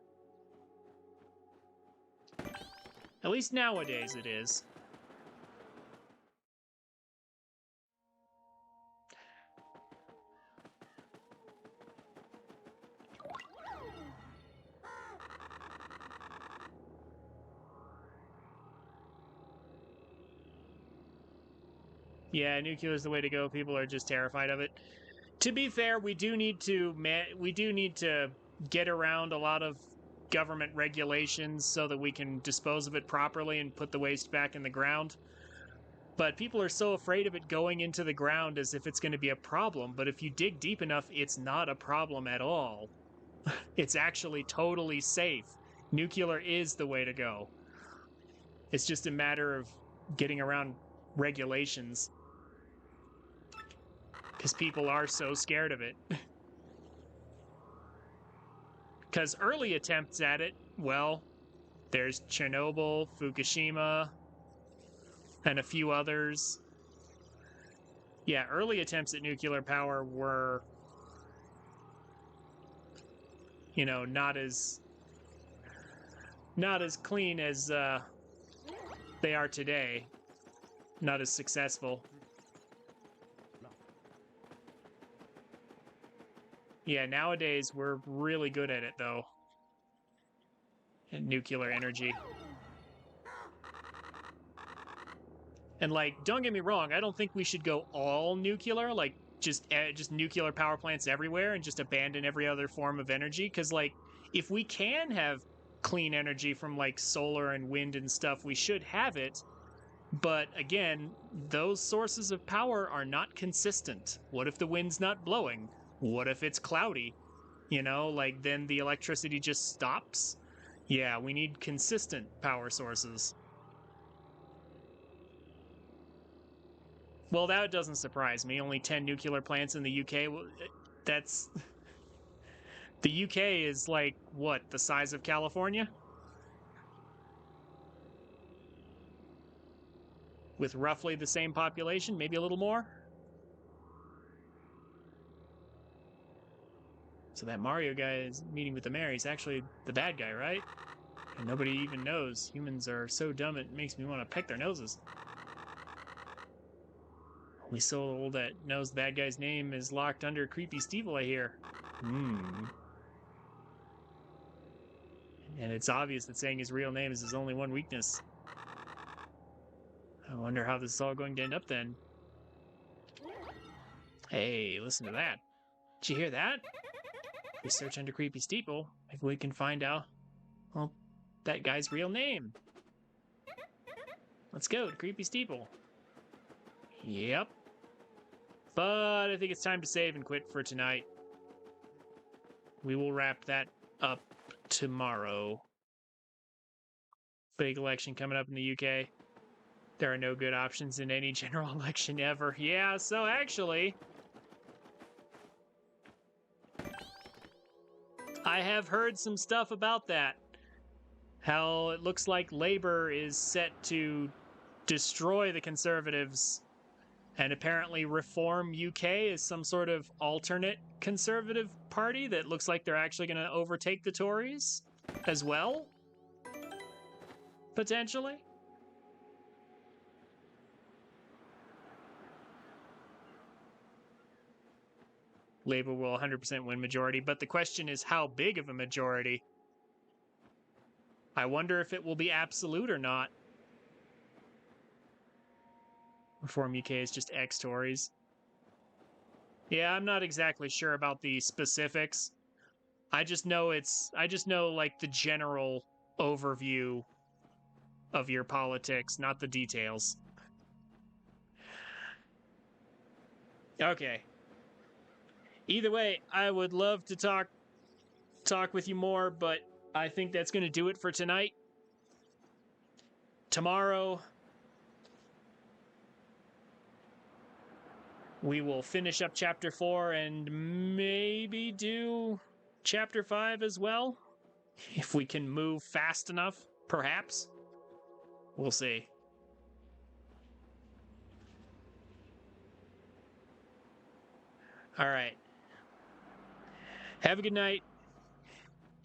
At least nowadays it is. Yeah, nuclear is the way to go. People are just terrified of it. To be fair, we do need to get around a lot of government regulations so that we can dispose of it properly and put the waste back in the ground. But people are so afraid of it going into the ground as if it's going to be a problem. But if you dig deep enough, it's not a problem at all. It's actually totally safe. Nuclear is the way to go. It's just a matter of getting around regulations. Because people are so scared of it. Because early attempts at it, well, there's Chernobyl, Fukushima, and a few others. Yeah, early attempts at nuclear power were, you know, not as clean as they are today. Not as successful. Yeah, nowadays we're really good at it, though. And nuclear energy. And, like, don't get me wrong, I don't think we should go all nuclear, like, just nuclear power plants everywhere and just abandon every other form of energy. Because, like, if we can have clean energy from, like, solar and wind and stuff, we should have it. But, again, those sources of power are not consistent. What if the wind's not blowing? What if it's cloudy? You know, like, then the electricity just stops? Yeah, we need consistent power sources. Well, that doesn't surprise me. Only 10 nuclear plants in the UK. Well, that's... The UK is like, what, the size of California? With roughly the same population, maybe a little more? So that Mario guy is meeting with the mayor. He's actually the bad guy, right? And nobody even knows. Humans are so dumb it makes me want to peck their noses. Only soul that knows the bad guy's name is locked under creepy steeple, I hear. And it's obvious that saying his real name is his only one weakness. I wonder how this is all going to end up then. Hey, listen to that. Did you hear that? If we search under creepy steeple, maybe we can find out, well, that guy's real name. Let's go to creepy steeple. Yep. But I think it's time to save and quit for tonight. We will wrap that up tomorrow. Big election coming up in the UK. There are no good options in any general election ever. Yeah, so actually, I have heard some stuff about that. How it looks like Labour is set to destroy the Conservatives, and apparently Reform UK is some sort of alternate Conservative party that looks like they're actually going to overtake the Tories as well, potentially. Labour will 100% win majority, but the question is how big of a majority? I wonder if it will be absolute or not. Reform UK is just ex-Tories. Yeah, I'm not exactly sure about the specifics. I just know like the general overview of your politics, not the details. Okay. Either way, I would love to talk with you more, but I think that's going to do it for tonight. Tomorrow, we will finish up Chapter 4 and maybe do Chapter 5 as well. If we can move fast enough, perhaps. We'll see. All right. Have a good night.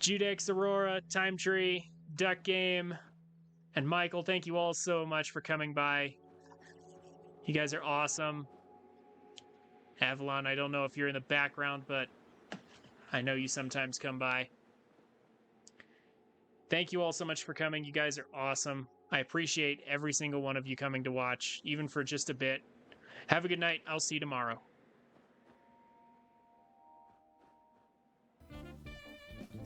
Judex, Aurora, Time Tree, Duck Game, and Michael, thank you all so much for coming by. You guys are awesome. Avalon, I don't know if you're in the background, but I know you sometimes come by. Thank you all so much for coming. You guys are awesome. I appreciate every single one of you coming to watch, even for just a bit. Have a good night. I'll see you tomorrow.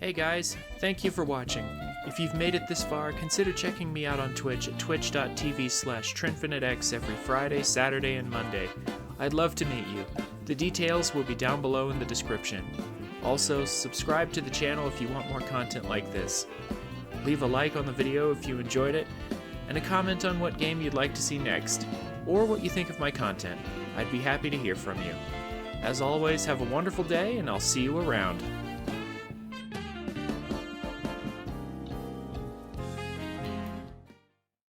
Hey guys, thank you for watching. If you've made it this far, consider checking me out on Twitch at twitch.tv/TrinfiniteX every Friday, Saturday, and Monday. I'd love to meet you. The details will be down below in the description. Also, subscribe to the channel if you want more content like this. Leave a like on the video if you enjoyed it, and a comment on what game you'd like to see next, or what you think of my content. I'd be happy to hear from you. As always, have a wonderful day, and I'll see you around.